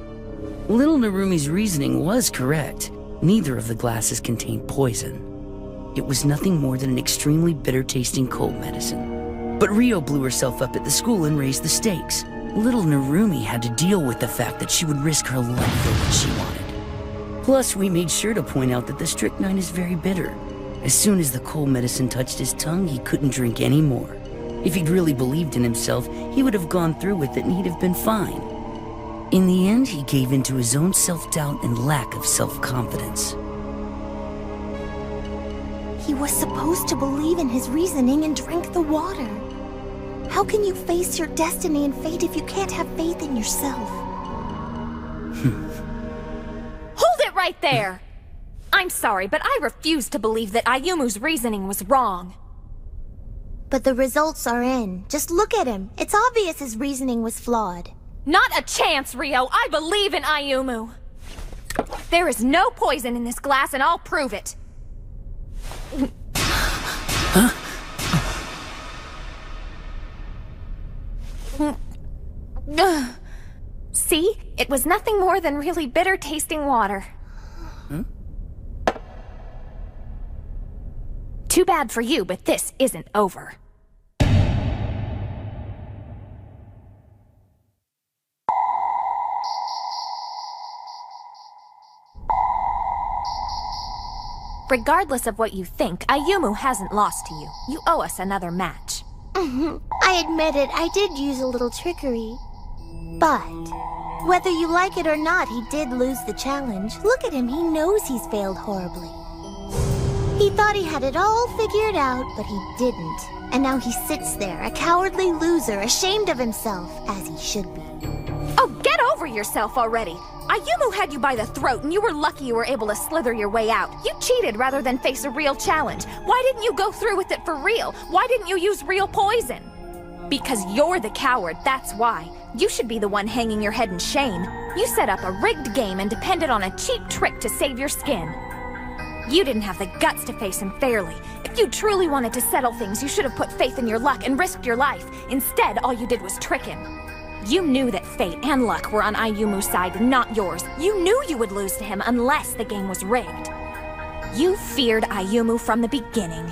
Little Narumi's reasoning was correct. Neither of the glasses contained poison. It was nothing more than an extremely bitter-tasting cold medicine. But Rio blew herself up at the school and raised the stakes. Little Narumi had to deal with the fact that she would risk her life for what she wanted. Plus, we made sure to point out that the strychnine is very bitter. As soon as the cold medicine touched his tongue, he couldn't drink any more. If he'd really believed in himself, he would have gone through with it and he'd have been fine. In the end, he gave in to his own self-doubt and lack of self-confidence. He was supposed to believe in his reasoning and drink the water. How can you face your destiny and fate if you can't have faith in yourself? Hold it right there! I'm sorry, but I refuse to believe that Ayumu's reasoning was wrong. But the results are in. Just look at him. It's obvious his reasoning was flawed. Not a chance, Rio! I believe in Ayumu! There is no poison in this glass, and I'll prove it. Huh? See? It was nothing more than really bitter-tasting water. Huh? Too bad for you, but this isn't over. Regardless of what you think, Ayumu hasn't lost to you. You owe us another match. I admit it, I did use a little trickery. But, whether you like it or not, he did lose the challenge. Look at him, he knows he's failed horribly. He thought he had it all figured out, but he didn't. And now he sits there, a cowardly loser, ashamed of himself, as he should be. Oh, get over yourself already! Ayumu had you by the throat, and you were lucky you were able to slither your way out. You cheated rather than face a real challenge. Why didn't you go through with it for real? Why didn't you use real poison? Because you're the coward, that's why. You should be the one hanging your head in shame. You set up a rigged game and depended on a cheap trick to save your skin. You didn't have the guts to face him fairly. If you truly wanted to settle things, you should have put faith in your luck and risked your life. Instead, all you did was trick him. You knew that fate and luck were on Ayumu's side, not yours. You knew you would lose to him unless the game was rigged. You feared Ayumu from the beginning.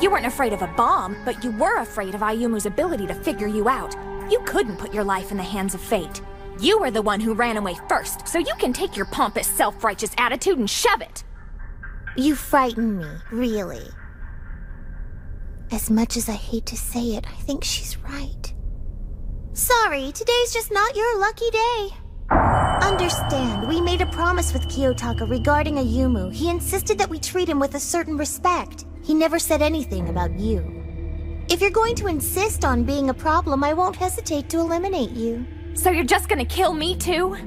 You weren't afraid of a bomb, but you were afraid of Ayumu's ability to figure you out. You couldn't put your life in the hands of fate. You were the one who ran away first, so you can take your pompous, self-righteous attitude and shove it. You frighten me, really. As much as I hate to say it, I think she's right. Sorry, today's just not your lucky day. Understand, we made a promise with Kiyotaka regarding Ayumu. He insisted that we treat him with a certain respect. He never said anything about you. If you're going to insist on being a problem, I won't hesitate to eliminate you. So you're just gonna kill me too?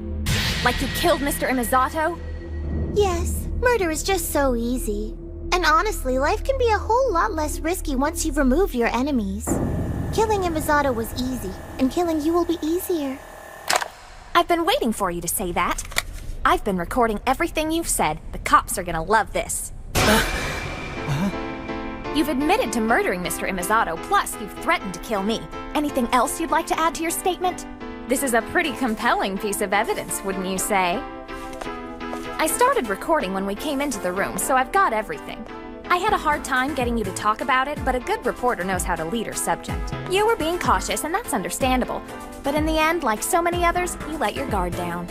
Like you killed Mr. Imazato? Yes, murder is just so easy. And honestly, life can be a whole lot less risky once you've removed your enemies. Killing Imazato was easy, and killing you will be easier. I've been waiting for you to say that. I've been recording everything you've said. The cops are gonna love this. You've admitted to murdering Mr. Imazato, plus you've threatened to kill me. Anything else you'd like to add to your statement? This is a pretty compelling piece of evidence, wouldn't you say? I started recording when we came into the room, so I've got everything. I had a hard time getting you to talk about it, but a good reporter knows how to lead her subject. You were being cautious, and that's understandable. But in the end, like so many others, you let your guard down.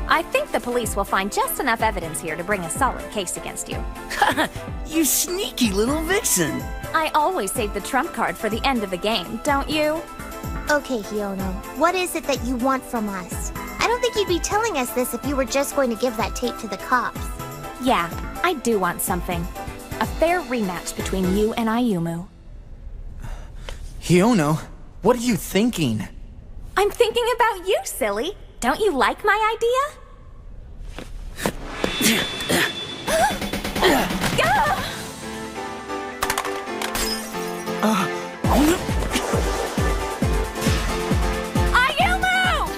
I think the police will find just enough evidence here to bring a solid case against you. You sneaky little vixen! I always save the trump card for the end of the game, don't you? Okay, Hiono, what is it that you want from us? I don't think you'd be telling us this if you were just going to give that tape to the cops. Yeah, I do want something. A fair rematch between you and Ayumu. Hiono, what are you thinking? I'm thinking about you, silly. Don't you like my idea? Ayumu!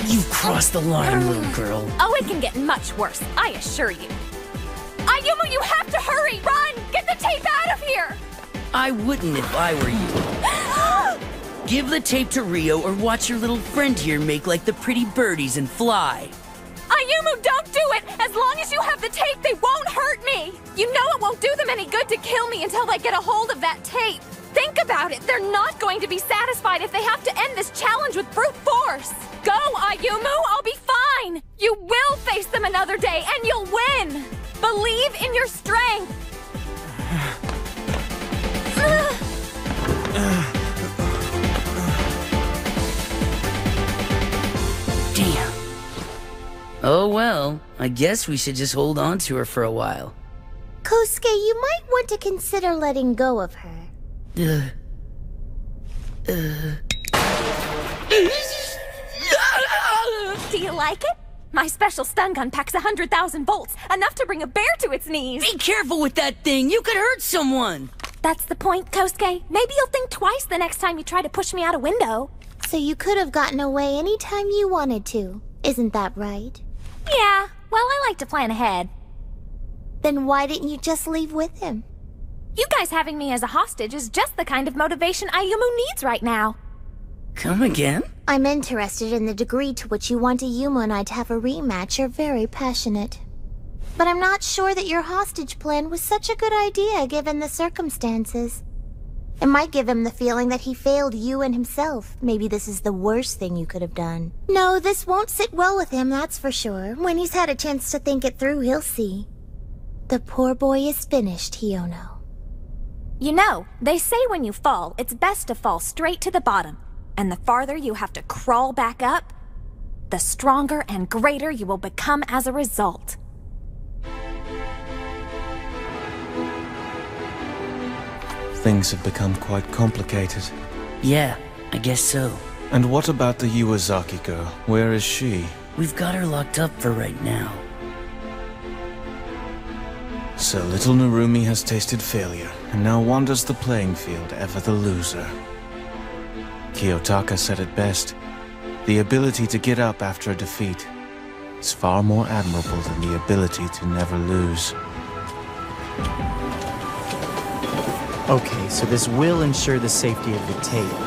You've crossed the line, little girl. Oh, it can get much worse, I assure you. Ayumu, you have to hurry! Run! Get the tape out of here! I wouldn't if I were you. Give the tape to Rio or watch your little friend here make like the pretty birdies and fly. Ayumu, don't do it! As long as you have the tape, they won't hurt me! You know it won't do them any good to kill me until they get a hold of that tape. Think about it, they're not going to be satisfied if they have to end this challenge with brute force. Go, Ayumu, I'll be fine! You will face them another day, and you'll win! Believe in your strength! Damn. Oh well, I guess we should just hold on to her for a while. Kosuke, you might want to consider letting go of her. Do you like it? My special stun gun packs 100,000 volts, enough to bring a bear to its knees. Be careful with that thing, you could hurt someone. That's the point, Kosuke. Maybe you'll think twice the next time you try to push me out a window. So you could have gotten away anytime you wanted to. Isn't that right? Yeah, well, I like to plan ahead. Then why didn't you just leave with him? You guys having me as a hostage is just the kind of motivation Ayumu needs right now. Come again? I'm interested in the degree to which you want Ayumu and I to have a rematch. You're very passionate. But I'm not sure that your hostage plan was such a good idea given the circumstances. It might give him the feeling that he failed you and himself. Maybe this is the worst thing you could have done. No, this won't sit well with him, that's for sure. When he's had a chance to think it through, he'll see. The poor boy is finished, Hiono. You know, they say when you fall, it's best to fall straight to the bottom. And the farther you have to crawl back up, the stronger and greater you will become as a result. Things have become quite complicated. Yeah, I guess so. And what about the Iwazaki girl? Where is she? We've got her locked up for right now. So little Narumi has tasted failure, and now wanders the playing field, ever the loser. Kiyotaka said it best. The ability to get up after a defeat is far more admirable than the ability to never lose. Okay, so this will ensure the safety of the tape.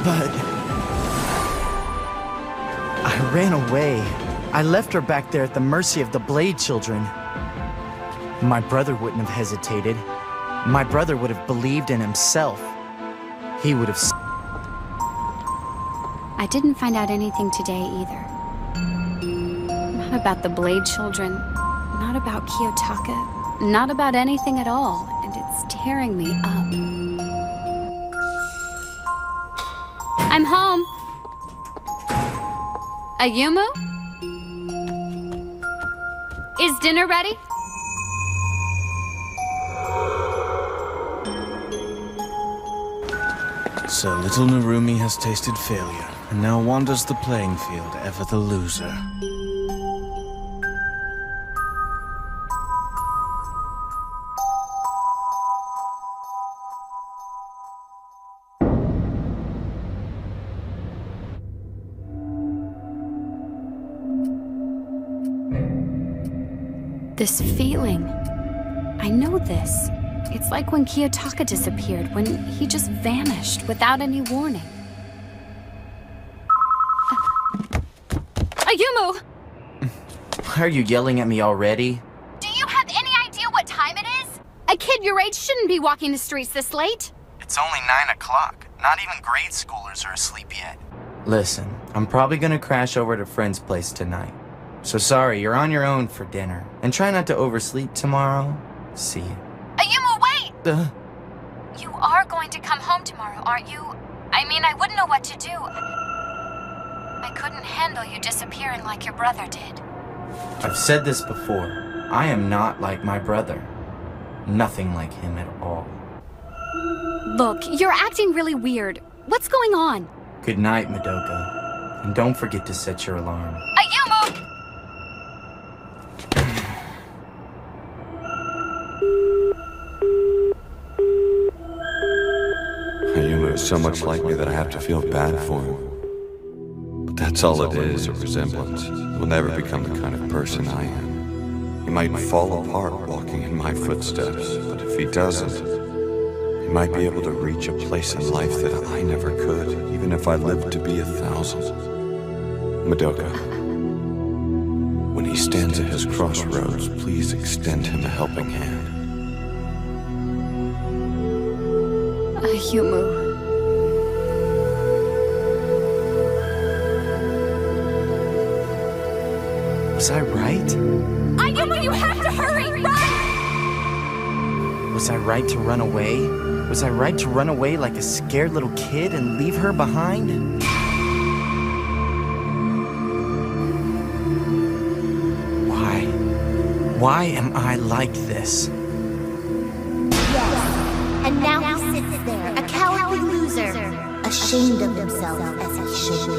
But I ran away. I left her back there at the mercy of the Blade Children. My brother wouldn't have hesitated. My brother would have believed in himself. He would have... I didn't find out anything today either. Not about the Blade Children, not about Kiyotaka, not about anything at all, and it's tearing me up. I'm home. Ayumu? Is dinner ready? So little Narumi has tasted failure, and now wanders the playing field, ever the loser. This feeling. I know this. It's like when Kiyotaka disappeared, when he just vanished without any warning. Ayumu! Why are you yelling at me already? Do you have any idea what time it is? A kid your age shouldn't be walking the streets this late. It's only 9 o'clock. Not even grade schoolers are asleep yet. Listen, I'm probably gonna crash over to a friend's place tonight. So sorry, you're on your own for dinner. And try not to oversleep tomorrow. See you. Ayumu, wait! You are going to come home tomorrow, aren't you? I mean, I wouldn't know what to do. I couldn't handle you disappearing like your brother did. I've said this before. I am not like my brother. Nothing like him at all. Look, you're acting really weird. What's going on? Good night, Madoka. And don't forget to set your alarm. Ayumu! Ayumu is so much like me that I have to feel bad for him. But that's all it is, a resemblance. He will never become the kind of person I am. He might fall apart walking in my footsteps, but if he doesn't, he might be able to reach a place in life that I never could, even if I lived to be 1,000. Madoka, when he stands at his crossroads, please extend him a helping hand. Ayumu. Was I right? Ayumu, you have to hurry! Run! Was I right to run away? Was I right to run away like a scared little kid and leave her behind? Why? Why am I like this? Yes. And now he sits there, a cowardly loser, ashamed of himself as he should be.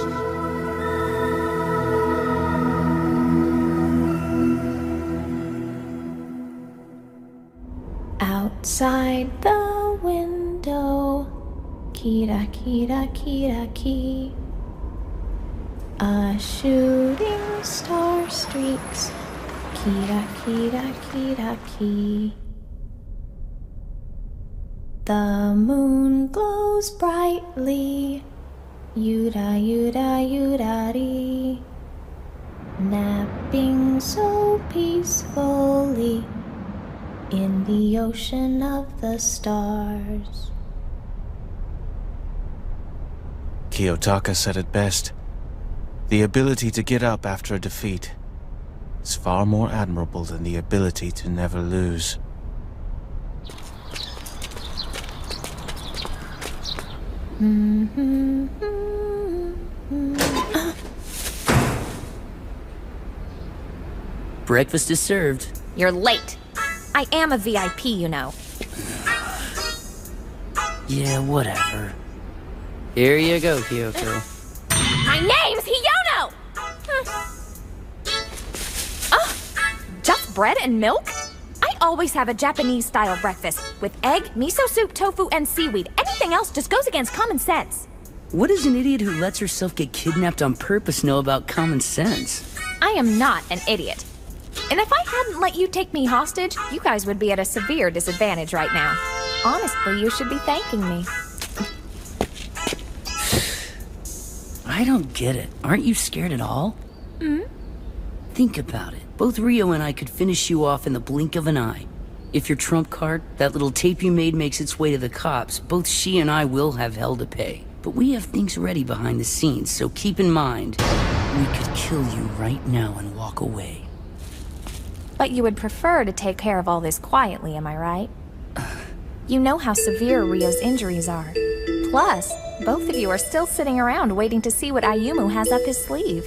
Outside the window, kira kira kira ki. A shooting star streaks, kira kira kira ki. The moon glows brightly, yura yura yurari. Napping so peacefully in the ocean of the stars. Kiyotaka said it best. The ability to get up after a defeat is far more admirable than the ability to never lose. Breakfast is served. You're late. I am a VIP, you know. Yeah, whatever. Here you go, Kyoko. My name's Hiyono! Just bread and milk? I always have a Japanese-style breakfast with egg, miso soup, tofu, and seaweed. Anything else just goes against common sense. What does an idiot who lets herself get kidnapped on purpose know about common sense? I am not an idiot. And if I hadn't let you take me hostage, you guys would be at a severe disadvantage right now. Honestly, you should be thanking me. I don't get it. Aren't you scared at all? Think about it. Both Rio and I could finish you off in the blink of an eye. If your trump card, that little tape you made, makes its way to the cops, both she and I will have hell to pay. But we have things ready behind the scenes, so keep in mind, we could kill you right now and walk away. But you would prefer to take care of all this quietly, am I right? You know how severe Rio's injuries are. Plus, both of you are still sitting around waiting to see what Ayumu has up his sleeve.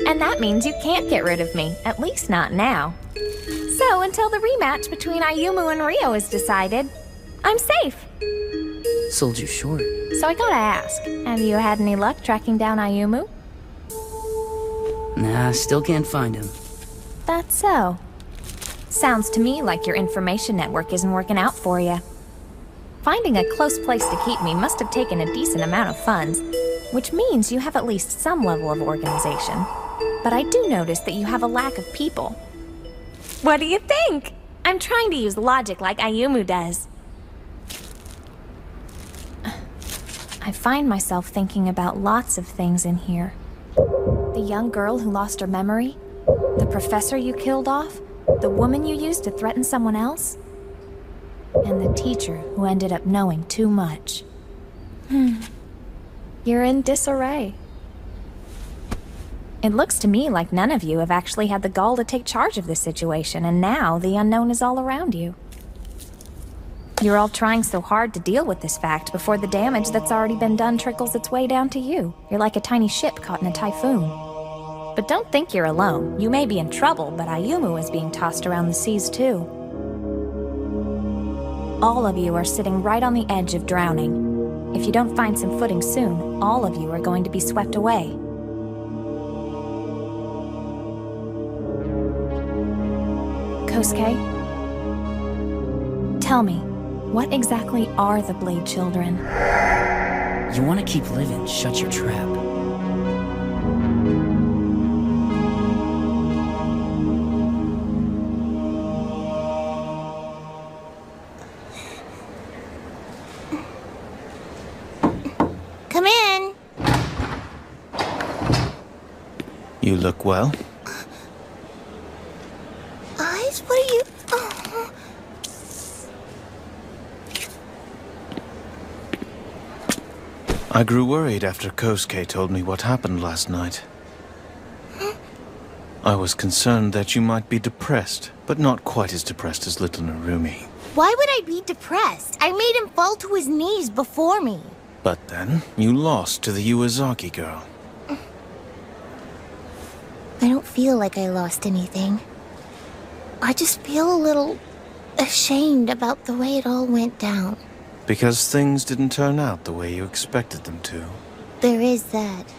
And that means you can't get rid of me, at least not now. So until the rematch between Ayumu and Rio is decided, I'm safe. Sold you short. So I gotta ask, have you had any luck tracking down Ayumu? Nah, still can't find him. That's so. Sounds to me like your information network isn't working out for you. Finding a close place to keep me must have taken a decent amount of funds, which means you have at least some level of organization. But I do notice that you have a lack of people. What do you think? I'm trying to use logic like Ayumu does. I find myself thinking about lots of things in here. The young girl who lost her memory, the professor you killed off, the woman you used to threaten someone else, and the teacher who ended up knowing too much. You're in disarray. It looks to me like none of you have actually had the gall to take charge of this situation, and now the unknown is all around you. You're all trying so hard to deal with this fact before the damage that's already been done trickles its way down to you. You're like a tiny ship caught in a typhoon. But don't think you're alone. You may be in trouble, but Ayumu is being tossed around the seas too. All of you are sitting right on the edge of drowning. If you don't find some footing soon, all of you are going to be swept away. Kosuke, tell me, what exactly are the Blade Children? You want to keep living, shut your trap. Come in. You look well. Eyes, what are you... I grew worried after Kosuke told me what happened last night. I was concerned that you might be depressed, but not quite as depressed as little Narumi. Why would I be depressed? I made him fall to his knees before me. But then, you lost to the Iwazaki girl. I don't feel like I lost anything. I just feel a little ashamed about the way it all went down. Because things didn't turn out the way you expected them to. There is that.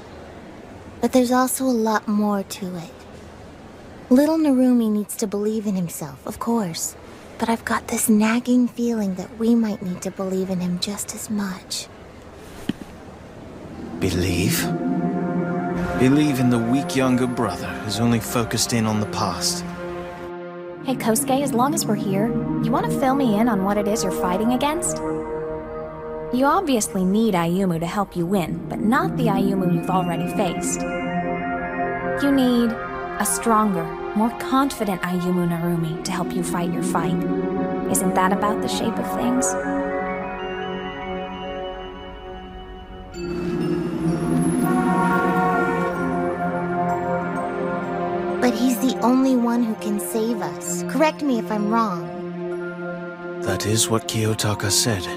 But there's also a lot more to it. Little Narumi needs to believe in himself, of course. But I've got this nagging feeling that we might need to believe in him just as much. Believe? Believe in the weak younger brother who's only focused in on the past. Hey Kosuke, as long as we're here, you want to fill me in on what it is you're fighting against? You obviously need Ayumu to help you win, but not the Ayumu you've already faced. You need a stronger, more confident Ayumu Narumi to help you fight your fight. Isn't that about the shape of things? But he's the only one who can save us. Correct me if I'm wrong. That is what Kiyotaka said.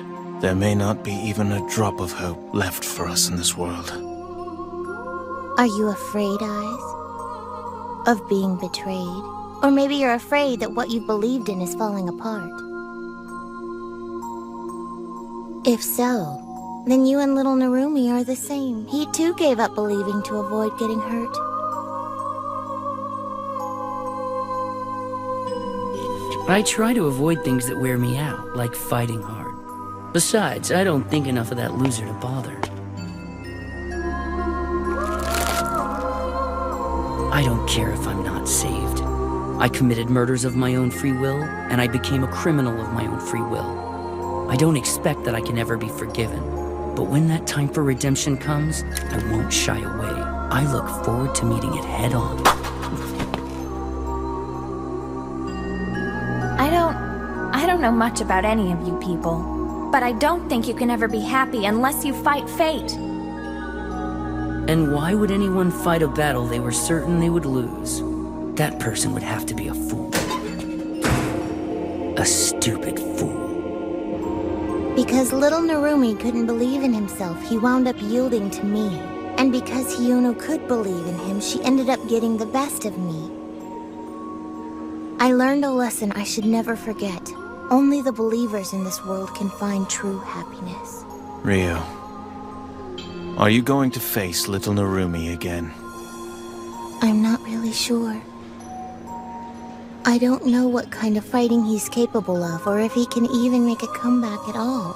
There may not be even a drop of hope left for us in this world. Are you afraid, Eyes? Of being betrayed? Or maybe you're afraid that what you believed in is falling apart. If so, then you and little Narumi are the same. He too gave up believing to avoid getting hurt. I try to avoid things that wear me out, like fighting hard. Besides, I don't think enough of that loser to bother. I don't care if I'm not saved. I committed murders of my own free will, and I became a criminal of my own free will. I don't expect that I can ever be forgiven, but when that time for redemption comes, I won't shy away. I look forward to meeting it head on. I don't know much about any of you people, but I don't think you can ever be happy unless you fight fate. And why would anyone fight a battle they were certain they would lose? That person would have to be a fool. A stupid fool. Because little Narumi couldn't believe in himself, he wound up yielding to me. And because Hiono could believe in him, she ended up getting the best of me. I learned a lesson I should never forget. Only the believers in this world can find true happiness. Rio, are you going to face little Narumi again? I'm not really sure. I don't know what kind of fighting he's capable of, or if he can even make a comeback at all.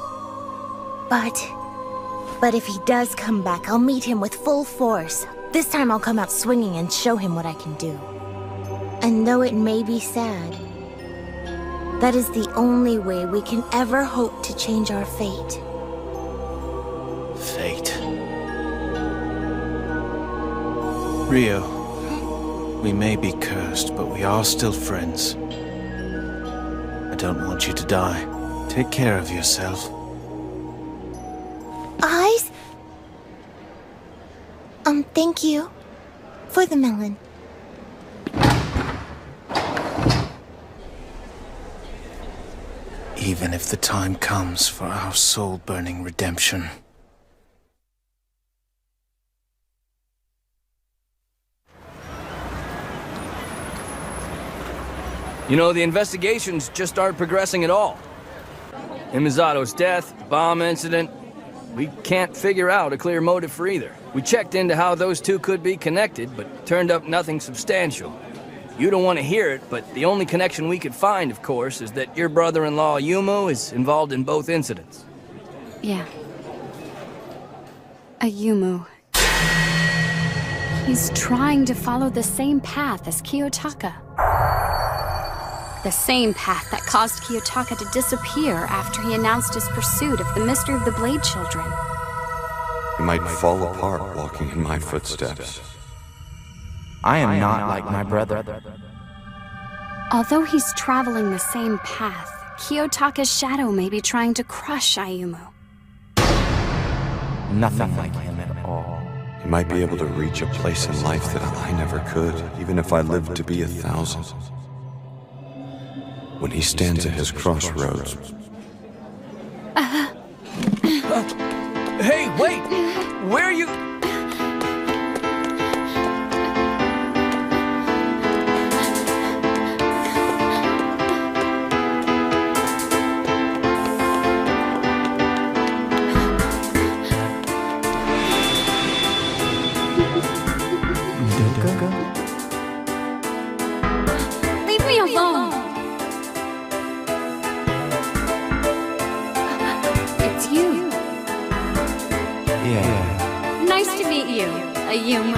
But if he does come back, I'll meet him with full force. This time I'll come out swinging and show him what I can do. And though it may be sad, that is the only way we can ever hope to change our fate. Fate. Rio, we may be cursed, but we are still friends. I don't want you to die. Take care of yourself. Eyes? Thank you. For the melon. Even if the time comes for our soul-burning redemption. You know, the investigations just aren't progressing at all. Imizato's death, bomb incident, we can't figure out a clear motive for either. We checked into how those two could be connected, but turned up nothing substantial. You don't want to hear it, but the only connection we could find, of course, is that your brother-in-law Ayumu is involved in both incidents. Yeah. Ayumu. He's trying to follow the same path as Kiyotaka. The same path that caused Kiyotaka to disappear after he announced his pursuit of the mystery of the Blade Children. He might fall apart walking in my footsteps. I am not like my brother. Although he's traveling the same path, Kiyotaka's shadow may be trying to crush Ayumu. Nothing like him at all. He might be able to reach a place in life that I never could, even if I lived to be 1,000. When he stands at his crossroads. Hey, wait! Where are you? Leave me alone! It's you. Yeah. Nice to meet you, Ayumu.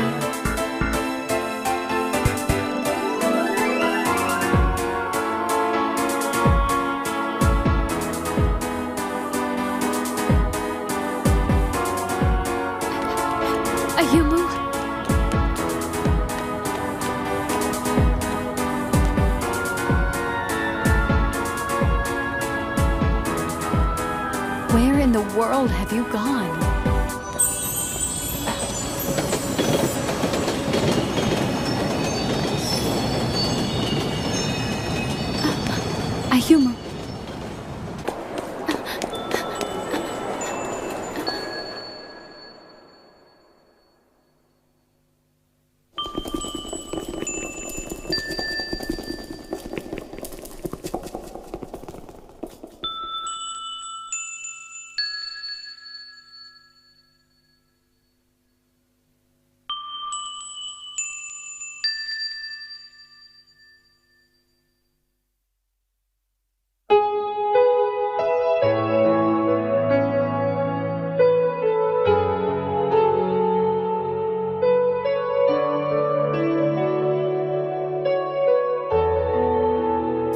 Ayumu? Where in the world have you gone? Ayumu.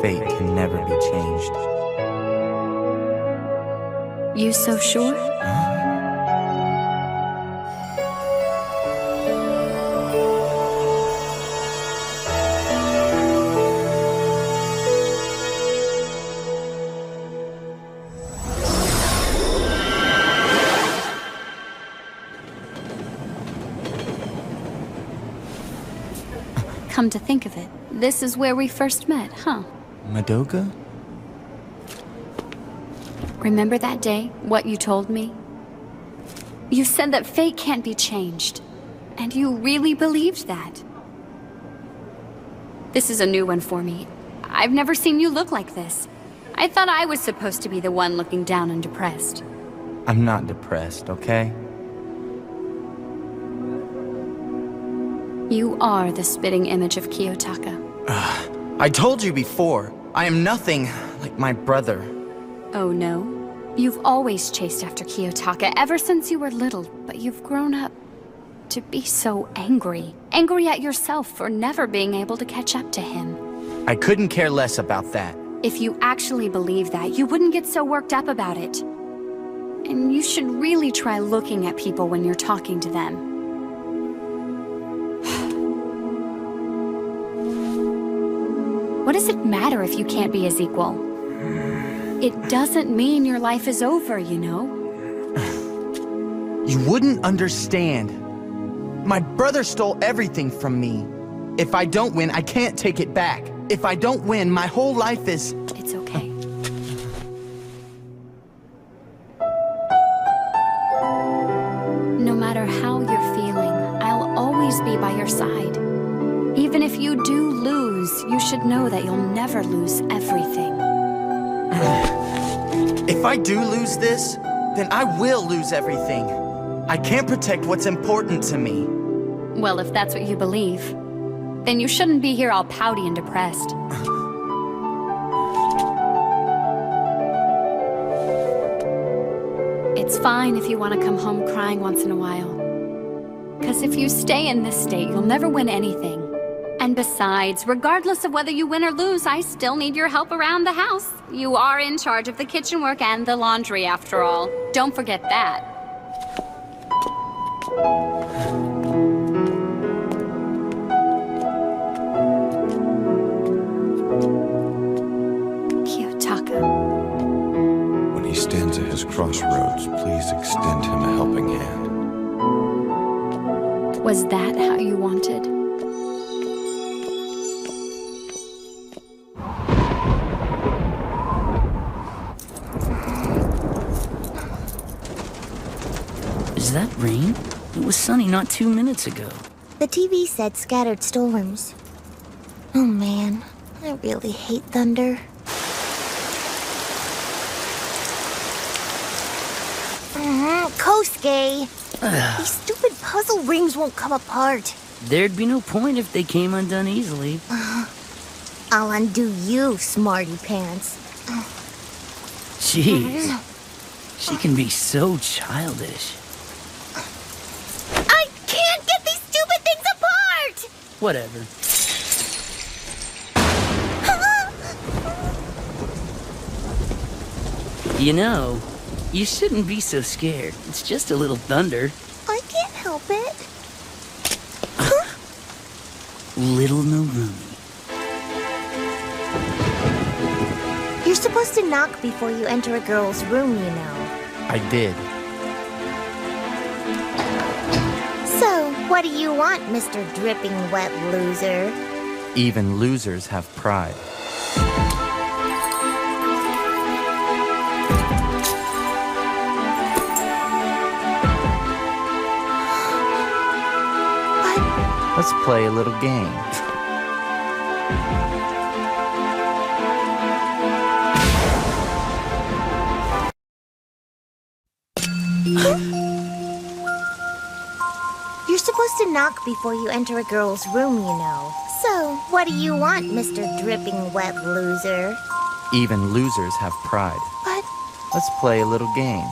Fate can never be changed. You so sure? Come to think of it, this is where we first met, huh? Madoka? Remember that day, what you told me? You said that fate can't be changed, and you really believed that. This is a new one for me. I've never seen you look like this. I thought I was supposed to be the one looking down and depressed. I'm not depressed, okay? You are the spitting image of Kiyotaka. I told you before, I am nothing like my brother. Oh no? You've always chased after Kiyotaka ever since you were little, but you've grown up to be so angry. Angry at yourself for never being able to catch up to him. I couldn't care less about that. If you actually believe that, you wouldn't get so worked up about it. And you should really try looking at people when you're talking to them. What does it matter if you can't be his equal? It doesn't mean your life is over, you know? You wouldn't understand. My brother stole everything from me. If I don't win, I can't take it back. If I don't win, my whole life is... It's okay. No matter how you're feeling, I'll always be by your side. Even if you do lose, you should know that you'll never lose everything. If I do lose this, then I will lose everything. I can't protect what's important to me. Well, if that's what you believe, then you shouldn't be here all pouty and depressed. It's fine if you want to come home crying once in a while. 'Cause if you stay in this state, you'll never win anything. And besides, regardless of whether you win or lose, I still need your help around the house. You are in charge of the kitchen work and the laundry, after all. Don't forget that. Kiyotaka. When he stands at his crossroads, please extend him a helping hand. Was that how you wanted? Is that rain? It was sunny not 2 minutes ago. The TV said scattered storms. Oh man, I really hate thunder. Kosuke! These stupid puzzle rings won't come apart. There'd be no point if they came undone easily. I'll undo you, smarty pants. Jeez. She can be so childish. I can't get these stupid things apart! Whatever. You know, you shouldn't be so scared. It's just a little thunder. I can't help it. Little Narumi. You're supposed to knock before you enter a girl's room, you know. I did. So, what do you want, Mr. Dripping Wet Loser? Even losers have pride. Let's play a little game. You're supposed to knock before you enter a girl's room, you know. So, what do you want, Mr. Dripping Wet Loser? Even losers have pride. But... Let's play a little game.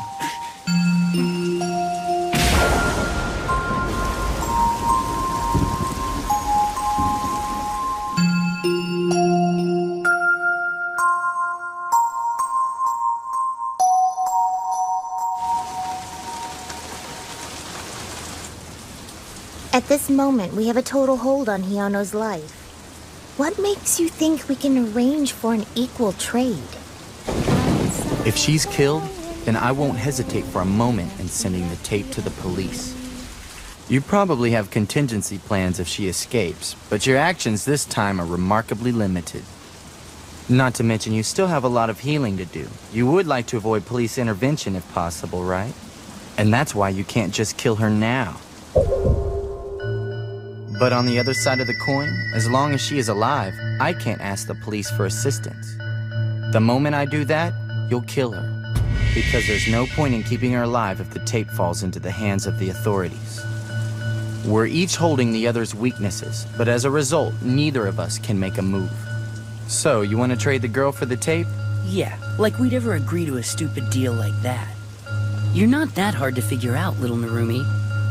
At this moment, we have a total hold on Hiono's life. What makes you think we can arrange for an equal trade? If she's killed, then I won't hesitate for a moment in sending the tape to the police. You probably have contingency plans if she escapes, but your actions this time are remarkably limited. Not to mention you still have a lot of healing to do. You would like to avoid police intervention if possible, right? And that's why you can't just kill her now. But on the other side of the coin, as long as she is alive, I can't ask the police for assistance. The moment I do that, you'll kill her. Because there's no point in keeping her alive if the tape falls into the hands of the authorities. We're each holding the other's weaknesses, but as a result, neither of us can make a move. So, you want to trade the girl for the tape? Yeah, like we'd ever agree to a stupid deal like that. You're not that hard to figure out, little Narumi.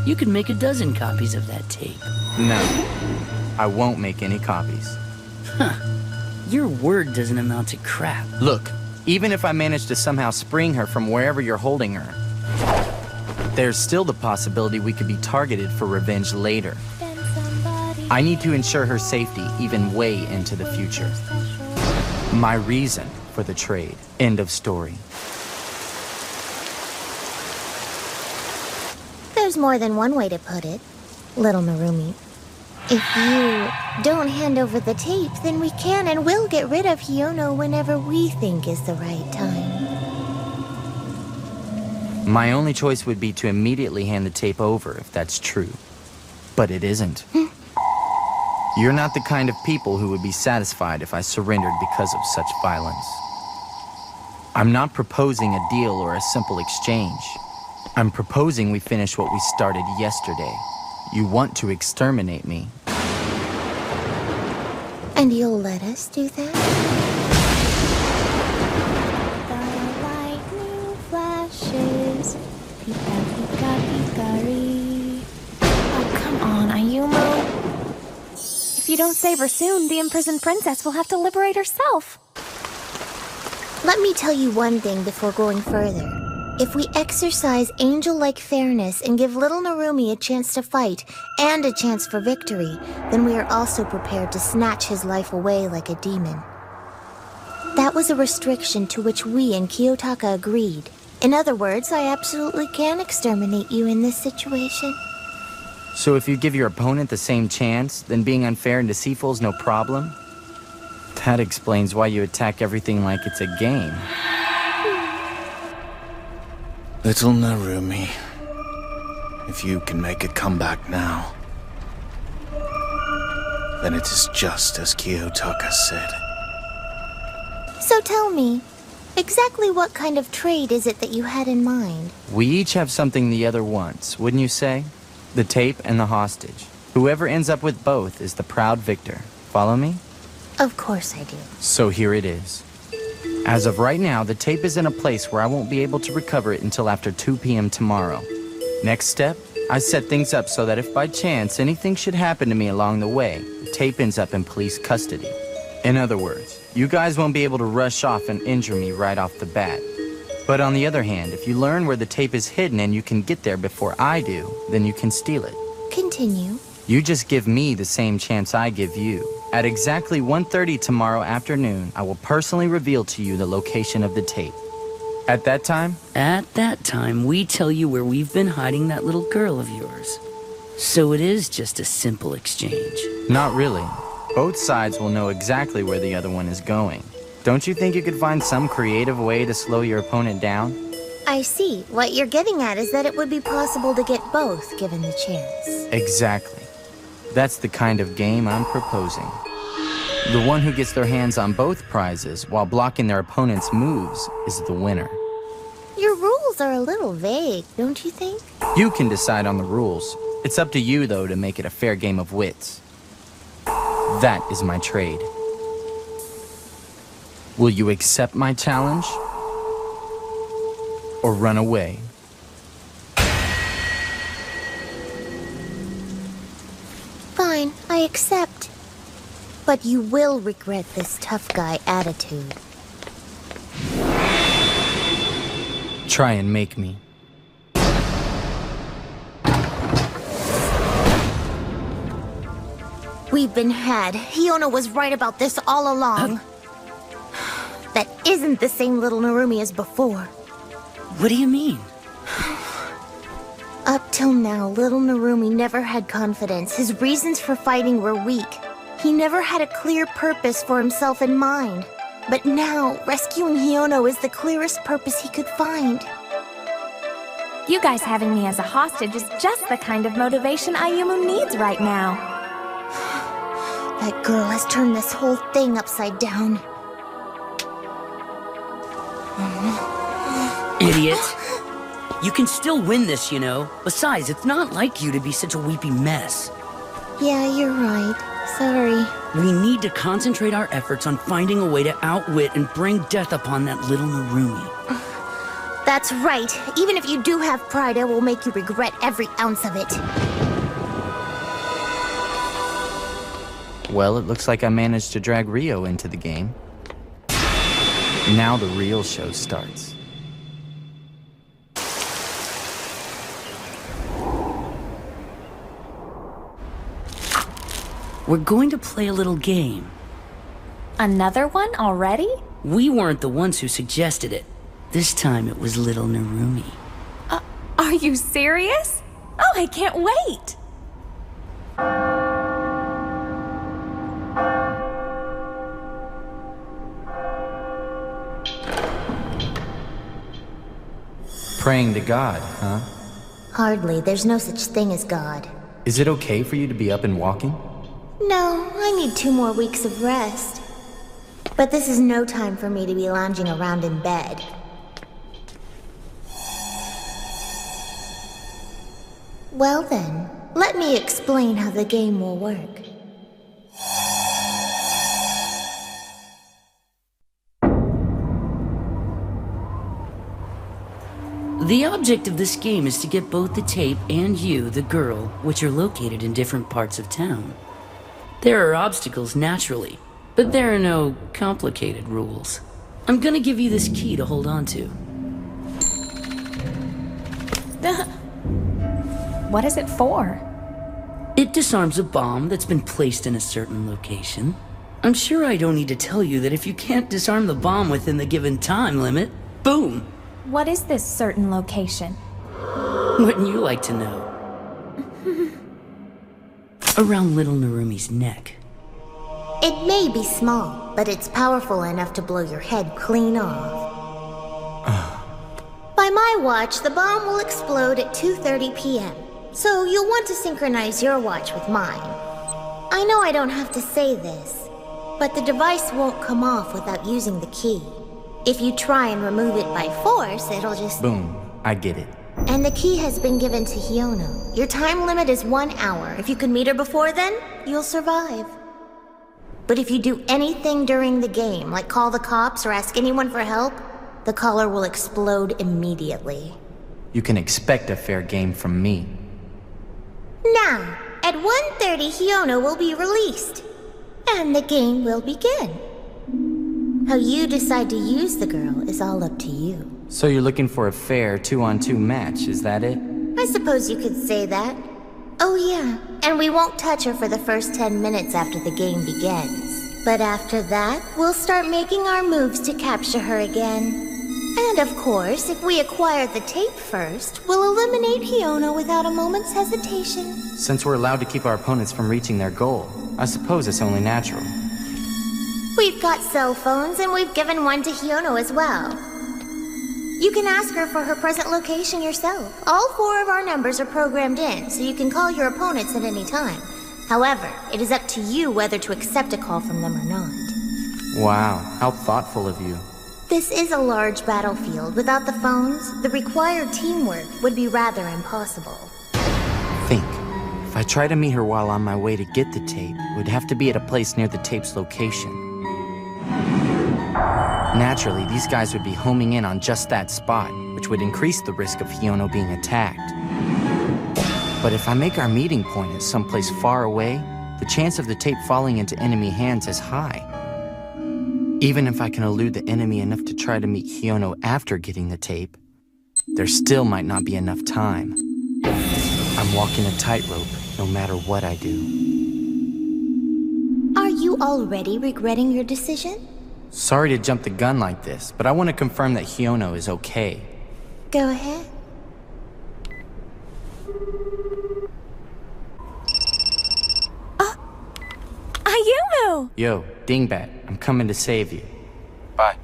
You could make a dozen copies of that tape. No, I won't make any copies. Huh. Your word doesn't amount to crap. Look, even if I manage to somehow spring her from wherever you're holding her, there's still the possibility we could be targeted for revenge later. I need to ensure her safety even way into the future. My reason for the trade. End of story. There's more than one way to put it, little Narumi. If you don't hand over the tape, then we can and will get rid of Hiono whenever we think is the right time. My only choice would be to immediately hand the tape over if that's true. But it isn't. You're not the kind of people who would be satisfied if I surrendered because of such violence. I'm not proposing a deal or a simple exchange. I'm proposing we finish what we started yesterday. You want to exterminate me. And you'll let us do that? The lightning flashes. Pika, pika, pika-ree. Oh, come on, Ayumu. If you don't save her soon, the imprisoned princess will have to liberate herself. Let me tell you one thing before going further. If we exercise angel-like fairness and give little Narumi a chance to fight and a chance for victory, then we are also prepared to snatch his life away like a demon. That was a restriction to which we and Kiyotaka agreed. In other words, I absolutely can exterminate you in this situation. So if you give your opponent the same chance, then being unfair and deceitful is no problem? That explains why you attack everything like it's a game. Little Narumi, if you can make a comeback now, then it is just as Kiyotaka said. So tell me, exactly what kind of trade is it that you had in mind? We each have something the other wants, wouldn't you say? The tape and the hostage. Whoever ends up with both is the proud victor. Follow me? Of course I do. So here it is. As of right now, the tape is in a place where I won't be able to recover it until after 2 p.m. tomorrow. Next step, I set things up so that if by chance anything should happen to me along the way, the tape ends up in police custody. In other words, you guys won't be able to rush off and injure me right off the bat. But on the other hand, if you learn where the tape is hidden and you can get there before I do, then you can steal it. Continue. You just give me the same chance I give you. At exactly 1:30 tomorrow afternoon, I will personally reveal to you the location of the tape. At that time? At that time, we tell you where we've been hiding that little girl of yours. So it is just a simple exchange. Not really. Both sides will know exactly where the other one is going. Don't you think you could find some creative way to slow your opponent down? I see. What you're getting at is that it would be possible to get both, given the chance. Exactly. That's the kind of game I'm proposing. The one who gets their hands on both prizes while blocking their opponent's moves is the winner. Your rules are a little vague, don't you think? You can decide on the rules. It's up to you, though, to make it a fair game of wits. That is my trade. Will you accept my challenge? Or run away? Fine, I accept. But you will regret this tough guy attitude. Try and make me. We've been had. Hiono was right about this all along. That isn't the same little Narumi as before. What do you mean? Up till now, little Narumi never had confidence. His reasons for fighting were weak. He never had a clear purpose for himself in mind. But now, rescuing Hiono is the clearest purpose he could find. You guys having me as a hostage is just the kind of motivation Ayumu needs right now. That girl has turned this whole thing upside down. Idiot. You can still win this, you know. Besides, it's not like you to be such a weepy mess. Yeah, you're right. Sorry. We need to concentrate our efforts on finding a way to outwit and bring death upon that little Narumi. That's right. Even if you do have pride, it will make you regret every ounce of it. Well, it looks like I managed to drag Rio into the game. Now the real show starts. We're going to play a little game. Another one already? We weren't the ones who suggested it. This time it was little Narumi. Are you serious? Oh, I can't wait! Praying to God, huh? Hardly. There's no such thing as God. Is it okay for you to be up and walking? No, I need 2 more weeks of rest. But this is no time for me to be lounging around in bed. Well then, let me explain how the game will work. The object of this game is to get both the tape and you, the girl, which are located in different parts of town. There are obstacles naturally, but there are no complicated rules. I'm gonna give you this key to hold on to. What is it for? It disarms a bomb that's been placed in a certain location. I'm sure I don't need to tell you that if you can't disarm the bomb within the given time limit, boom! What is this certain location? Wouldn't you like to know? Around little Narumi's neck. It may be small, but it's powerful enough to blow your head clean off. By my watch, the bomb will explode at 2:30 p.m., so you'll want to synchronize your watch with mine. I know I don't have to say this, but the device won't come off without using the key. If you try and remove it by force, it'll just... Boom. I get it. And the key has been given to Hiono. Your time limit is 1 hour. If you can meet her before then, you'll survive. But if you do anything during the game, like call the cops or ask anyone for help, the collar will explode immediately. You can expect a fair game from me. Now, at 1:30, Hiono will be released, and the game will begin. How you decide to use the girl is all up to you. So you're looking for a fair 2-on-2 match, is that it? I suppose you could say that. Oh yeah, and we won't touch her for the first 10 minutes after the game begins. But after that, we'll start making our moves to capture her again. And of course, if we acquire the tape first, we'll eliminate Hiono without a moment's hesitation. Since we're allowed to keep our opponents from reaching their goal, I suppose it's only natural. We've got cell phones, and we've given one to Hiono as well. You can ask her for her present location yourself. All 4 of our numbers are programmed in, so you can call your opponents at any time. However, it is up to you whether to accept a call from them or not. Wow, how thoughtful of you. This is a large battlefield. Without the phones, the required teamwork would be rather impossible. Think. If I try to meet her while on my way to get the tape, it would have to be at a place near the tape's location. Naturally, these guys would be homing in on just that spot, which would increase the risk of Hiono being attacked. But if I make our meeting point at someplace far away, the chance of the tape falling into enemy hands is high. Even if I can elude the enemy enough to try to meet Hiono after getting the tape, there still might not be enough time. I'm walking a tightrope, no matter what I do. Are you already regretting your decision? Sorry to jump the gun like this, but I want to confirm that Hiono is okay. Go ahead. Ayumu! Yo, Dingbat, I'm coming to save you. Bye.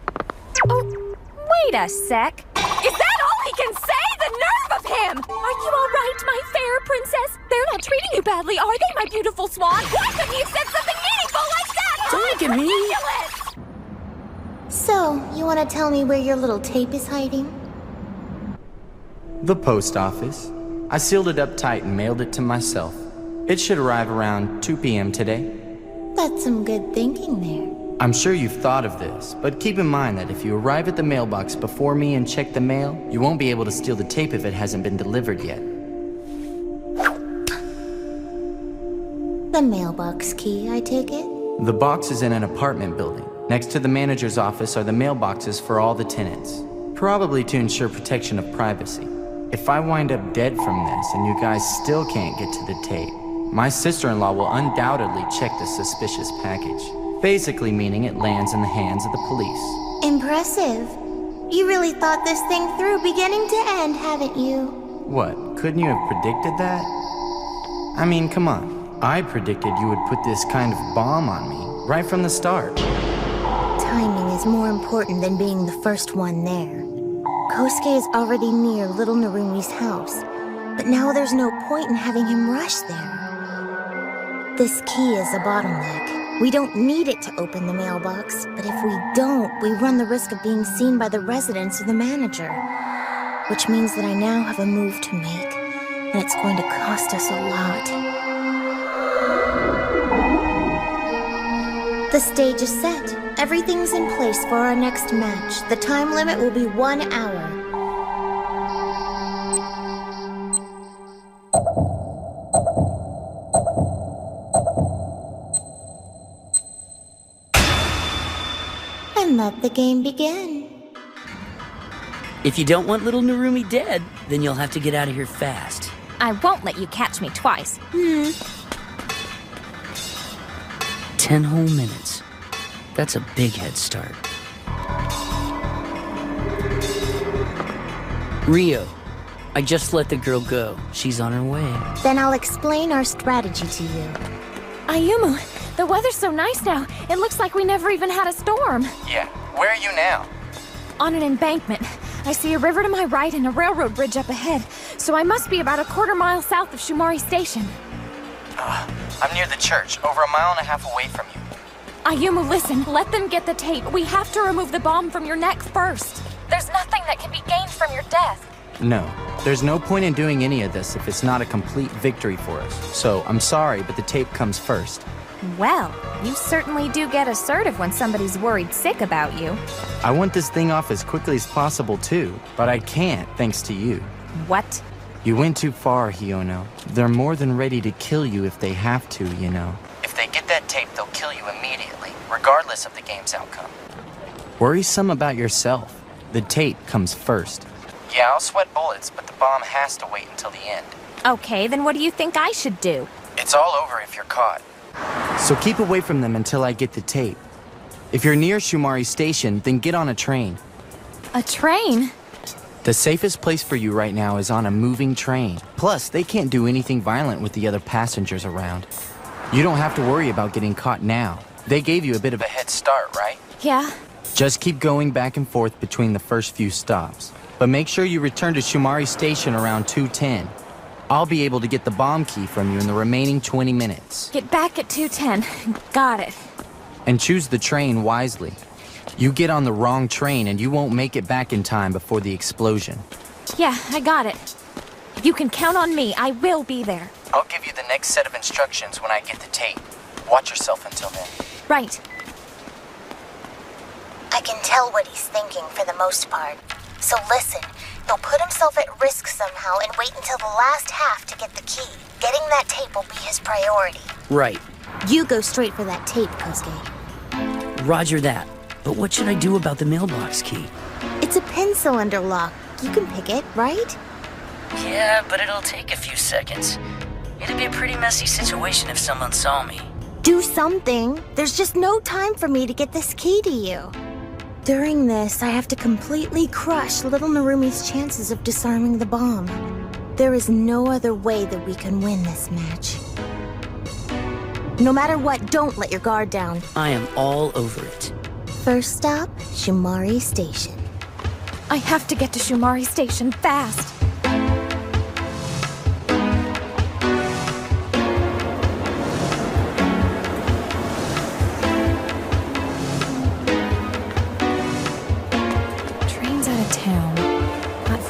Oh, wait a sec. Is that all he can say? The nerve of him! Are you all right, my fair princess? They're not treating you badly, are they, my beautiful swan? Why couldn't you have said something meaningful like that? Don't look at me! So, you want to tell me where your little tape is hiding? The post office. I sealed it up tight and mailed it to myself. It should arrive around 2 p.m. today. That's some good thinking there. I'm sure you've thought of this, but keep in mind that if you arrive at the mailbox before me and check the mail, you won't be able to steal the tape if it hasn't been delivered yet. The mailbox key, I take it? The box is in an apartment building. Next to the manager's office are the mailboxes for all the tenants. Probably to ensure protection of privacy. If I wind up dead from this and you guys still can't get to the tape, my sister-in-law will undoubtedly check the suspicious package. Basically meaning it lands in the hands of the police. Impressive. You really thought this thing through beginning to end, haven't you? What, couldn't you have predicted that? I mean, come on. I predicted you would put this kind of bomb on me right from the start. Timing is more important than being the first one there. Kosuke is already near little Narumi's house, but now there's no point in having him rush there. This key is a bottleneck. We don't need it to open the mailbox, but if we don't, we run the risk of being seen by the residents or the manager. Which means that I now have a move to make, and it's going to cost us a lot. The stage is set. Everything's in place for our next match. The time limit will be 1 hour. And let the game begin. If you don't want little Narumi dead, then you'll have to get out of here fast. I won't let you catch me twice. 10 whole minutes. That's a big head start. Rio, I just let the girl go. She's on her way. Then I'll explain our strategy to you. Ayumu, the weather's so nice now. It looks like we never even had a storm. Yeah, where are you now? On an embankment. I see a river to my right and a railroad bridge up ahead, so I must be about a quarter mile south of Shumari Station. I'm near the church, over 1.5 miles away from you. Ayumu, listen, let them get the tape. We have to remove the bomb from your neck first. There's nothing that can be gained from your death. No, there's no point in doing any of this if it's not a complete victory for us. So, I'm sorry, but the tape comes first. Well, you certainly do get assertive when somebody's worried sick about you. I want this thing off as quickly as possible too, but I can't thanks to you. What? You went too far, Hiono. They're more than ready to kill you if they have to, you know. If they get that tape, they'll kill you immediately, regardless of the game's outcome. Worry some about yourself. The tape comes first. Yeah, I'll sweat bullets, but the bomb has to wait until the end. Okay, then what do you think I should do? It's all over if you're caught. So keep away from them until I get the tape. If you're near Shumari Station, then get on a train. A train? The safest place for you right now is on a moving train. Plus, they can't do anything violent with the other passengers around. You don't have to worry about getting caught now. They gave you a bit of a head start, right? Yeah. Just keep going back and forth between the first few stops. But make sure you return to Shumari Station around 2:10. I'll be able to get the bomb key from you in the remaining 20 minutes. Get back at 2:10. Got it. And choose the train wisely. You get on the wrong train and you won't make it back in time before the explosion. Yeah, I got it. You can count on me. I will be there. I'll give you the next set of instructions when I get the tape. Watch yourself until then. Right. I can tell what he's thinking for the most part. So listen, he'll put himself at risk somehow and wait until the last half to get the key. Getting that tape will be his priority. Right. You go straight for that tape, Kosuke. Roger that. But what should I do about the mailbox key? It's a pin cylinder lock. You can pick it, right? Yeah, but it'll take a few seconds. It'd be a pretty messy situation if someone saw me. Do something. There's just no time for me to get this key to you. During this, I have to completely crush little Narumi's chances of disarming the bomb. There is no other way that we can win this match. No matter what, don't let your guard down. I am all over it. First stop, Shumari Station. I have to get to Shumari Station fast.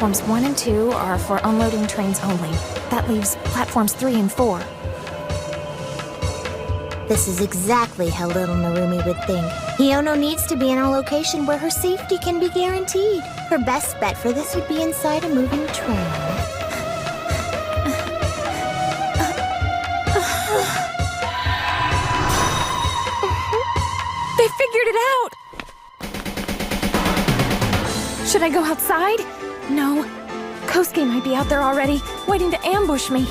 Platforms 1 and 2 are for unloading trains only. That leaves platforms 3 and 4. This is exactly how little Narumi would think. Hiono needs to be in a location where her safety can be guaranteed. Her best bet for this would be inside a moving train. They figured it out! Should I go outside? No. Kosuke might be out there already, waiting to ambush me.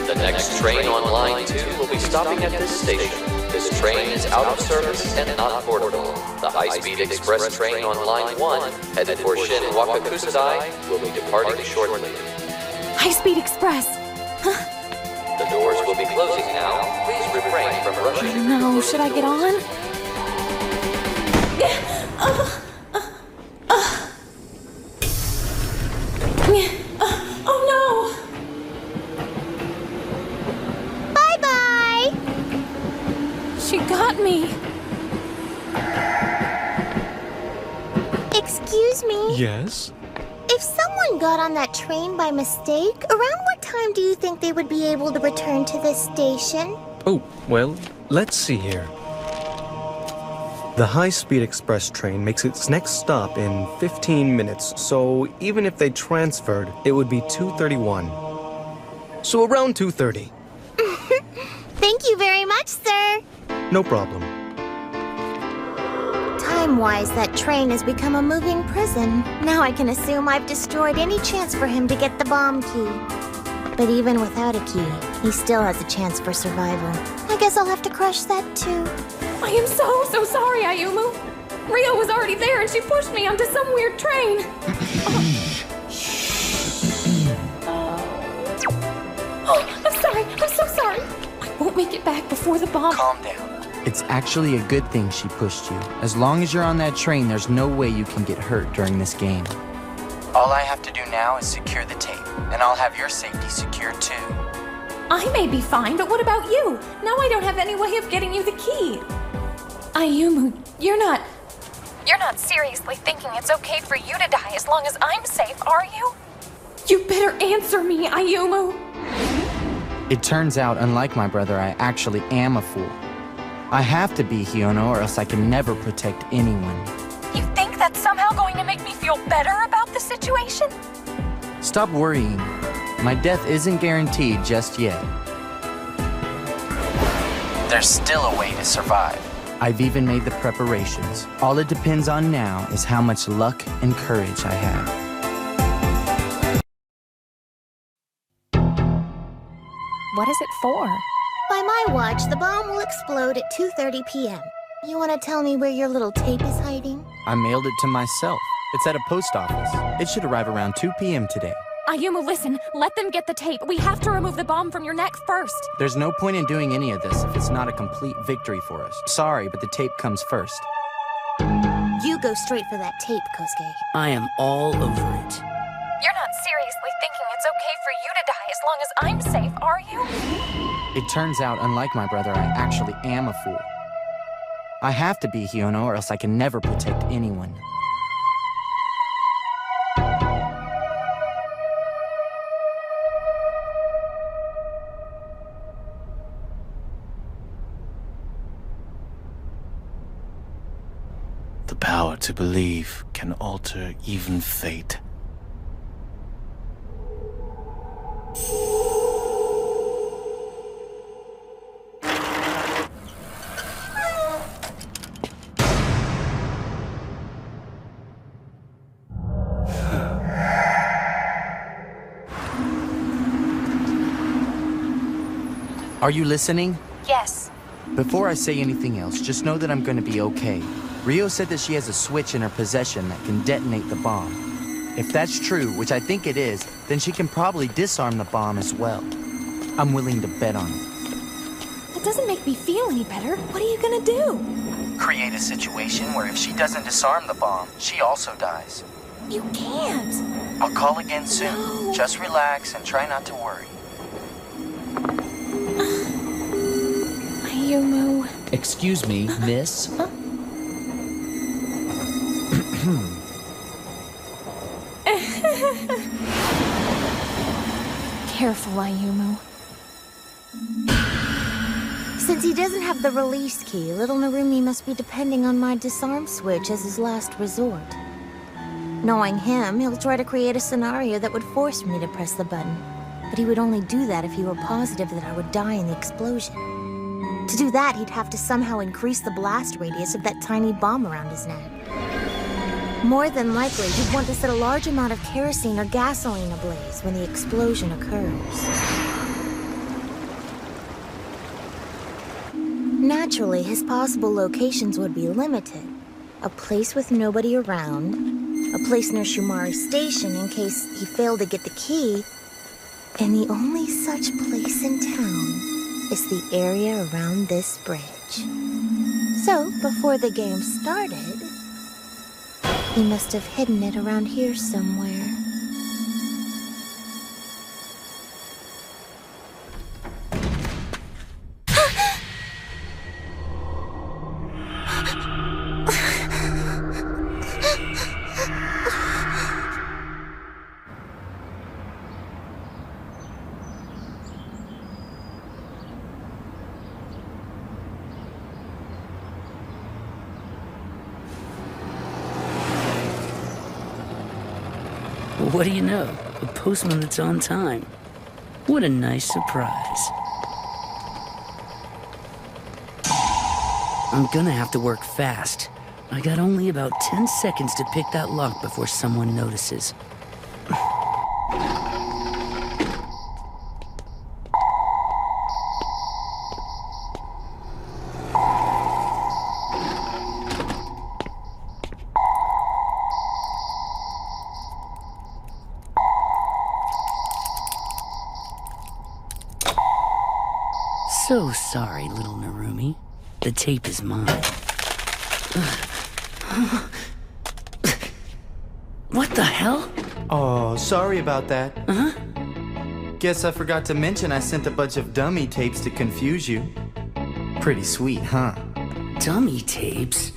The next train on line 2 will be stopping at this station. This train is out of service and not portable. The high-speed express train on line 1, headed for Shin Wakakusai, will be departing shortly. High-speed express. The doors will be closing now. Please refrain from rushing. No, should I get on? Oh no! Bye-bye! She got me. Excuse me? Yes? If someone got on that train by mistake, around what time do you think they would be able to return to this station? Oh, well, let's see here. The high-speed express train makes its next stop in 15 minutes, so even if they transferred, it would be 2:31. So around 2:30. Thank you very much, sir. No problem. Time-wise, that train has become a moving prison. Now I can assume I've destroyed any chance for him to get the bomb key. But even without a key, he still has a chance for survival. I guess I'll have to crush that too. I am so sorry, Ayumu. Rio was already there and she pushed me onto some weird train. I'm sorry. I'm so sorry. I won't make it back before the bomb. Calm down. It's actually a good thing she pushed you. As long as you're on that train, there's no way you can get hurt during this game. All I have to do now is secure the tape, and I'll have your safety secured too. I may be fine, but what about you? Now I don't have any way of getting you the key. Ayumu, you're not seriously thinking it's okay for you to die as long as I'm safe, are you? You better answer me, Ayumu. It turns out, unlike my brother, I actually am a fool. I have to be Hiono or else I can never protect anyone. You think that's somehow going to make me feel better about the situation? Stop worrying. My death isn't guaranteed just yet. There's still a way to survive. I've even made the preparations. All it depends on now is how much luck and courage I have. What is it for? By my watch, the bomb will explode at 2:30 p.m. You want to tell me where your little tape is hiding? I mailed it to myself. It's at a post office. It should arrive around 2 p.m. today. Ayumu, listen. Let them get the tape. We have to remove the bomb from your neck first. There's no point in doing any of this if it's not a complete victory for us. Sorry, but the tape comes first. You go straight for that tape, Kosuke. I am all over it. You're not seriously thinking it's okay for you to die as long as I'm safe, are you? It turns out, unlike my brother, I actually am a fool. I have to be Hiono or else I can never protect anyone. The power to believe can alter even fate. Are you listening? Yes. Before I say anything else, just know that I'm gonna be okay. Rio said that she has a switch in her possession that can detonate the bomb. If that's true, which I think it is, then she can probably disarm the bomb as well. I'm willing to bet on it. That doesn't make me feel any better. What are you gonna do? Create a situation where if she doesn't disarm the bomb, she also dies. You can't. I'll call again soon. No. Just relax and try not to worry. Ayumu. Excuse me, miss? Ayumu. Since he doesn't have the release key, little Narumi must be depending on my disarm switch as his last resort. Knowing him, he'll try to create a scenario that would force me to press the button. But he would only do that if he were positive that I would die in the explosion. To do that, he'd have to somehow increase the blast radius of that tiny bomb around his neck. More than likely, he'd want to set a large amount of kerosene or gasoline ablaze when the explosion occurs. Naturally, his possible locations would be limited. A place with nobody around, a place near Shumari Station in case he failed to get the key, and the only such place in town is the area around this bridge. So, before the game started, he must have hidden it around here somewhere. What do you know? A postman that's on time. What a nice surprise. I'm gonna have to work fast. I got only about 10 seconds to pick that lock before someone notices. So sorry, little Narumi. The tape is mine. What the hell? Oh, sorry about that. Huh? Guess I forgot to mention I sent a bunch of dummy tapes to confuse you. Pretty sweet, huh? Dummy tapes?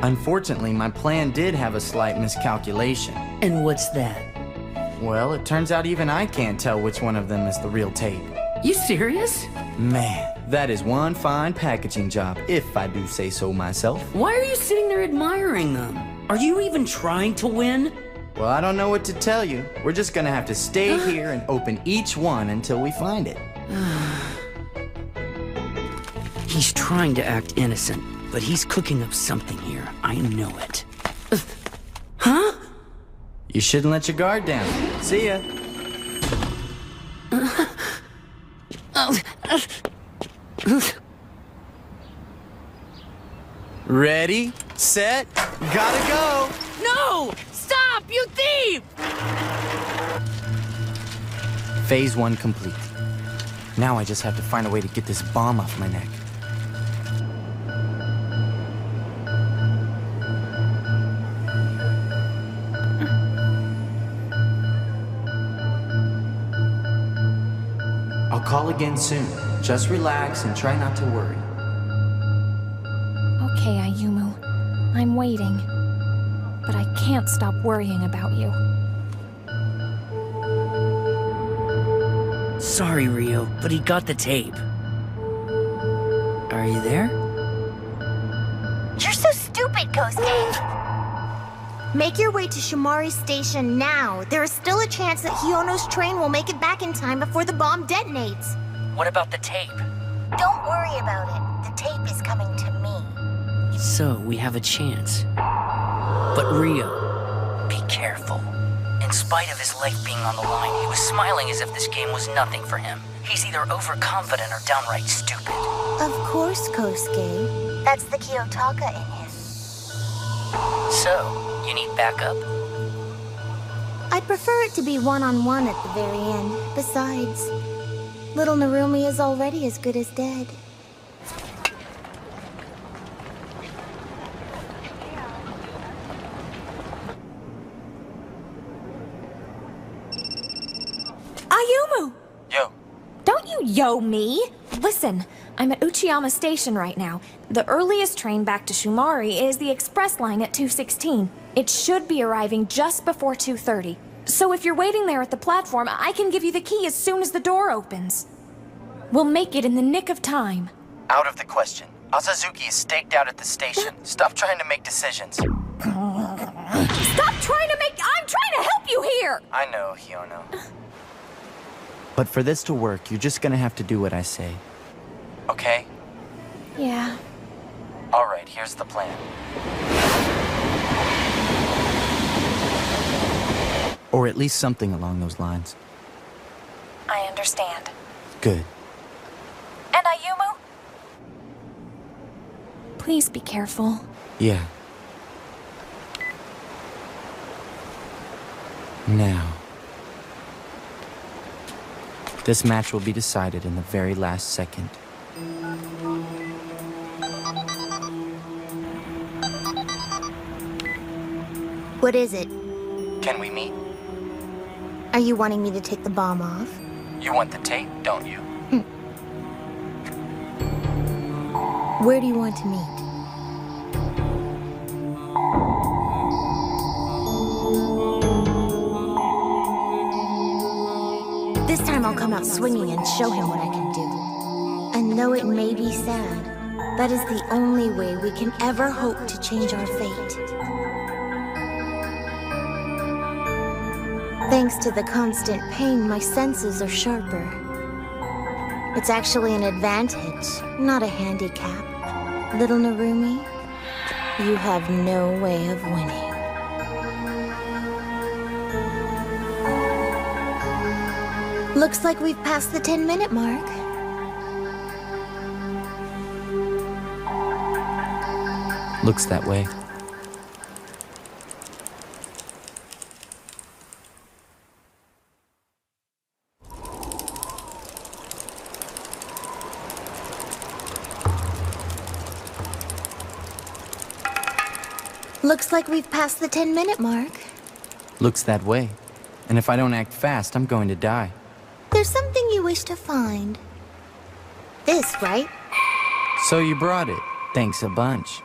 Unfortunately, my plan did have a slight miscalculation. And what's that? Well, it turns out even I can't tell which one of them is the real tape. You serious? Man, that is one fine packaging job, if I do say so myself. Why are you sitting there admiring them? Are you even trying to win? Well, I don't know what to tell you. We're just gonna have to stay here and open each one until we find it. He's trying to act innocent, but he's cooking up something here. I know it. Huh? You shouldn't let your guard down. See ya. Ready, set, gotta go! No! Stop, you thief! Phase 1 complete. Now I just have to find a way to get this bomb off my neck. I'll call again soon. Just relax and try not to worry. Okay, Ayumu. I'm waiting. But I can't stop worrying about you. Sorry, Rio, but he got the tape. Are you there? You're so stupid, Kosuke! Make your way to Shumari Station now. There is still a chance that Hiono's train will make it back in time before the bomb detonates. What about the tape? Don't worry about it. The tape is coming to me. So, we have a chance. But Rio, be careful. In spite of his life being on the line, he was smiling as if this game was nothing for him. He's either overconfident or downright stupid. Of course, Kosuke. That's the Kiyotaka in him. So, you need backup? I'd prefer it to be one-on-one at the very end. Besides, little Narumi is already as good as dead. Ayumu! Yo. Don't you yo me! Listen, I'm at Uchiyama Station right now. The earliest train back to Shumari is the express line at 2:16. It should be arriving just before 2:30. So if you're waiting there at the platform, I can give you the key as soon as the door opens. We'll make it in the nick of time. Out of the question. Asazuki is staked out at the station. Stop trying to make decisions. Stop trying to make... I'm trying to help you here! I know, Hiono. But for this to work, you're just gonna have to do what I say. Okay? Yeah. Alright, here's the plan. Or at least something along those lines. I understand. Good. And Ayumu? Please be careful. Yeah. Now. This match will be decided in the very last second. What is it? Can we meet? Are you wanting me to take the bomb off? You want the tape, don't you? Where do you want to meet? This time I'll come out swinging and show him what I can do. And though it may be sad, that is the only way we can ever hope to change our fate. Thanks to the constant pain, my senses are sharper. It's actually an advantage, not a handicap. Little Narumi, you have no way of winning. Looks like we've passed the 10-minute mark. Looks that way. Looks like we've passed the 10-minute mark. Looks that way. And if I don't act fast, I'm going to die. There's something you wish to find. This, right? So you brought it. Thanks a bunch.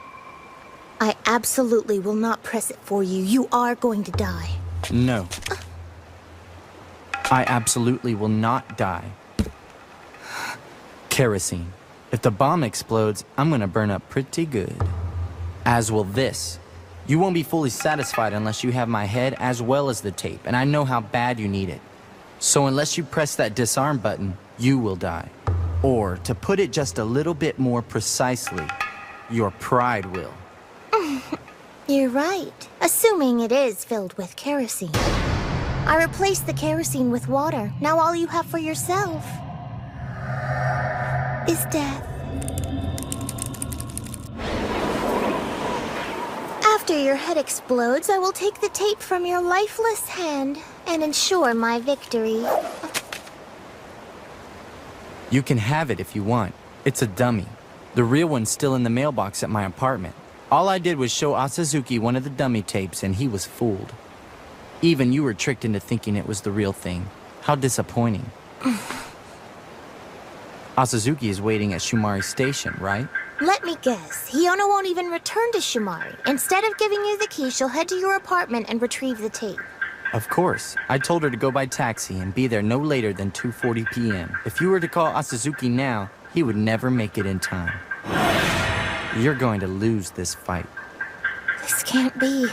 I absolutely will not press it for you. You are going to die. No. I absolutely will not die. Kerosene. If the bomb explodes, I'm gonna burn up pretty good. As will this. You won't be fully satisfied unless you have my head as well as the tape, and I know how bad you need it. So unless you press that disarm button, you will die. Or, to put it just a little bit more precisely, your pride will. You're right. Assuming it is filled with kerosene. I replaced the kerosene with water. Now all you have for yourself is death. After your head explodes, I will take the tape from your lifeless hand and ensure my victory. You can have it if you want. It's a dummy. The real one's still in the mailbox at my apartment. All I did was show Asazuki one of the dummy tapes and he was fooled. Even you were tricked into thinking it was the real thing. How disappointing. Asazuki is waiting at Shumari Station, right? Let me guess. Hiono won't even return to Shumari. Instead of giving you the key, she'll head to your apartment and retrieve the tape. Of course. I told her to go by taxi and be there no later than 2:40 p.m. If you were to call Asazuki now, he would never make it in time. You're going to lose this fight. This can't be.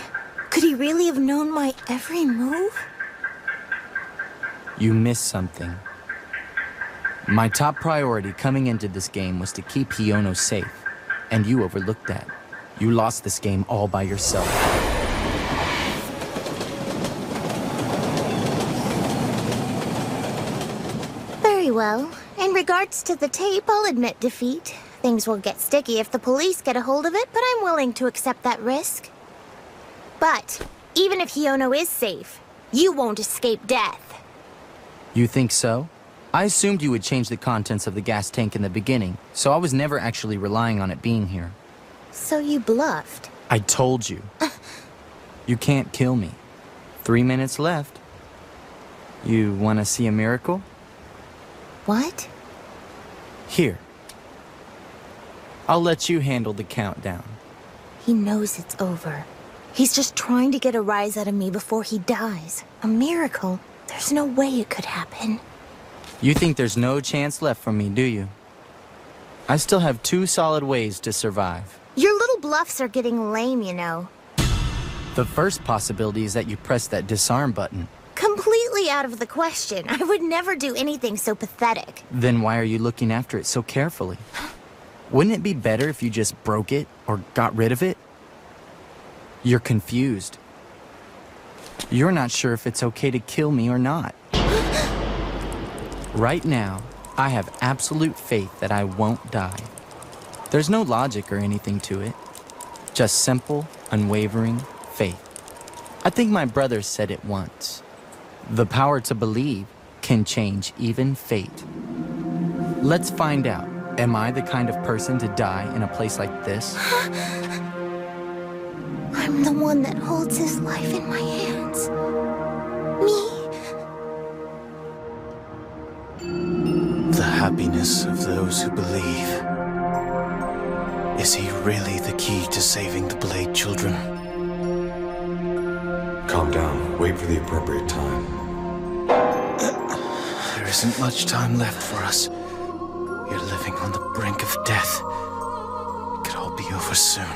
Could he really have known my every move? You missed something. My top priority coming into this game was to keep Hiono safe, and you overlooked that. You lost this game all by yourself. Very well. In regards to the tape, I'll admit defeat. Things will get sticky if the police get a hold of it, but I'm willing to accept that risk. But, even if Hiono is safe, you won't escape death. You think so? I assumed you would change the contents of the gas tank in the beginning, so I was never actually relying on it being here. So you bluffed. I told you. You can't kill me. 3 minutes left. You want to see a miracle? What? Here. I'll let you handle the countdown. He knows it's over. He's just trying to get a rise out of me before he dies. A miracle. There's no way it could happen. You think there's no chance left for me, do you? I still have 2 solid ways to survive. Your little bluffs are getting lame, you know. The first possibility is that you press that disarm button. Completely out of the question. I would never do anything so pathetic. Then why are you looking after it so carefully? Wouldn't it be better if you just broke it or got rid of it? You're confused. You're not sure if it's okay to kill me or not. Right now, I have absolute faith that I won't die. There's no logic or anything to it. Just simple, unwavering faith. I think my brother said it once. The power to believe can change even fate. Let's find out. Am I the kind of person to die in a place like this? I'm the one that holds his life in my hands. Me. The happiness of those who believe. Is he really the key to saving the Blade Children? Calm down. Wait for the appropriate time. There isn't much time left for us. We're living on the brink of death. It could all be over soon.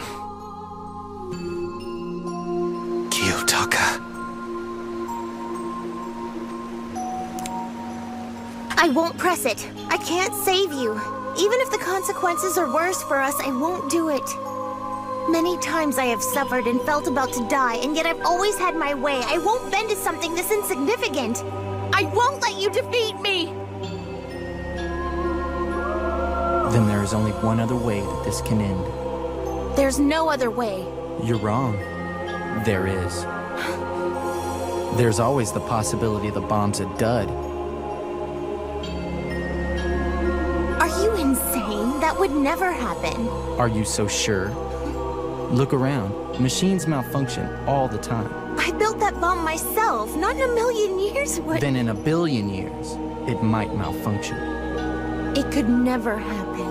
Kiyotaka. I won't press it. I can't save you. Even if the consequences are worse for us, I won't do it. Many times I have suffered and felt about to die, and yet I've always had my way. I won't bend to something this insignificant. I won't let you defeat me! Then there is only one other way that this can end. There's no other way. You're wrong. There is. There's always the possibility the bomb's a dud. Are you insane? That would never happen. Are you so sure? Look around. Machines malfunction all the time. I built that bomb myself. Not in a million years would... Then in a billion years, it might malfunction. It could never happen.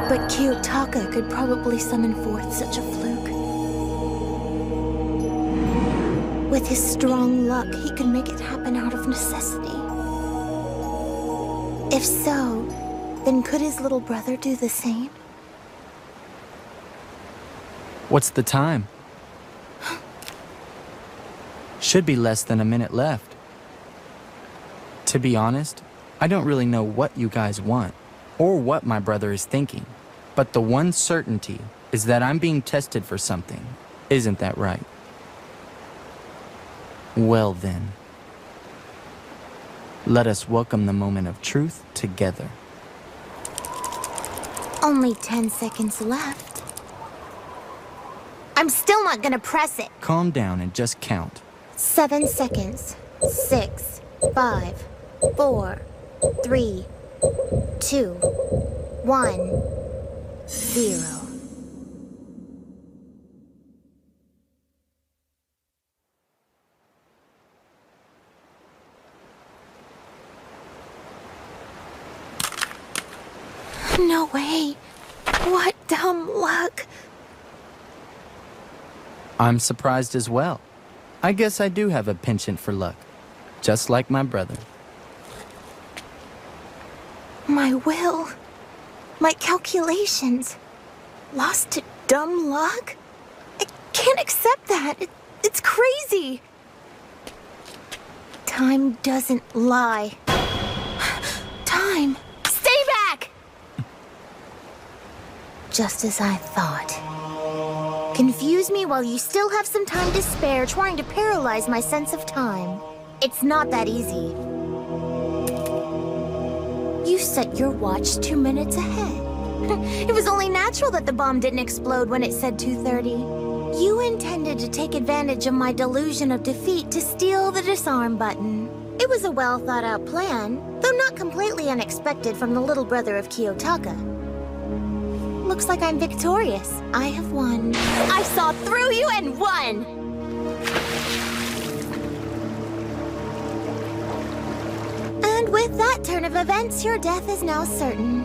But Kiyotaka could probably summon forth such a fluke. With his strong luck, he could make it happen out of necessity. If so, then could his little brother do the same? What's the time? Should be less than a minute left. To be honest, I don't really know what you guys want, or what my brother is thinking. But the one certainty is that I'm being tested for something. Isn't that right? Well then, let us welcome the moment of truth together. Only 10 seconds left. I'm still not gonna press it. Calm down and just count. 7 seconds. 6, 5, 4, 3, 2, 1, 0. No way. What dumb luck. I'm surprised as well. I guess I do have a penchant for luck, just like my brother. My will. My calculations. Lost to dumb luck? I can't accept that. It's crazy. Time doesn't lie. Time. Stay back! Just as I thought. Confuse me while you still have some time to spare, trying to paralyze my sense of time. It's not that easy. You set your watch 2 minutes ahead. It was only natural that the bomb didn't explode when it said 2:30. You intended to take advantage of my delusion of defeat to steal the disarm button. It was a well-thought-out plan, though not completely unexpected from the little brother of Kiyotaka. Looks like I'm victorious. I have won. I saw through you and won! And with that turn of events, your death is now certain.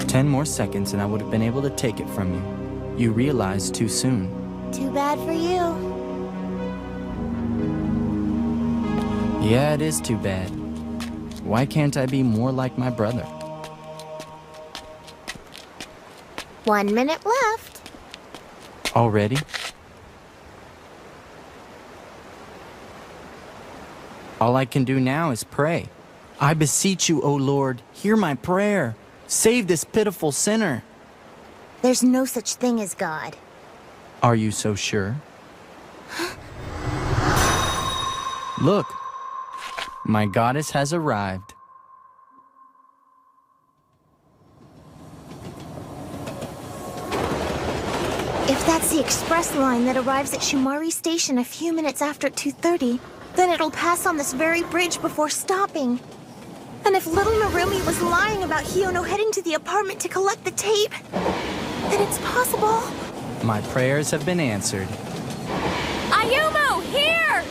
10 more seconds and I would have been able to take it from you. You realized too soon. Too bad for you. Yeah, it is too bad. Why can't I be more like my brother? 1 minute left. Already? All I can do now is pray. I beseech you, O Lord, hear my prayer. Save this pitiful sinner. There's no such thing as God. Are you so sure? Look, my goddess has arrived. If that's the express line that arrives at Shumari Station a few minutes after 2:30, then it'll pass on this very bridge before stopping. And if little Narumi was lying about Hiono heading to the apartment to collect the tape, then it's possible. My prayers have been answered. Ayumu, here!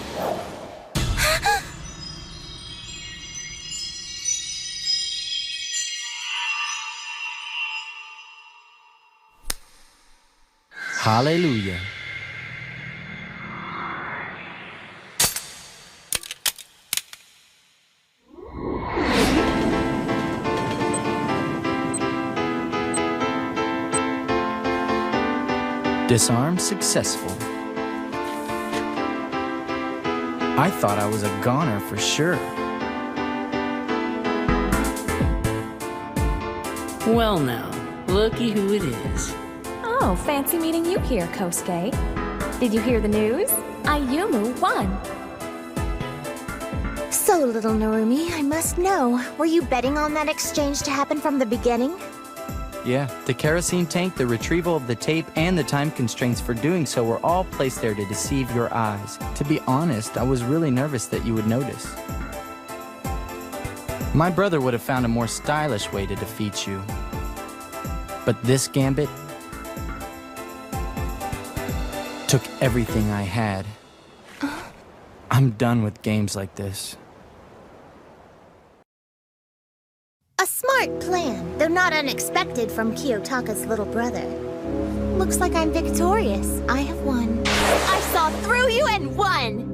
Hallelujah. Disarm successful. I thought I was a goner for sure. Well now, looky who it is. Oh, fancy meeting you here, Kosuke. Did you hear the news? Ayumu won. So, little Narumi, I must know, were you betting on that exchange to happen from the beginning? Yeah, the kerosene tank, the retrieval of the tape, and the time constraints for doing so were all placed there to deceive your eyes. To be honest, I was really nervous that you would notice. My brother would have found a more stylish way to defeat you. But this gambit took everything I had. I'm done with games like this. A smart plan, though not unexpected from Kiyotaka's little brother. Looks like I'm victorious. I have won. I saw through you and won!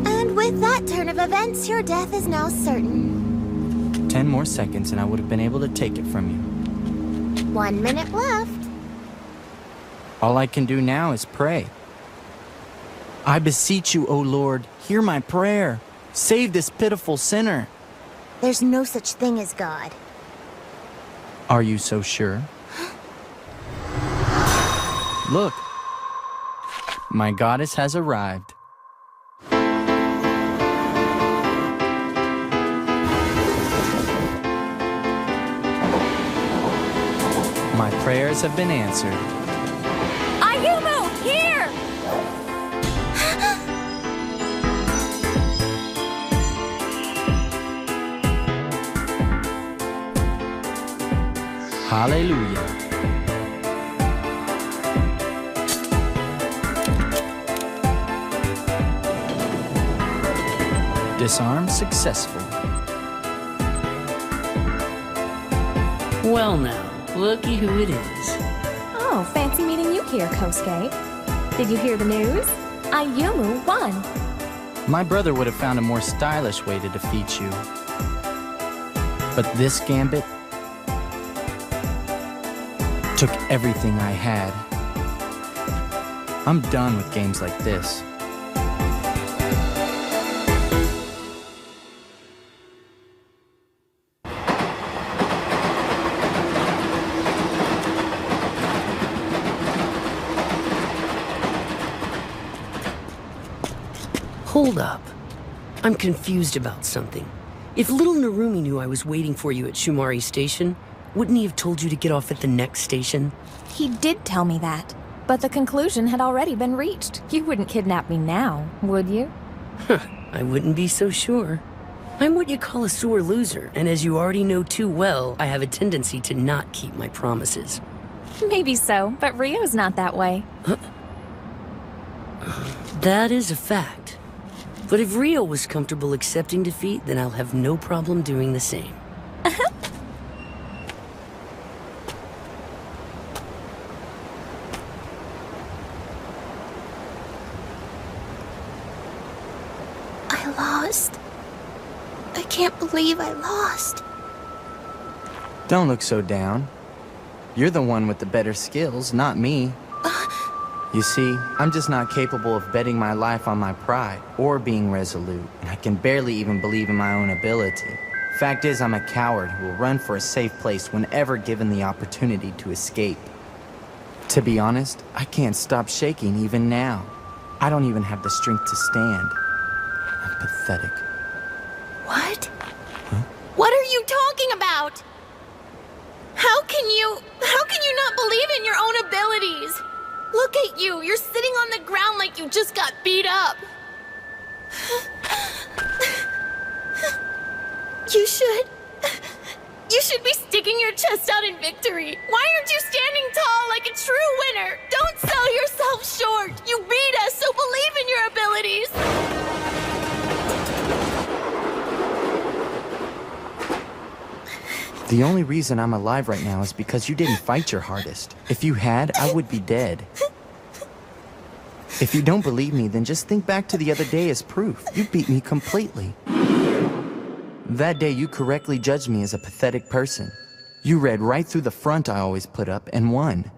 And with that turn of events, your death is now certain. 10 more seconds and I would have been able to take it from you. 1 minute left. All I can do now is pray. I beseech you, O Lord, hear my prayer. Save this pitiful sinner. There's no such thing as God. Are you so sure? Look, my goddess has arrived. My prayers have been answered. Ayumu, here! Hallelujah. Disarm successful. Well now, looky who it is. Oh, fancy meeting you here, Kosuke. Did you hear the news? Ayumu won. My brother would have found a more stylish way to defeat you. But this gambit took everything I had. I'm done with games like this. Hold up. I'm confused about something. If little Narumi knew I was waiting for you at Shumari Station, wouldn't he have told you to get off at the next station? He did tell me that, but the conclusion had already been reached. You wouldn't kidnap me now, would you? I wouldn't be so sure. I'm what you call a sore loser, and as you already know too well, I have a tendency to not keep my promises. Maybe so, but Rio's not that way. That is a fact. But if Rio was comfortable accepting defeat, then I'll have no problem doing the same. I lost. I can't believe I lost. Don't look so down. You're the one with the better skills, not me. You see, I'm just not capable of betting my life on my pride or being resolute, and I can barely even believe in my own ability. Fact is, I'm a coward who will run for a safe place whenever given the opportunity to escape. To be honest, I can't stop shaking even now. I don't even have the strength to stand. I'm pathetic. What? What are you talking about? How can you not believe in your own abilities? Look at you, you're sitting on the ground like you just got beat up. You should be sticking your chest out in victory. Why aren't you standing tall like a true winner? Don't sell yourself short. You beat us, so believe in your abilities. The only reason I'm alive right now is because you didn't fight your hardest. If you had, I would be dead. If you don't believe me, then just think back to the other day as proof. You beat me completely. That day, you correctly judged me as a pathetic person. You read right through the front I always put up and won.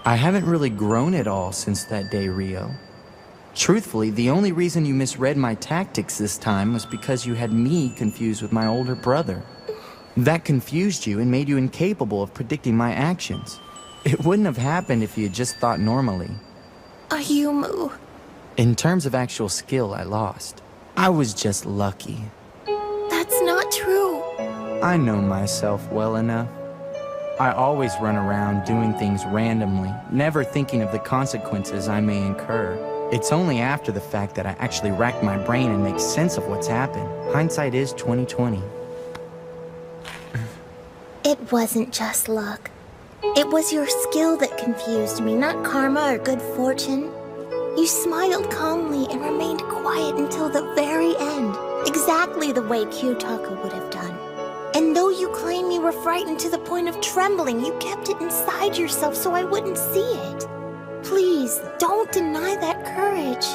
I haven't really grown at all since that day, Rio. Truthfully, the only reason you misread my tactics this time was because you had me confused with my older brother. That confused you and made you incapable of predicting my actions. It wouldn't have happened if you had just thought normally. Ayumu. In terms of actual skill, I lost. I was just lucky. That's not true. I know myself well enough. I always run around doing things randomly, never thinking of the consequences I may incur. It's only after the fact that I actually rack my brain and make sense of what's happened. Hindsight is 20/20. It wasn't just luck. It was your skill that confused me, not karma or good fortune. You smiled calmly and remained quiet until the very end, exactly the way Kiyotaka would have done. And though you claim you were frightened to the point of trembling, you kept it inside yourself so I wouldn't see it. Please, don't deny that courage.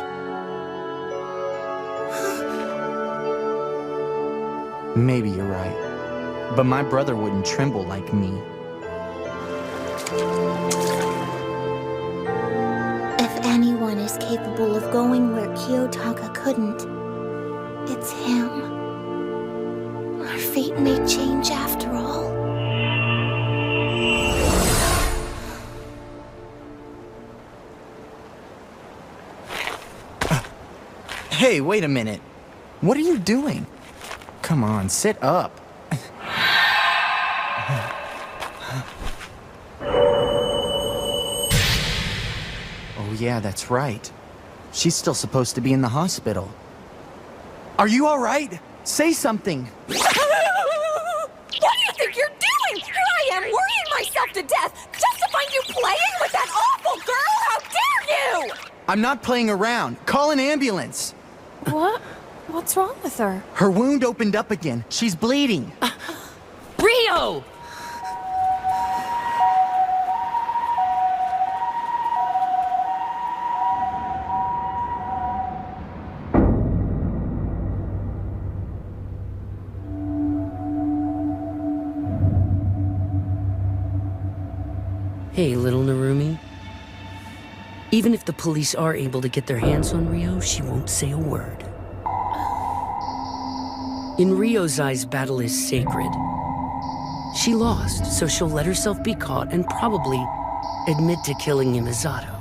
Maybe you're right. But my brother wouldn't tremble like me. If anyone is capable of going where Kiyotaka couldn't, it's him. Our fate may change after all. Hey, wait a minute. What are you doing? Come on, sit up. Oh yeah, that's right. She's still supposed to be in the hospital. Are you all right? Say something. What do you think you're doing? Here I am, worrying myself to death, just to find you playing with that awful girl! How dare you! I'm not playing around. Call an ambulance. What? What's wrong with her? Her wound opened up again. She's bleeding. Rio! Hey, little Narumi. Even if the police are able to get their hands on Rio, she won't say a word. In Rio's eyes, battle is sacred. She lost, so she'll let herself be caught and probably admit to killing Yamazato.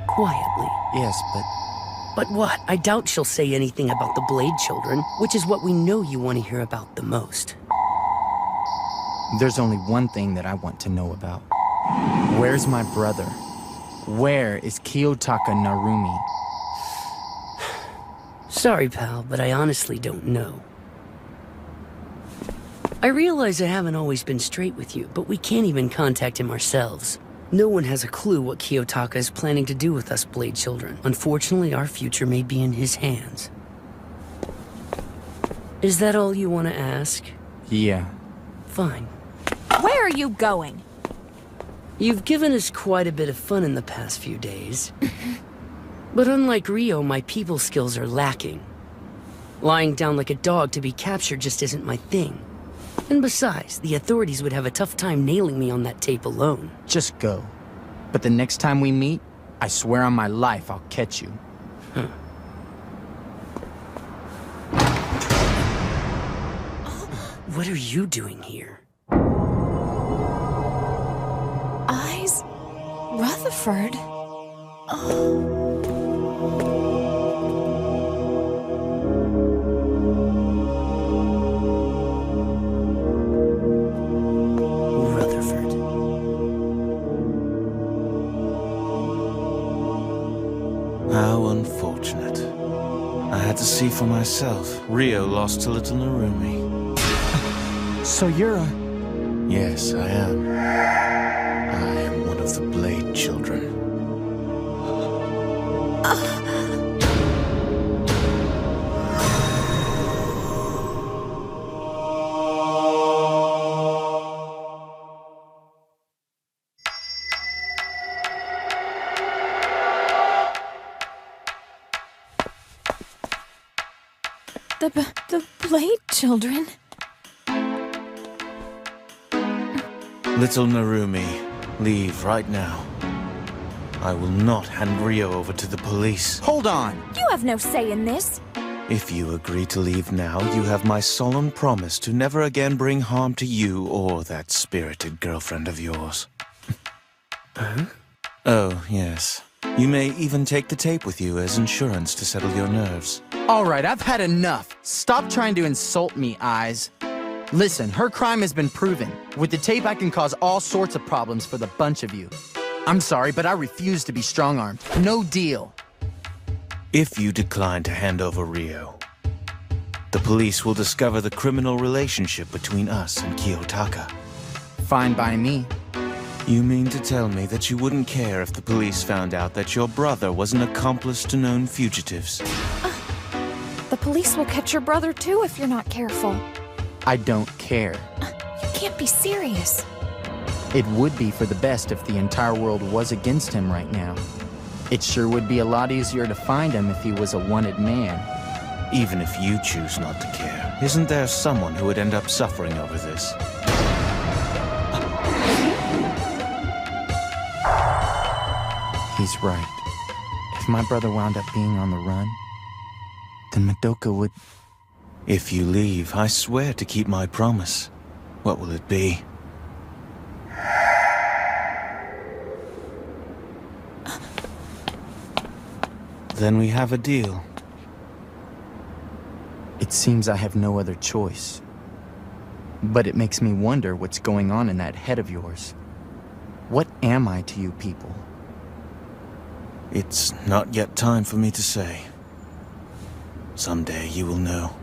Quietly. Yes, but... But what? I doubt she'll say anything about the Blade Children, which is what we know you want to hear about the most. There's only one thing that I want to know about. Where's my brother? Where is Kiyotaka Narumi? Sorry, pal, but I honestly don't know. I realize I haven't always been straight with you, but we can't even contact him ourselves. No one has a clue what Kiyotaka is planning to do with us Blade children. Unfortunately, our future may be in his hands. Is that all you want to ask? Yeah. Fine. Where are you going? You've given us quite a bit of fun in the past few days. But unlike Rio, my people skills are lacking. Lying down like a dog to be captured just isn't my thing. And besides, the authorities would have a tough time nailing me on that tape alone. Just go. But the next time we meet, I swear on my life I'll catch you. Huh. What are you doing here? Eyes? Rutherford? Rutherford. How unfortunate. I had to see for myself. Rio lost to little Narumi. So you're a... Yes, I am. I am one of the Blade children. The Blade children? Little Narumi, leave right now. I will not hand Rio over to the police. Hold on! You have no say in this. If you agree to leave now, you have my solemn promise to never again bring harm to you or that spirited girlfriend of yours. Huh? Oh, yes. You may even take the tape with you as insurance to settle your nerves. All right, I've had enough. Stop trying to insult me, Eyes. Listen, her crime has been proven. With the tape, I can cause all sorts of problems for the bunch of you. I'm sorry, but I refuse to be strong-armed. No deal. If you decline to hand over Rio, the police will discover the criminal relationship between us and Kiyotaka. Fine by me. You mean to tell me that you wouldn't care if the police found out that your brother was an accomplice to known fugitives? The police will catch your brother too if you're not careful. I don't care. You can't be serious. It would be for the best if the entire world was against him right now. It sure would be a lot easier to find him if he was a wanted man. Even if you choose not to care, isn't there someone who would end up suffering over this? He's right. If my brother wound up being on the run, then Madoka would... If you leave, I swear to keep my promise. What will it be? Then we have a deal. It seems I have no other choice. But it makes me wonder what's going on in that head of yours. What am I to you people? It's not yet time for me to say. Someday you will know.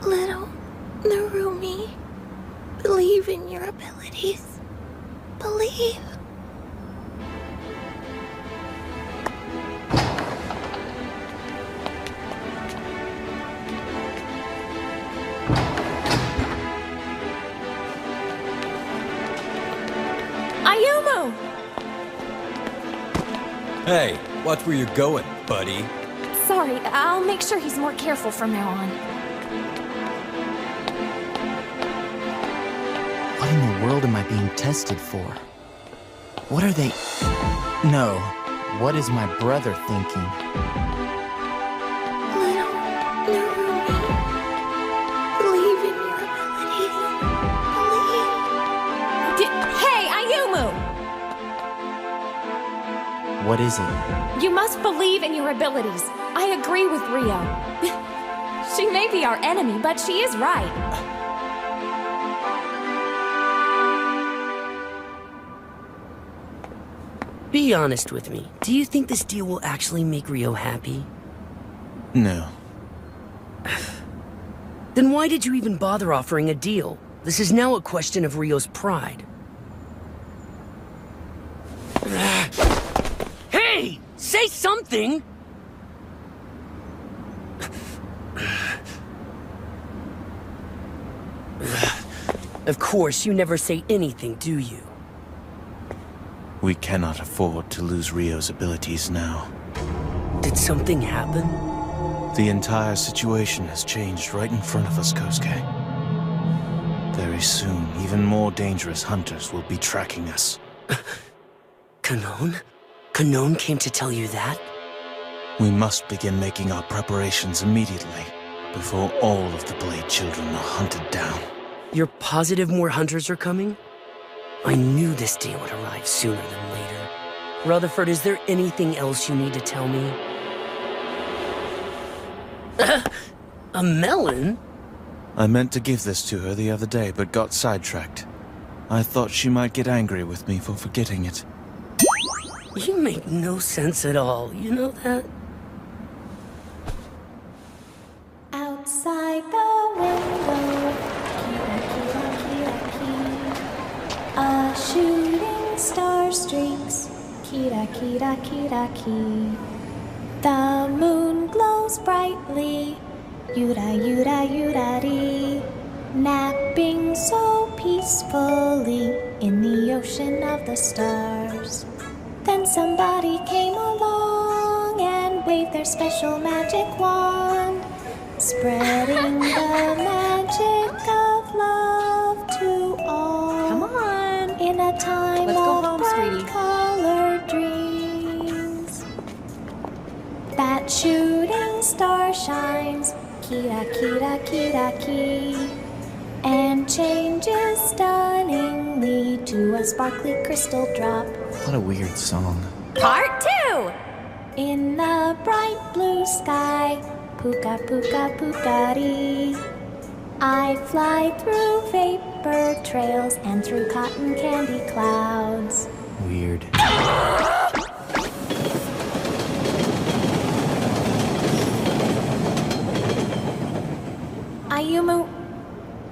Little Narumi, believe in your abilities. Believe. Ayumu! Hey, watch where you're going, buddy. Sorry, I'll make sure he's more careful from now on. What in the world am I being tested for? What are they... No. What is my brother thinking? Little Narumi, believe in your abilities. Believe. Hey, Ayumu! What is it? You must believe in your abilities. I agree with Rio. She may be our enemy, but she is right. Be honest with me. Do you think this deal will actually make Rio happy? No. Then why did you even bother offering a deal? This is now a question of Ryo's pride. Hey! Say something! Of course, you never say anything, do you? We cannot afford to lose Ryo's abilities now. Did something happen? The entire situation has changed right in front of us, Kosuke. Very soon, even more dangerous hunters will be tracking us. Kanon? Kanon came to tell you that? We must begin making our preparations immediately, before all of the Blade Children are hunted down. You're positive more hunters are coming? I knew this day would arrive sooner than later. Rutherford, is there anything else you need to tell me? A melon? I meant to give this to her the other day, but got sidetracked. I thought she might get angry with me for forgetting it. You make no sense at all, you know that? Outside the window, kira, kira, kira, a shooting star streaks, kira, kira, kira, ki. The moon glows brightly, yura, yura, yurari, napping so peacefully in the ocean of the stars. Then somebody came along and waved their special magic wand, spreading the magic of love to all. Come on. In a time Let's go of home, sweetie. bright-colored dreams. That shooting star shines, kira, kira, kira, ki, and changes stunningly to a sparkly crystal drop. What a weird song. Part 2! In the bright blue sky, puka, puka, pukari, I fly through vapor trails and through cotton candy clouds. Weird. Ayumu,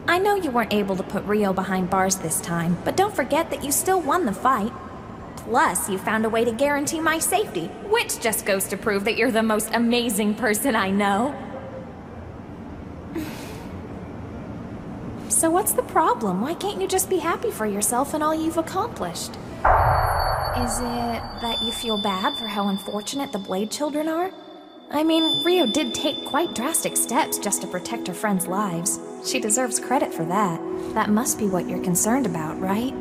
I know you weren't able to put Ryo behind bars this time, but don't forget that you still won the fight. Plus, you found a way to guarantee my safety, which just goes to prove that you're the most amazing person I know. So what's the problem? Why can't you just be happy for yourself and all you've accomplished? Is it that you feel bad for how unfortunate the Blade Children are? I mean, Ryo did take quite drastic steps just to protect her friends' lives. She deserves credit for that. That must be what you're concerned about, right?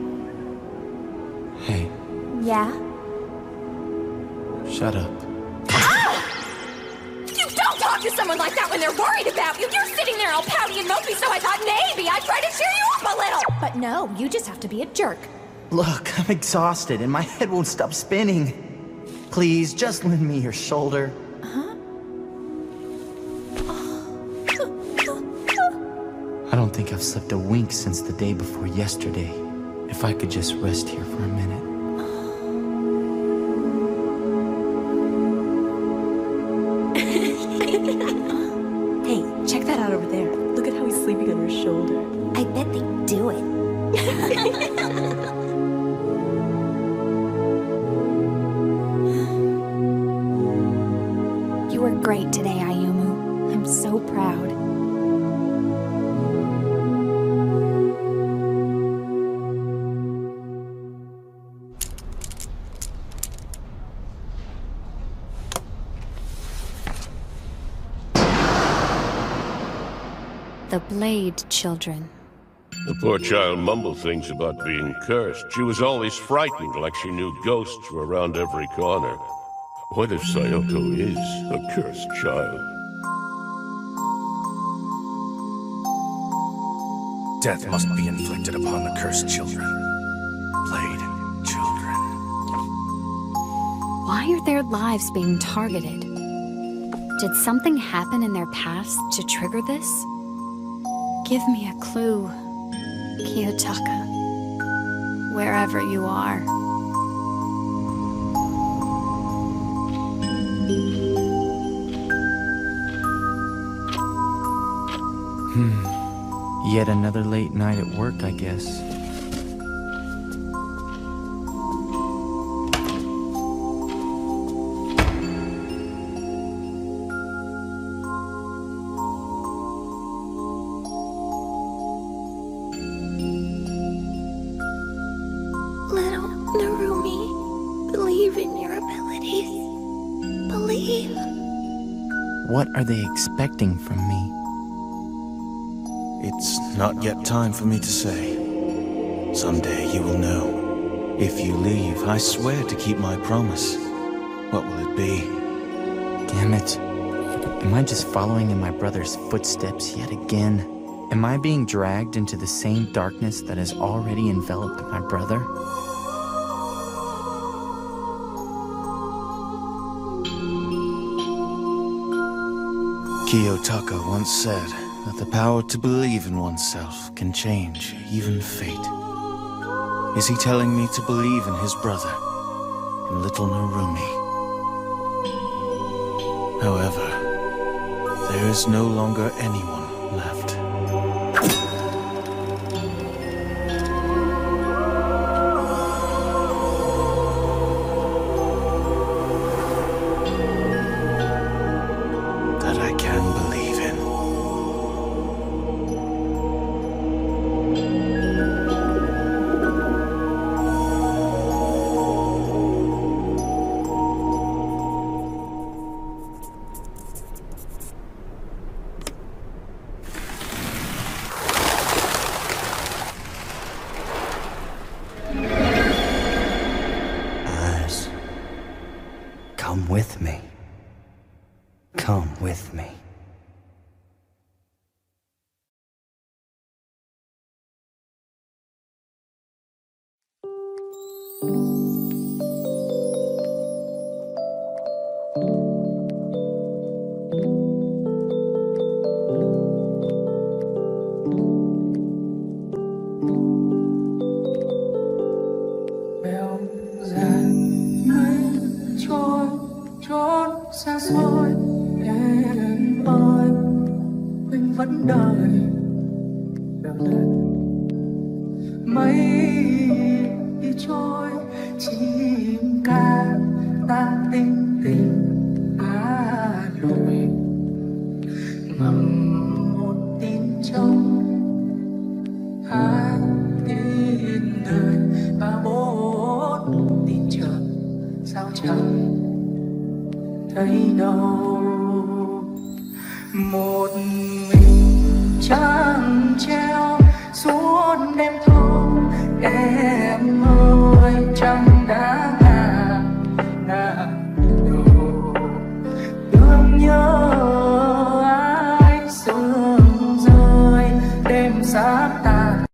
Hey, Yeah? shut up. You don't talk to someone like that when they're worried about you! You're sitting there all pouty and mopey, so I thought maybe I'd try to cheer you up a little! But no, you just have to be a jerk. Look, I'm exhausted and my head won't stop spinning. Please, just lend me your shoulder. I don't think I've slept a wink since the day before yesterday. If I could just rest here for a minute. Hey, check that out over there. Look at how he's sleeping on her shoulder. I bet they do it. You were great today, Ayumu. I'm so proud. The Blade Children. The poor child mumbled things about being cursed. She was always frightened, like she knew ghosts were around every corner. What if Sayoko is a cursed child? Death must be inflicted upon the cursed children. Blade children. Why are their lives being targeted? Did something happen in their past to trigger this? Give me a clue, Kiyotaka. Wherever you are. Yet another late night at work, I guess. Little Narumi, believe in your abilities. Believe. What are they expecting from me? It's not yet time for me to say. Someday you will know. If you leave, I swear to keep my promise. What will it be? Damn it. Am I just following in my brother's footsteps yet again? Am I being dragged into the same darkness that has already enveloped my brother? Kiyotaka once said that the power to believe in oneself can change even fate. Is he telling me to believe in his brother, in little Narumi? However, there is no longer anyone left. That I can believe in. Eyes, come with me. Come with me. Xa xôi em ơi, mình vẫn đợi mây đi trôi chim ca ta tinh tình Hà Nội ngậm một tin trong hai tin đời và bốn tin chờ sao chẳng thấy đâu. Một mình trăng treo suốt đêm thâu em ơi, trăng đã ngả đầu thương nhớ ai sương rơi đêm sắp tàn.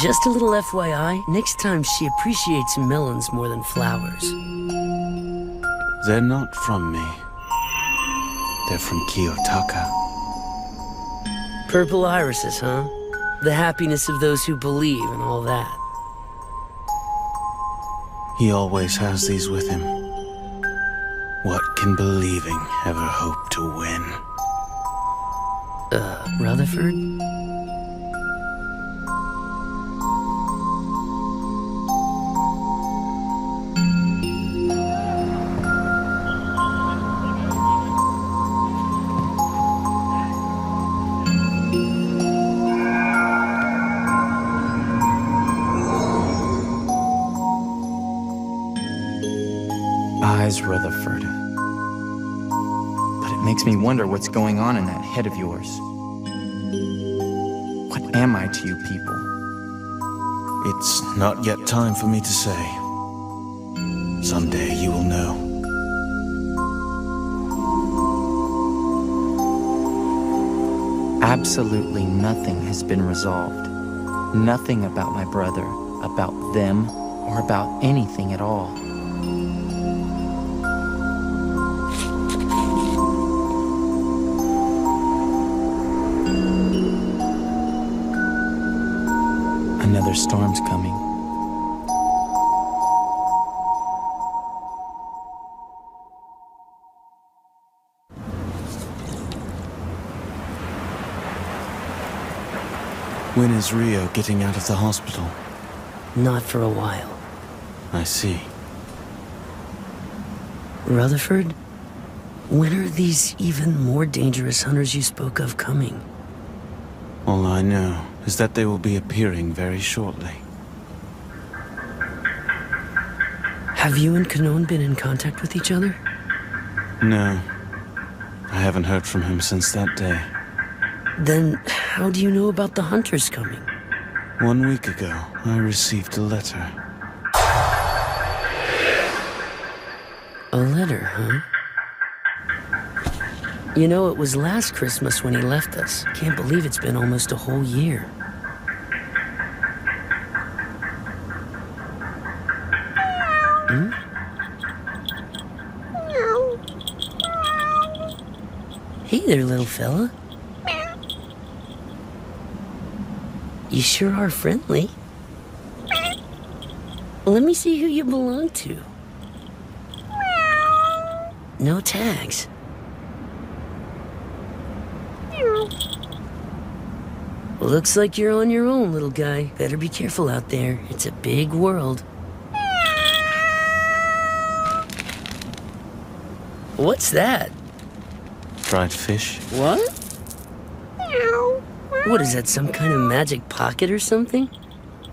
Just a little FYI, next time she appreciates melons more than flowers. They're not from me. They're from Kiyotaka. Purple irises, huh? The happiness of those who believe and all that. He always has these with him. What can believing ever hope to win? Rutherford? Eyes, Rutherford. But it makes me wonder what's going on in that head of yours. What am I to you people? It's not yet time for me to say. Someday you will know. Absolutely nothing has been resolved. Nothing about my brother, about them, or about anything at all. another storm's coming. When is Rio getting out of the hospital? Not for a while. I see. Rutherford, when are these even more dangerous hunters you spoke of coming? All I know is that they will be appearing very shortly. Have you and Kanon been in contact with each other? No. I haven't heard from him since that day. Then how do you know about the hunters coming? 1 week ago, I received a letter. A letter, huh? You know, it was last Christmas when he left us. Can't believe it's been almost a whole year. Hmm? Hey there, little fella. You sure are friendly. Let me see who you belong to. No tags. Looks like you're on your own, little guy. Better be careful out there. It's a big world. What's that? Dried fish? What? What is that, some kind of magic pocket or something?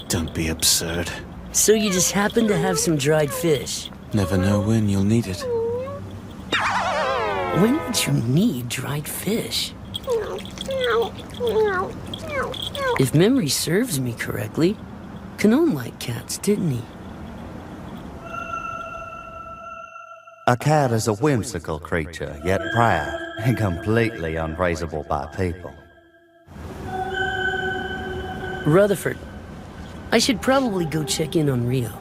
Don't be absurd. So you just happen to have some dried fish? Never know when you'll need it. When would you need dried fish? If memory serves me correctly, Kanon liked cats, didn't he? A cat is a whimsical creature, yet proud and completely unpraisable by people. Rutherford, I should probably go check in on Rio.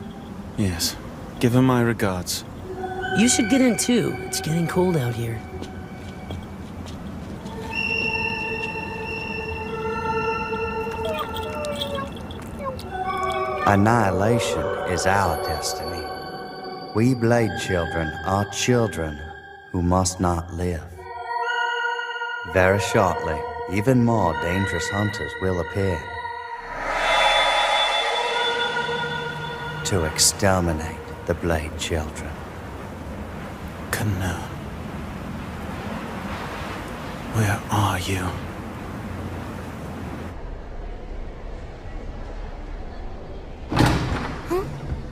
Yes. Give him my regards. You should get in too. It's getting cold out here. Annihilation is our destiny. We Blade Children are children who must not live. Very shortly, even more dangerous hunters will appear to exterminate the Blade Children. Kanon. Where are you?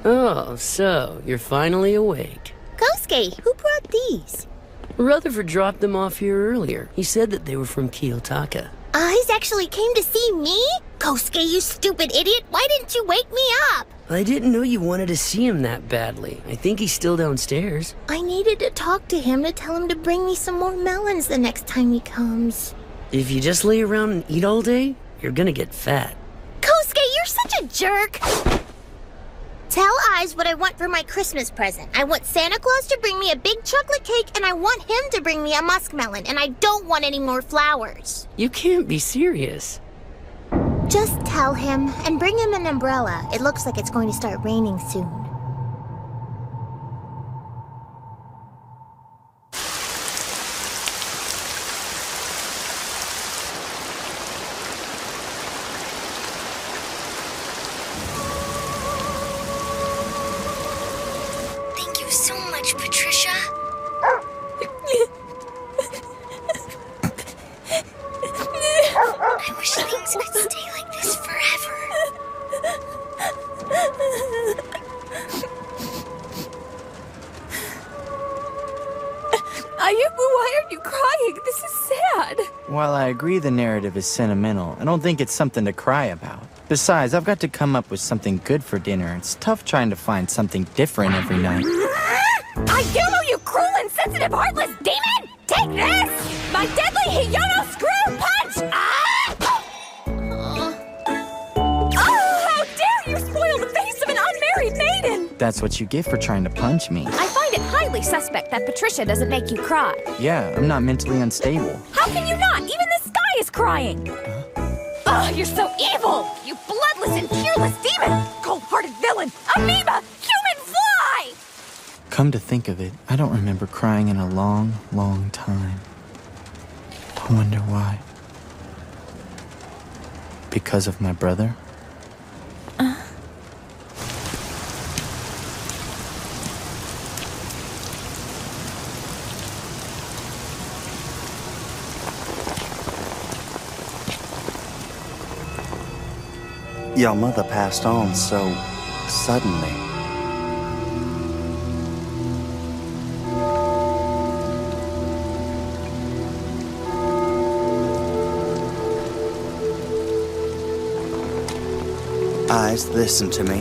Oh, so you're finally awake. Kosuke, who brought these? Rutherford dropped them off here earlier. He said that they were from Kiyotaka. He's actually came to see me? Kosuke, you stupid idiot! Why didn't you wake me up? I didn't know you wanted to see him that badly. I think he's still downstairs. I needed to talk to him to tell him to bring me some more melons the next time he comes. If you just lay around and eat all day, you're gonna get fat. Kosuke, you're such a jerk! Tell Eyes what I want for my Christmas present. I want Santa Claus to bring me a big chocolate cake, and I want him to bring me a muskmelon, and I don't want any more flowers. You can't be serious. Just tell him, and bring him an umbrella. It looks like it's going to start raining soon. Thank you so much, Patricia. I wish things could stay like this forever. Ayumu, why are you crying? This is sad. While I agree the narrative is sentimental, I don't think it's something to cry about. Besides, I've got to come up with something good for dinner. It's tough trying to find something different every night. Ayumu, you cruel, insensitive, heartless demon! Take this! My deadly Hiyono screw punch! Oh, how dare you spoil the face of an unmarried maiden! That's what you get for trying to punch me. I find it highly suspect that Patricia doesn't make you cry. Yeah, I'm not mentally unstable. How can you not? Even the sky is crying! Ugh, you're so evil! You bloodless ruthless and fearless demon, cold-hearted villain, amoeba, human fly! Come to think of it, I don't remember crying in a long, long time. I wonder why. Because of my brother? Your mother passed on so suddenly. Eyes, listen to me.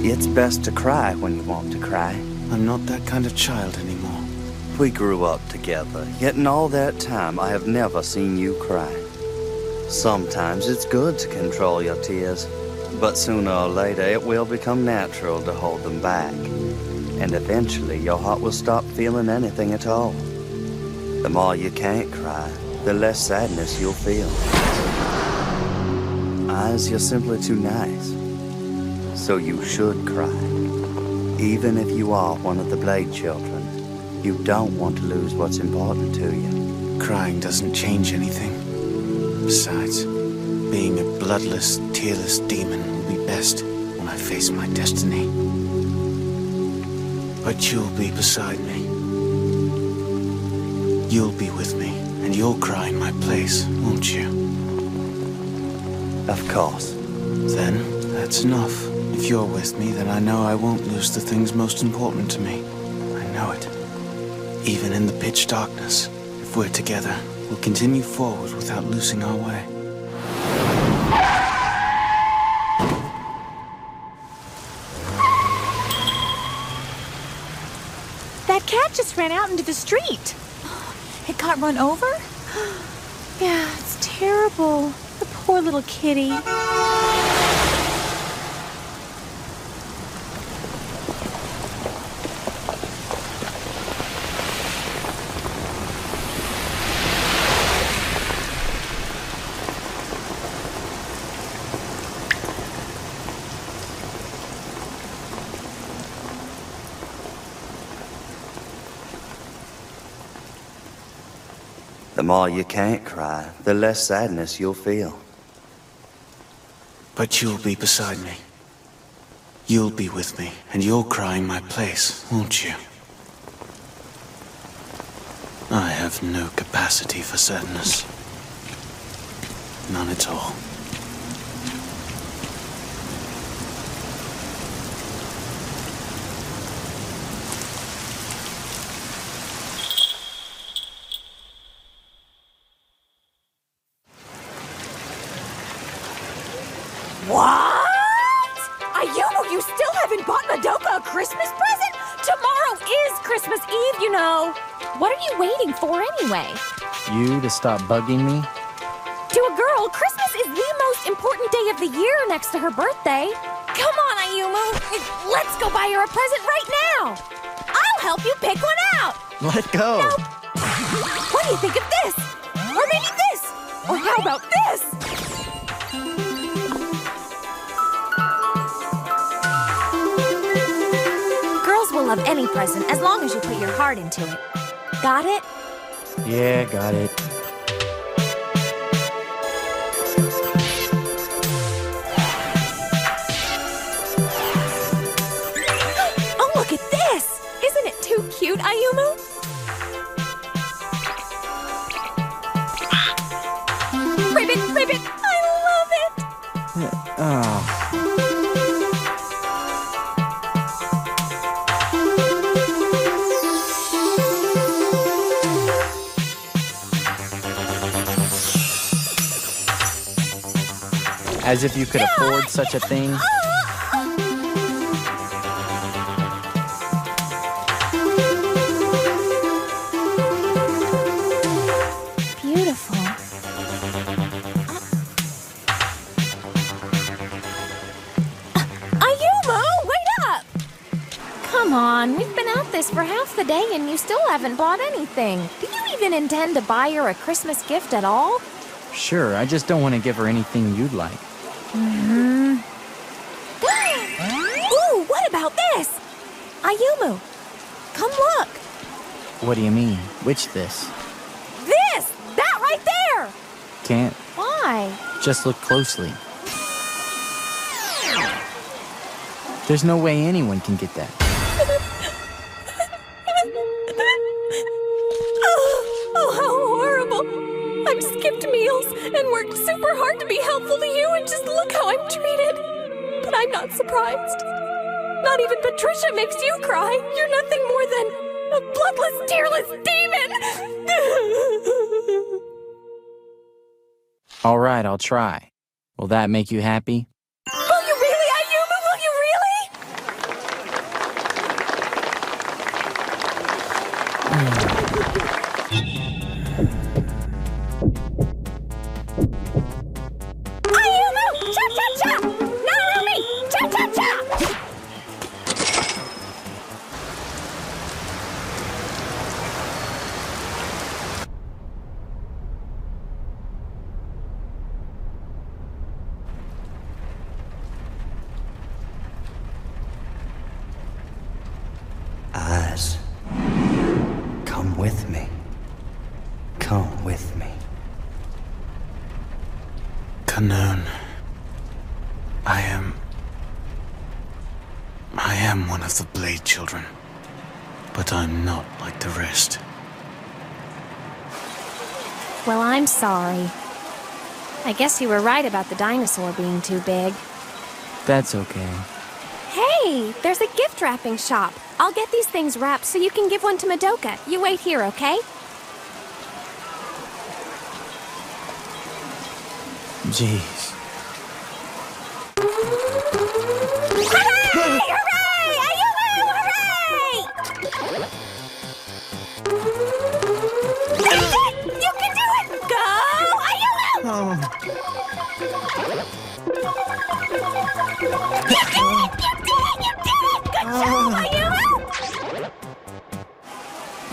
It's best to cry when you want to cry. I'm not that kind of child anymore. We grew up together, yet in all that time I have never seen you cry. Sometimes it's good to control your tears, but sooner or later it will become natural to hold them back. And eventually your heart will stop feeling anything at all. The more you can't cry, the less sadness you'll feel. Eyes, you're simply too nice. So you should cry. Even if you are one of the Blade children, you don't want to lose what's important to you. Crying doesn't change anything. Besides, being a bloodless, tearless demon will be best when I face my destiny. But you'll be beside me. You'll be with me, and you'll cry in my place, won't you? Of course. Then, that's enough. If you're with me, then I know I won't lose the things most important to me. I know it. Even in the pitch darkness, if we're together, we'll continue forward without losing our way. That cat just ran out into the street. It got run over? Yeah, it's terrible. The poor little kitty. The more you can't cry, the less sadness you'll feel. But you'll be beside me. You'll be with me, and you'll cry in my place, won't you? I have no capacity for sadness. None at all. What? Ayumu, you still haven't bought Madoka a Christmas present? Tomorrow is Christmas Eve, you know. What are you waiting for anyway? You to stop bugging me? To a girl, Christmas is the most important day of the year next to her birthday. Come on, Ayumu. Let's go buy her a present right now. I'll help you pick one out. Let go. No. What do you think of this? Or maybe this? Or how about this? Will love any present as long as you put your heart into it. Got it? Yeah, got it. Oh, look at this! Isn't it too cute, Ayumu? Ribbit, ribbit! I love it! Oh. As if you could afford such a thing. Beautiful. Ayumu, wait up! Come on, we've been at this for half the day and you still haven't bought anything. Do you even intend to buy her a Christmas gift at all? Sure, I just don't want to give her anything you'd like. Ooh, what about this? Ayumu, come look. What do you mean? Which this? This! That right there! Can't. Why? Just look closely. There's no way anyone can get that. Oh, how horrible. I've skipped meals and worked super hard to be helpful to you, and just look how I'm treated. But I'm not surprised. Not even Patricia makes you cry. You're nothing more than a bloodless, tearless demon! All right, I'll try. Will that make you happy? Will you really, Ayumu? Will you really? Ayumu! Cha-cha-cha! Narumi! Cha-cha-cha! Eyes, come with me. Come with me. Kanun. I am one of the Blade Children, but I'm not like the rest. Well, I'm sorry. I guess you were right about the dinosaur being too big. That's okay. Hey, there's a gift wrapping shop. I'll get these things wrapped so you can give one to Madoka. You wait here, okay? Jeez. Hooray! Hooray! Ayumu! Hooray! You did it! You can do it! Go! Ayumu! You did it! You did it! You did it! Good job, Ayumu!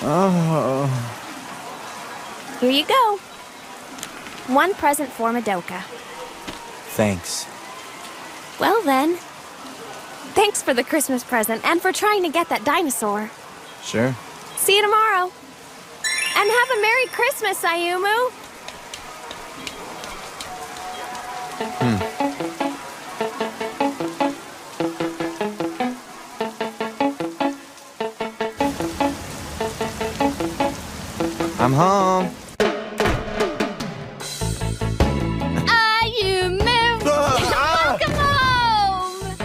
Oh. Here you go. One present for Madoka. Thanks. Well then. Thanks for the Christmas present and for trying to get that dinosaur. Sure. See you tomorrow. And have a Merry Christmas, Ayumu. I'm home. Ayumu! Welcome home!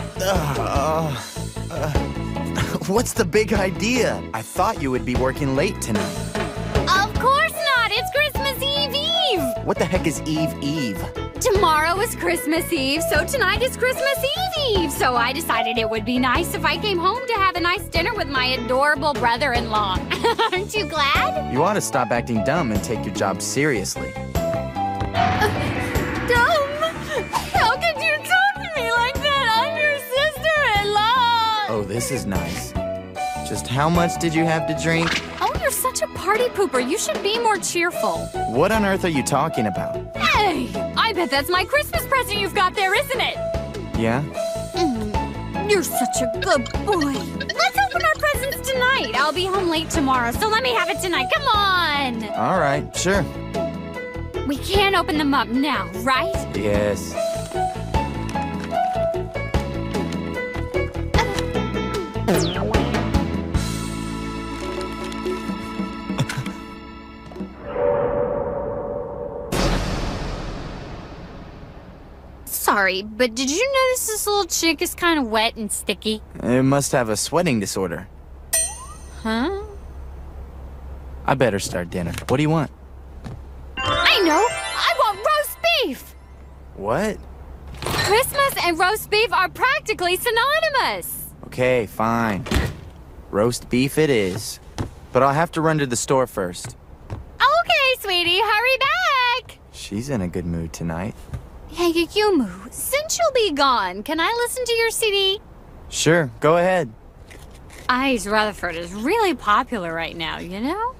What's the big idea? I thought you would be working late tonight. Of course not! It's Christmas Eve Eve! What the heck is Eve Eve? Tomorrow is Christmas Eve, so tonight is Christmas Eve Eve. So I decided it would be nice if I came home to have a nice dinner with my adorable brother-in-law. Aren't you glad? You ought to stop acting dumb and take your job seriously. Dumb? How could you talk to me like that? I'm your sister-in-law! Oh, this is nice. Just how much did you have to drink? Oh, you're such a party pooper. You should be more cheerful. What on earth are you talking about? Hey! I bet that's my Christmas present you've got there, isn't it? Yeah? You're such a good boy. Let's open our presents tonight. I'll be home late tomorrow, so let me have it tonight. Come on! All right, sure. We can't open them up now, right? Yes. Sorry, but did you notice this little chick is kind of wet and sticky? It must have a sweating disorder. Huh? I better start dinner. What do you want? I know! I want roast beef! What? Christmas and roast beef are practically synonymous! Okay, fine. Roast beef it is. But I'll have to run to the store first. Okay, sweetie, hurry back! She's in a good mood tonight. Hey, Ayumu, since you'll be gone, can I listen to your CD? Sure, go ahead. Ice Rutherford is really popular right now, you know?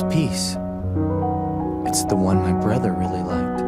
piece. It's the one my brother really liked.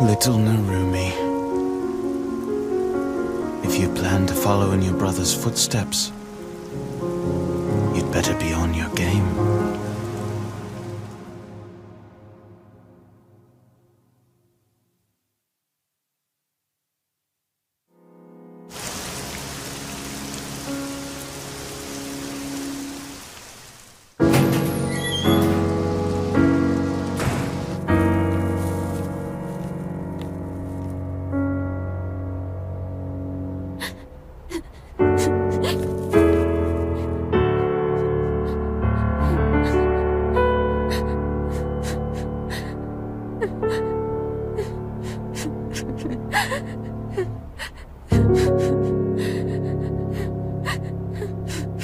Little Narumi, if you plan to follow in your brother's footsteps, you'd better be on your game.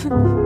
Thank you.